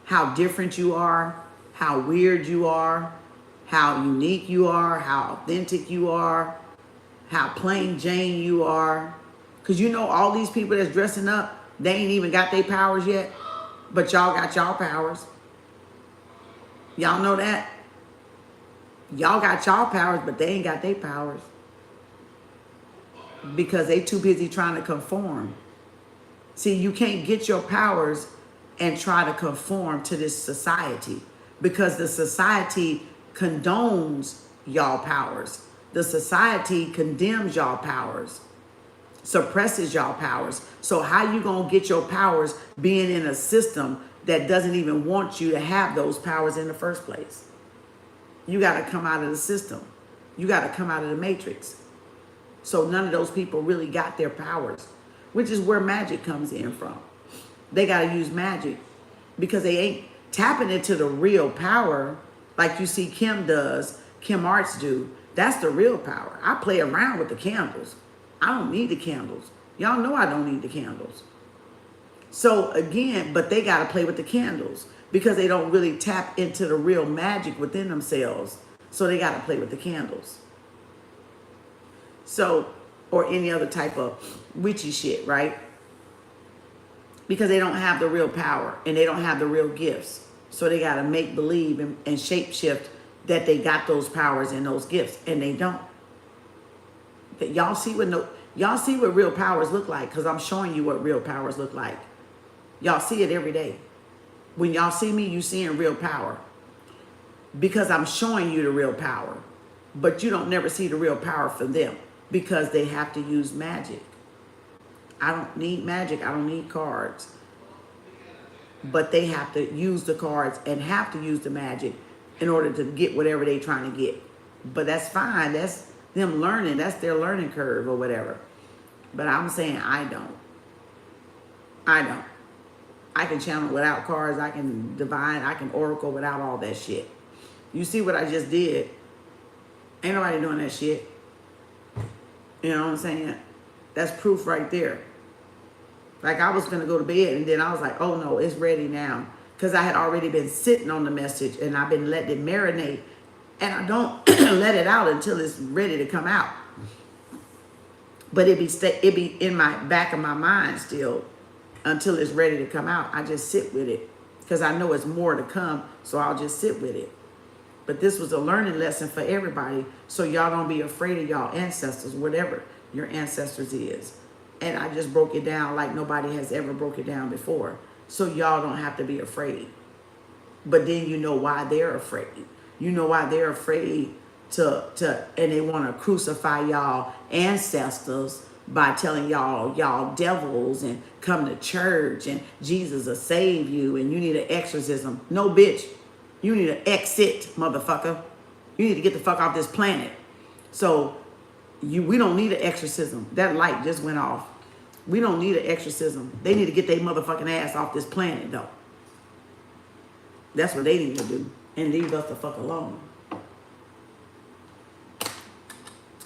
A: how different you are, how weird you are, how unique you are, how authentic you are, how plain Jane you are. Because you know all these people that's dressing up, they ain't even got their powers yet, but y'all got y'all powers. Y'all know that? Y'all got y'all powers, but they ain't got their powers. Because they too busy trying to conform. See, you can't get your powers and try to conform to this society, because the society condones y'all powers. The society condemns y'all powers, suppresses y'all powers. So how you gonna get your powers being in a system that doesn't even want you to have those powers in the first place? You gotta come out of the system. You gotta come out of the matrix. So none of those people really got their powers, which is where magic comes in from. They got to use magic because they ain't tapping into the real power like you see Kem does, Kem Arts do. That's the real power. I play around with the candles. I don't need the candles. Y'all know I don't need the candles. So again, but they got to play with the candles because they don't really tap into the real magic within themselves. So they got to play with the candles. So, or any other type of witchy shit, right? Because they don't have the real power and they don't have the real gifts. So they got to make believe and shape shift that they got those powers and those gifts, and they don't. Y'all see what real powers look like, because I'm showing you what real powers look like. Y'all see it every day. When y'all see me, you seeing real power. Because I'm showing you the real power. But you don't never see the real power for them. Because they have to use magic. I don't need magic. I don't need cards. But they have to use the cards and have to use the magic in order to get whatever they're trying to get. But that's fine. That's them learning. That's their learning curve or whatever. But I'm saying I don't. I can channel without cards. I can divine. I can oracle without all that shit. You see what I just did? Ain't nobody doing that shit. You know what I'm saying? That's proof right there. Like I was going to go to bed and then I was like, oh no, it's ready now. Because I had already been sitting on the message and I've been letting it marinate. And I don't let it out until it's ready to come out. But it be in my back of my mind still until it's ready to come out. I just sit with it because I know it's more to come. So I'll just sit with it. But this was a learning lesson for everybody. So y'all don't be afraid of y'all ancestors, whatever your ancestors is. And I just broke it down like nobody has ever broke it down before. So y'all don't have to be afraid. But then you know why they're afraid. You know why they're afraid and they want to crucify y'all ancestors by telling y'all devils and come to church and Jesus will save you and you need an exorcism. No, bitch. You need to exit, motherfucker. You need to get the fuck off this planet. So we don't need an exorcism. That light just went off. We don't need an exorcism. They need to get their motherfucking ass off this planet, though. That's what they need to do. And leave us the fuck alone.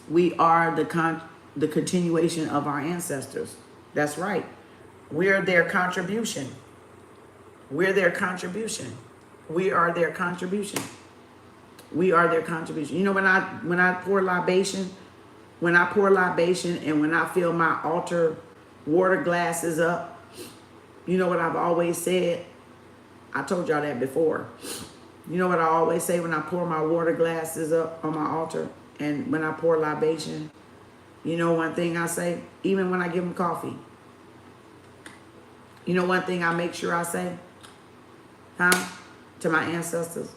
A: We are the continuation of our ancestors. That's right. We're their contribution. We're their contribution. We are their contribution. We are their contribution. You know, when I pour libation, and when I fill my altar water glasses up, you know what I've always said? I told y'all that before. You know what I always say when I pour my water glasses up on my altar and when I pour libation? You know one thing I say? Even when I give them coffee. You know one thing I make sure I say? To my ancestors?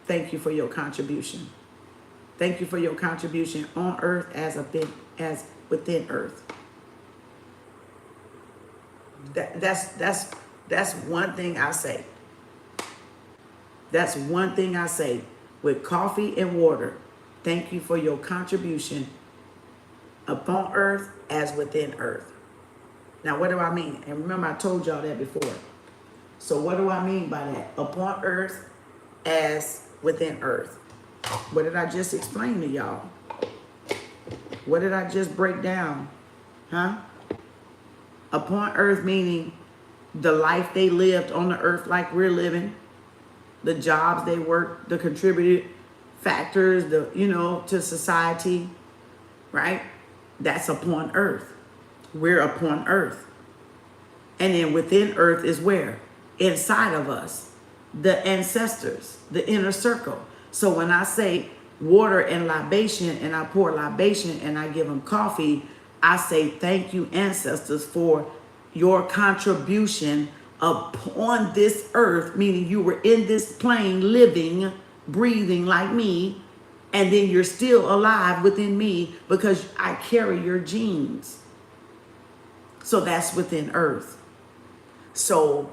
A: Thank you for your contribution. Thank you for your contribution on earth as within earth. That's one thing I say. That's one thing I say. With coffee and water, thank you for your contribution upon earth as within earth. Now, what do I mean? And remember, I told y'all that before. So what do I mean by that? Upon earth as within earth. What did I just explain to y'all? What did I just break down? Upon earth meaning the life they lived on the earth like we're living, the jobs they worked, the contributed factors, to society, right? That's upon earth. We're upon earth. And then within earth is where? Inside of us, the ancestors, the inner circle. So when I say water and libation and I pour libation and I give them coffee, I say thank you, ancestors, for your contribution upon this earth, meaning you were in this plane living, breathing like me, and then you're still alive within me because I carry your genes. So that's within earth. So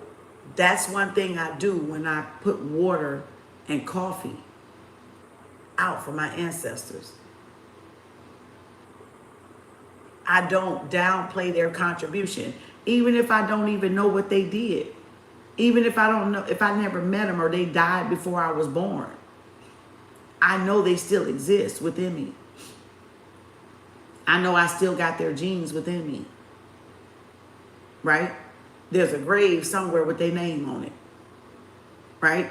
A: that's one thing I do when I put water and coffee out for my ancestors. I don't downplay their contribution, even if I don't even know what they did. Even if I don't know, if I never met them or they died before I was born. I know they still exist within me. I know I still got their genes within me. Right? There's a grave somewhere with their name on it. Right?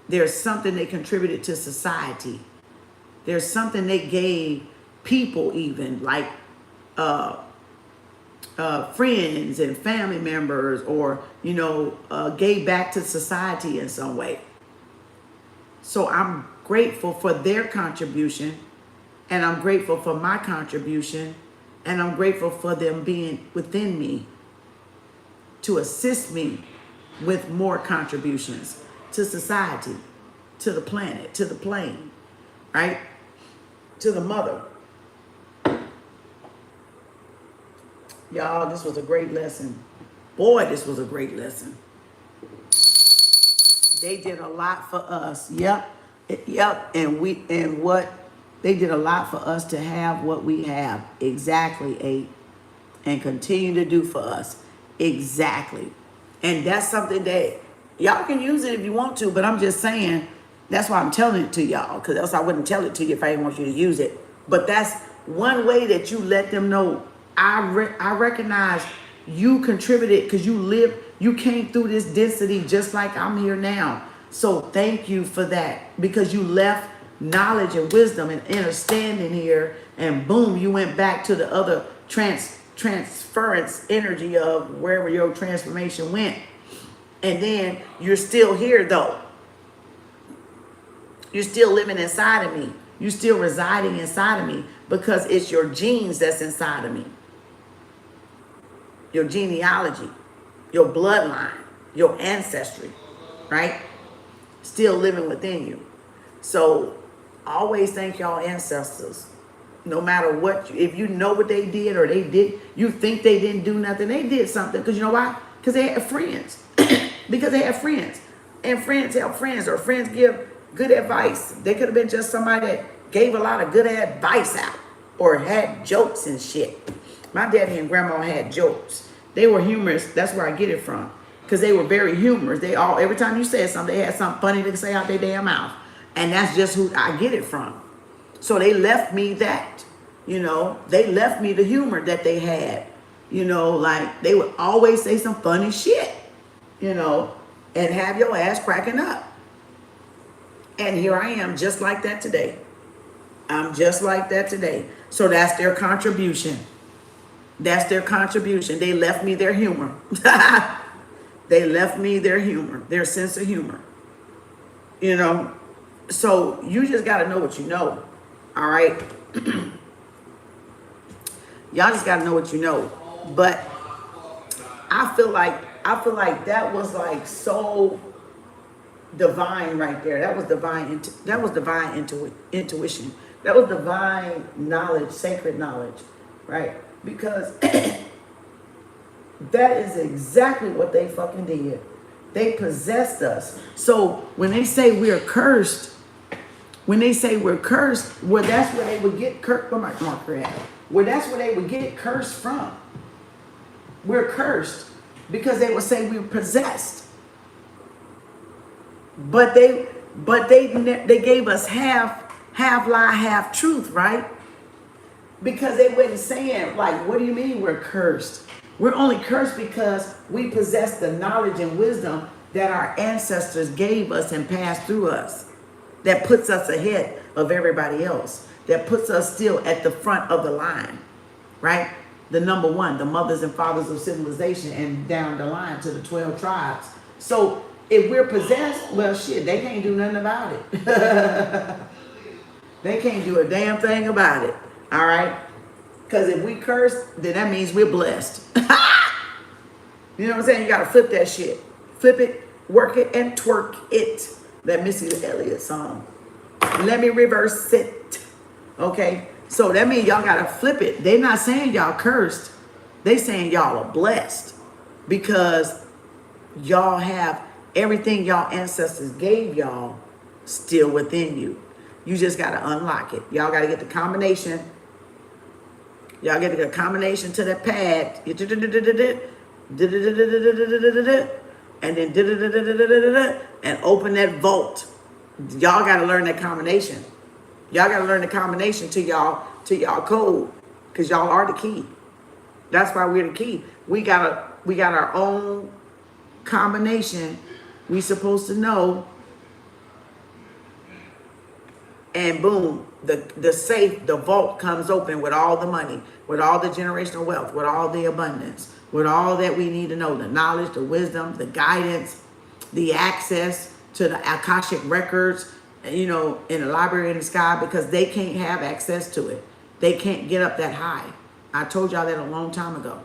A: There's something they contributed to society. There's something they gave people even, like friends and family members, or, gave back to society in some way. So I'm grateful for their contribution, and I'm grateful for my contribution, and I'm grateful for them being within me to assist me with more contributions to society, to the planet, to the plane, right? To the mother. Y'all, this was a great lesson. Boy, this was a great lesson. They did a lot for us. Yep. And what they did a lot for us to have what we have. Exactly, 8. And continue to do for us. Exactly. And that's something that y'all can use it if you want to, but I'm just saying, that's why I'm telling it to y'all, because else I wouldn't tell it to you if I didn't want you to use it. But that's one way that you let them know, I recognize you contributed, because you came through this density just like I'm here now. So thank you for that, because you left knowledge and wisdom and understanding here, and boom, you went back to the other transference energy of wherever your transformation went. And then you're still here though. You're still living inside of me. You're still residing inside of me because it's your genes that's inside of me. Your genealogy, your bloodline, your ancestry, right? Still living within you. So always thank y'all ancestors. No matter what, if you know what they did or they did, you think they didn't do nothing, they did something. Because you know why? Because they had friends. Because they had friends. And friends help friends, or friends give good advice. They could have been just somebody that gave a lot of good advice out or had jokes and shit. My daddy and grandma had jokes. They were humorous. That's where I get it from. Because they were very humorous. They all, every time you said something, they had something funny to say out their damn mouth. And that's just who I get it from. So they left me that, you know, they left me the humor that they had, you know, like they would always say some funny shit, you know, and have your ass cracking up. And here I am just like that today. I'm just like that today. So that's their contribution. That's their contribution. They left me their humor. They left me their humor, their sense of humor, you know. So you just got to know what you know. All right. Y'all just got to know what you know. But I feel like that was like so divine right there. That was divine. Intuition. That was divine knowledge, sacred knowledge, right? Because that is exactly what they fucking did. They possessed us. So when they say we're cursed, well, that's where they would get cursed. Where my marker at? Well, that's where they would get cursed from. We're cursed because they would say we're possessed. But they gave us half lie, half truth, right? Because they wasn't saying, like, what do you mean we're cursed? We're only cursed because we possess the knowledge and wisdom that our ancestors gave us and passed through us. That puts us ahead of everybody else. That puts us still at the front of the line, right? The number one, the mothers and fathers of civilization, and down the line to the 12 tribes. So if we're possessed, well, shit, they can't do nothing about it. They can't do a damn thing about it, all right? Because if we curse, then that means we're blessed. You know what I'm saying? You got to flip that shit. Flip it, work it, and twerk it. That Missy Elliott song. Let me reverse it. Okay? So that means y'all got to flip it. They're not saying y'all cursed. They saying y'all are blessed. Because y'all have everything y'all ancestors gave y'all still within you. You just got to unlock it. Y'all got to get the combination. Y'all get a combination to that pad. And then and open that vault. Y'all got to learn that combination. Y'all got to learn the combination to y'all code, because y'all are the key. That's why we're the key. We got our own combination. We supposed to know. And boom, the safe, the vault comes open with all the money, with all the generational wealth, with all the abundance, with all that we need to know, the knowledge, the wisdom, the guidance, the access to the Akashic records, you know, in the library in the sky, because they can't have access to it. They can't get up that high. I told y'all that a long time ago.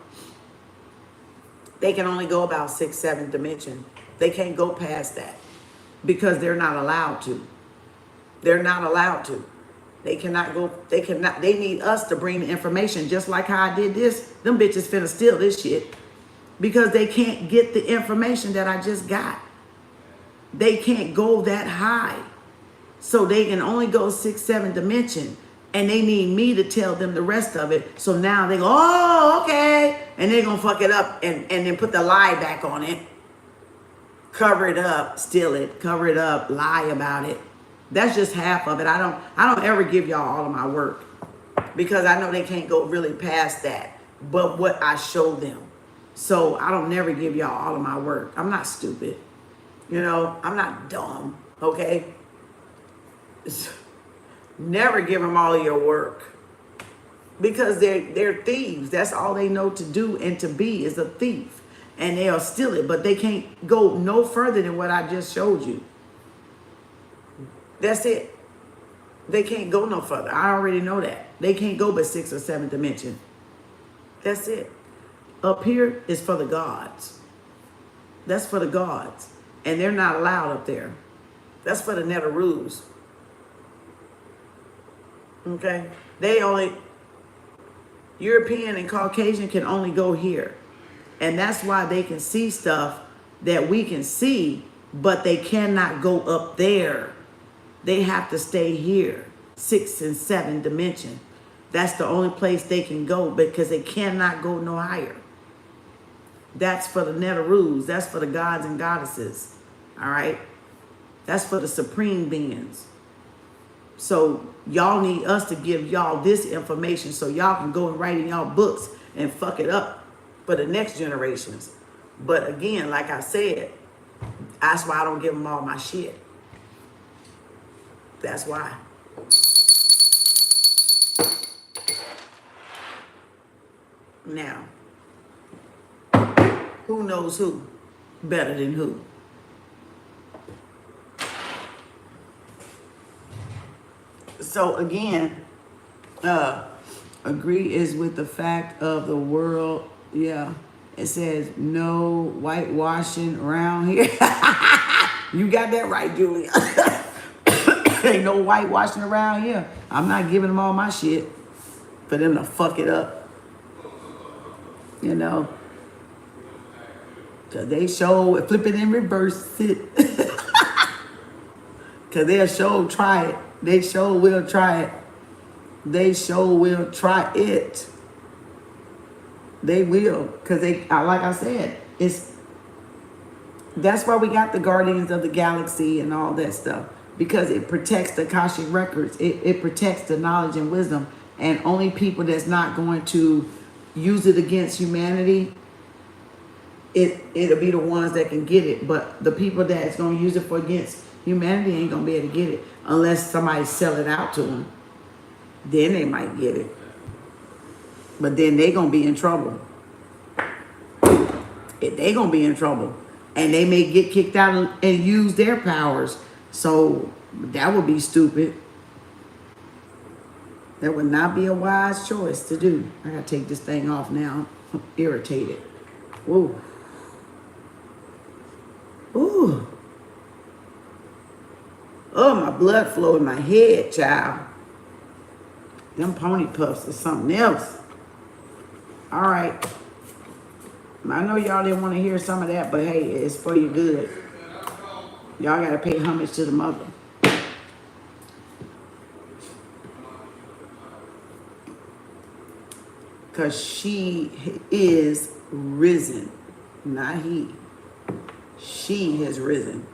A: They can only go about 6th, 7th dimension. They can't go past that because they're not allowed to. They're not allowed to. They cannot go, they need us to bring the information, just like how I did this. Them bitches finna steal this shit because they can't get the information that I just got. They can't go that high. So they can only go 6th, 7th dimension, and they need me to tell them the rest of it. So now they go, oh, okay. And they're gonna fuck it up and then put the lie back on it. Cover it up, steal it, cover it up, lie about it. That's just half of it. I don't ever give y'all all of my work because I know they can't go really past that, but what I show them. So I don't never give y'all all of my work. I'm not stupid. You know, I'm not dumb, okay? Never give them all of your work because they're thieves. That's all they know to do and to be is a thief. And they'll steal it, but they can't go no further than what I just showed you. That's it. They can't go no further. I already know that. They can't go but 6th or 7th dimension. That's it. Up here is for the gods. That's for the gods. And they're not allowed up there. That's for the Netaroos. Okay? They only, European and Caucasian can only go here. And that's why they can see stuff that we can see, but they cannot go up there. They have to stay here, 6th and 7th dimension. That's the only place they can go because they cannot go no higher. That's for the Netaroos. That's for the gods and goddesses. All right? That's for the supreme beings. So y'all need us to give y'all this information so y'all can go and write in y'all books and fuck it up for the next generations. But again, like I said, that's why I don't give them all my shit. That's why. Now, who knows who better than who? So again, agree is with the fact of the world. Yeah, it says no whitewashing around here. You got that right, Julia. Ain't no whitewashing around here. I'm not giving them all my shit for them to fuck it up. You know, cause they show flip it and reverse it. Cause they'll show try it. They sure will try it. They sure will try it. They will, cause they, like I said, that's why we got the Guardians of the Galaxy and all that stuff, because it protects the Akashic records. It protects the knowledge and wisdom, and only people that's not going to use it against humanity, it'll be the ones that can get it. But the people that's going to use it for against humanity ain't going to be able to get it unless somebody sell it out to them. Then they might get it. But then they going to be in trouble. They going to be in trouble. And they may get kicked out and use their powers. So that would be stupid. That would not be a wise choice to do. I got to take this thing off now. I'm irritated. Whoa. Ooh. Oh, my blood flow in my head, child. Them pony puffs is something else. All right. I know y'all didn't want to hear some of that, but hey, it's for your good. Y'all got to pay homage to the mother. Because she is risen, not he. She has risen.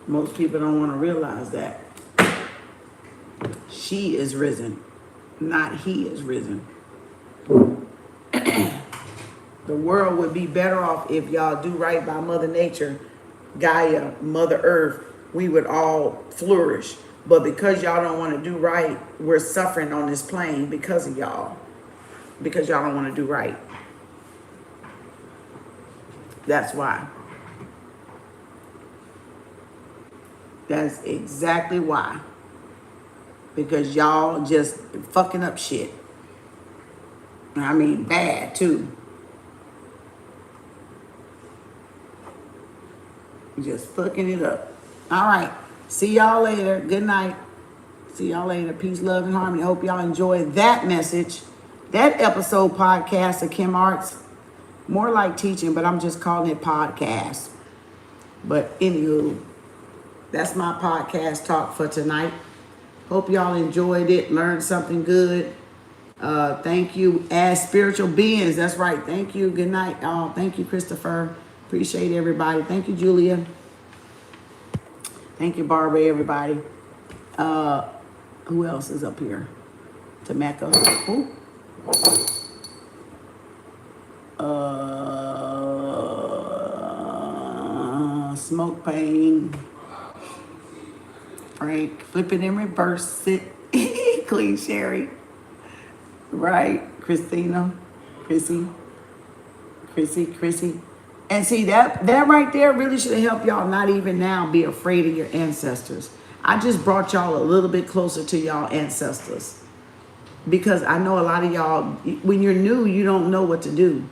A: Most people don't want to realize that. She is risen, not he is risen. The world would be better off if y'all do right by Mother Nature, Gaia, Mother Earth. We would all flourish. But because y'all don't want to do right, we're suffering on this plane because of y'all. Because y'all don't want to do right. That's why. That's exactly why. Because y'all just fucking up shit. I mean, bad too. Just fucking it up. All right. See y'all later. Good night. See y'all later. Peace, love, and harmony. Hope y'all enjoyed that message. That episode podcast of Kem Arts. More like teaching, but I'm just calling it podcast. But anywho, that's my podcast talk for tonight. Hope y'all enjoyed it. Learned something good. Thank you as spiritual beings. That's right. Thank you. Good night. Thank you, Christopher. Appreciate everybody. Thank you, Julia. Thank you, Barbara, everybody. Who else is up here? Tameka. Ooh. Smoke Pain. Frank. Flip it and reverse it. Clean Sherry. Right. Christina. Chrissy. And see, that right there really should have helped y'all not even now be afraid of your ancestors. I just brought y'all a little bit closer to y'all ancestors. Because I know a lot of y'all, when you're new, you don't know what to do.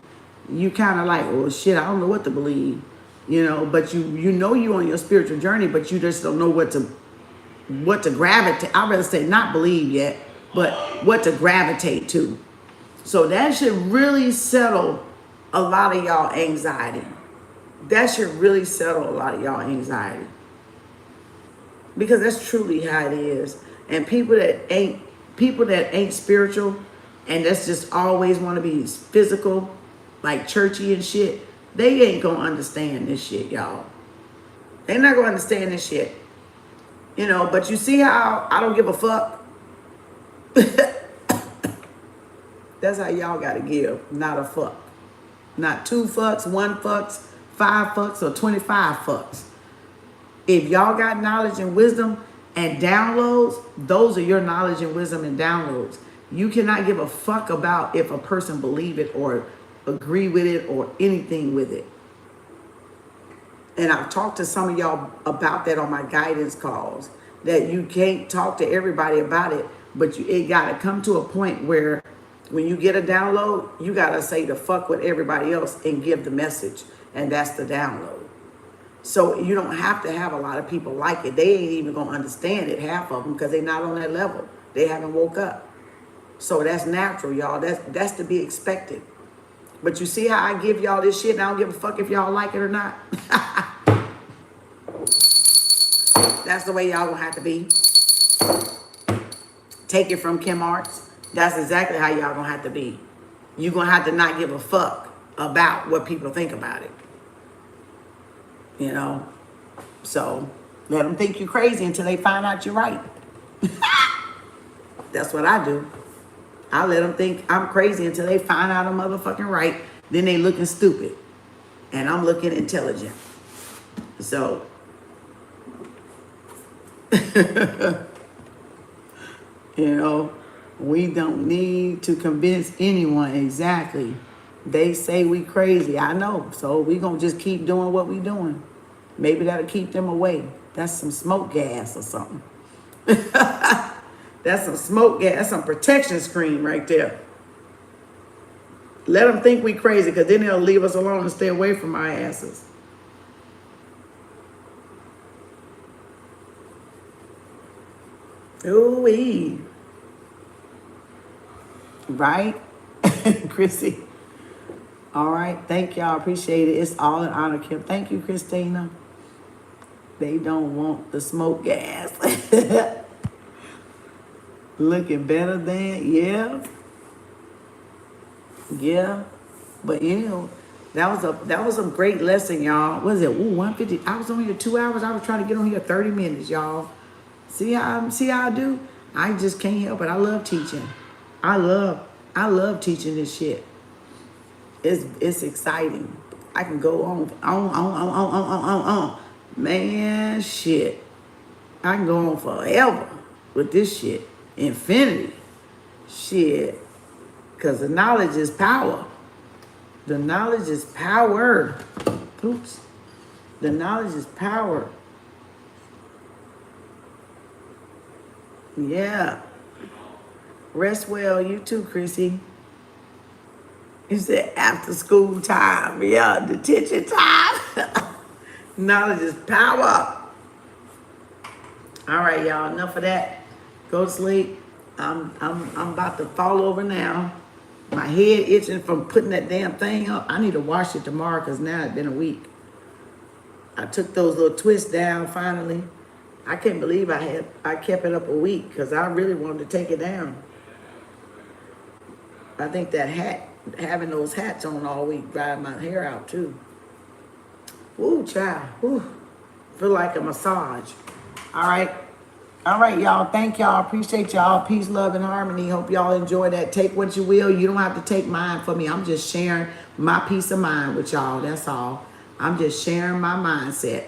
A: You kind of like, oh shit, I don't know what to believe. You know, but you know you're on your spiritual journey, but you just don't know what to gravitate. I'd rather say not believe yet, but what to gravitate to. So that should really settle a lot of y'all anxiety. That should really settle a lot of y'all anxiety. Because that's truly how it is. And people that ain't spiritual and that's just always want to be physical, like churchy and shit, they ain't gonna understand this shit, y'all. They're not gonna understand this shit. You know, but you see how I don't give a fuck? That's how y'all gotta give, not a fuck. Not 2 fucks, 1 fucks, 5 fucks, or 25 fucks. If y'all got knowledge and wisdom and downloads, those are your knowledge and wisdom and downloads. You cannot give a fuck about if a person believe it or agree with it or anything with it. And I've talked to some of y'all about that on my guidance calls, that you can't talk to everybody about it, but it got to come to a point where when you get a download, you got to say the fuck with everybody else and give the message. And that's the download. So you don't have to have a lot of people like it. They ain't even going to understand it, half of them, because they're not on that level. They haven't woke up. So that's natural, y'all. That's to be expected. But you see how I give y'all this shit and I don't give a fuck if y'all like it or not? That's the way y'all gonna have to be. Take it from Kem Arts. That's exactly how y'all gonna have to be. You're gonna have to not give a fuck about what people think about it. You know? So let them think you crazy until they find out you're right. That's what I do. I let them think I'm crazy until they find out I'm motherfucking right. Then they looking stupid. And I'm looking intelligent. So, you know, we don't need to convince anyone exactly. They say we crazy. I know. So we gonna just keep doing what we doing. Maybe that'll keep them away. That's some smoke gas or something. That's some smoke gas. That's some protection screen right there. Let them think we crazy, because then they'll leave us alone and stay away from our asses. Ooh-wee. Right? Chrissy. All right. Thank y'all. Appreciate it. It's all an honor, Kim. Thank you, Christina. They don't want the smoke gas. Looking better than, yeah. But you know, that was a great lesson, y'all. What is it? Ooh, 150. I was on here 2 hours. I was trying to get on here 30 minutes, y'all. See how I do? I just can't help it. I love teaching. I love teaching this shit. It's exciting. I can go on. Man, shit. I can go on forever with this shit. Infinity. Shit. Because the knowledge is power. The knowledge is power. Oops. The knowledge is power. Yeah. Rest well. You too, Chrissy. You said after school time. Yeah, detention time. Knowledge is power. All right, y'all. Enough of that. Go to sleep. I'm about to fall over now. My head itching from putting that damn thing up. I need to wash it tomorrow because now it's been a week. I took those little twists down finally. I can't believe I kept it up a week because I really wanted to take it down. I think that hat, having those hats on all week, dried my hair out too. Woo, child. Woo. Feel like a massage. All right, y'all. Thank y'all. Appreciate y'all. Peace, love, and harmony. Hope y'all enjoy that. Take what you will. You don't have to take mine for me. I'm just sharing my peace of mind with y'all. That's all. I'm just sharing my mindset,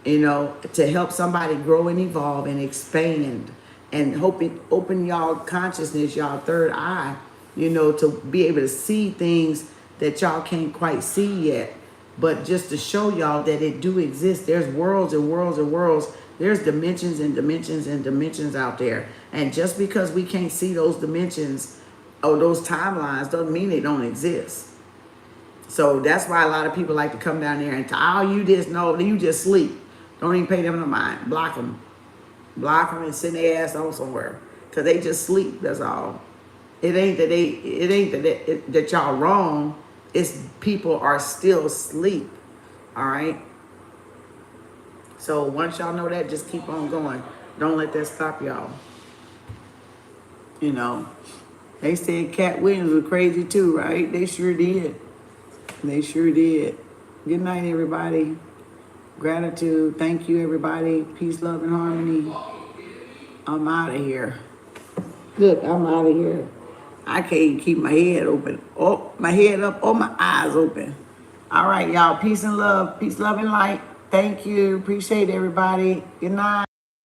A: you know, to help somebody grow and evolve and expand and hoping open y'all consciousness, y'all third eye, you know, to be able to see things that y'all can't quite see yet. But just to show y'all that it do exist, there's worlds and worlds and worlds. There's dimensions and dimensions and dimensions out there. And just because we can't see those dimensions or those timelines doesn't mean they don't exist. So that's why a lot of people like to come down there and tell, oh, you just know, you just sleep. Don't even pay them no mind. Block them. Block them and send their ass on somewhere. Because they just sleep, that's all. It ain't that y'all wrong. It's people are still asleep. All right? So once y'all know that, just keep on going. Don't let that stop y'all. You know, they said Cat Williams was crazy too, right? They sure did. They sure did. Good night, everybody. Gratitude. Thank you, everybody. Peace, love, and harmony. I'm out of here. Look, I'm out of here. I can't even keep my head open. Oh, my head up, or my eyes open. All right, y'all. Peace and love. Peace, love, and light. Thank you. Appreciate everybody. Good night.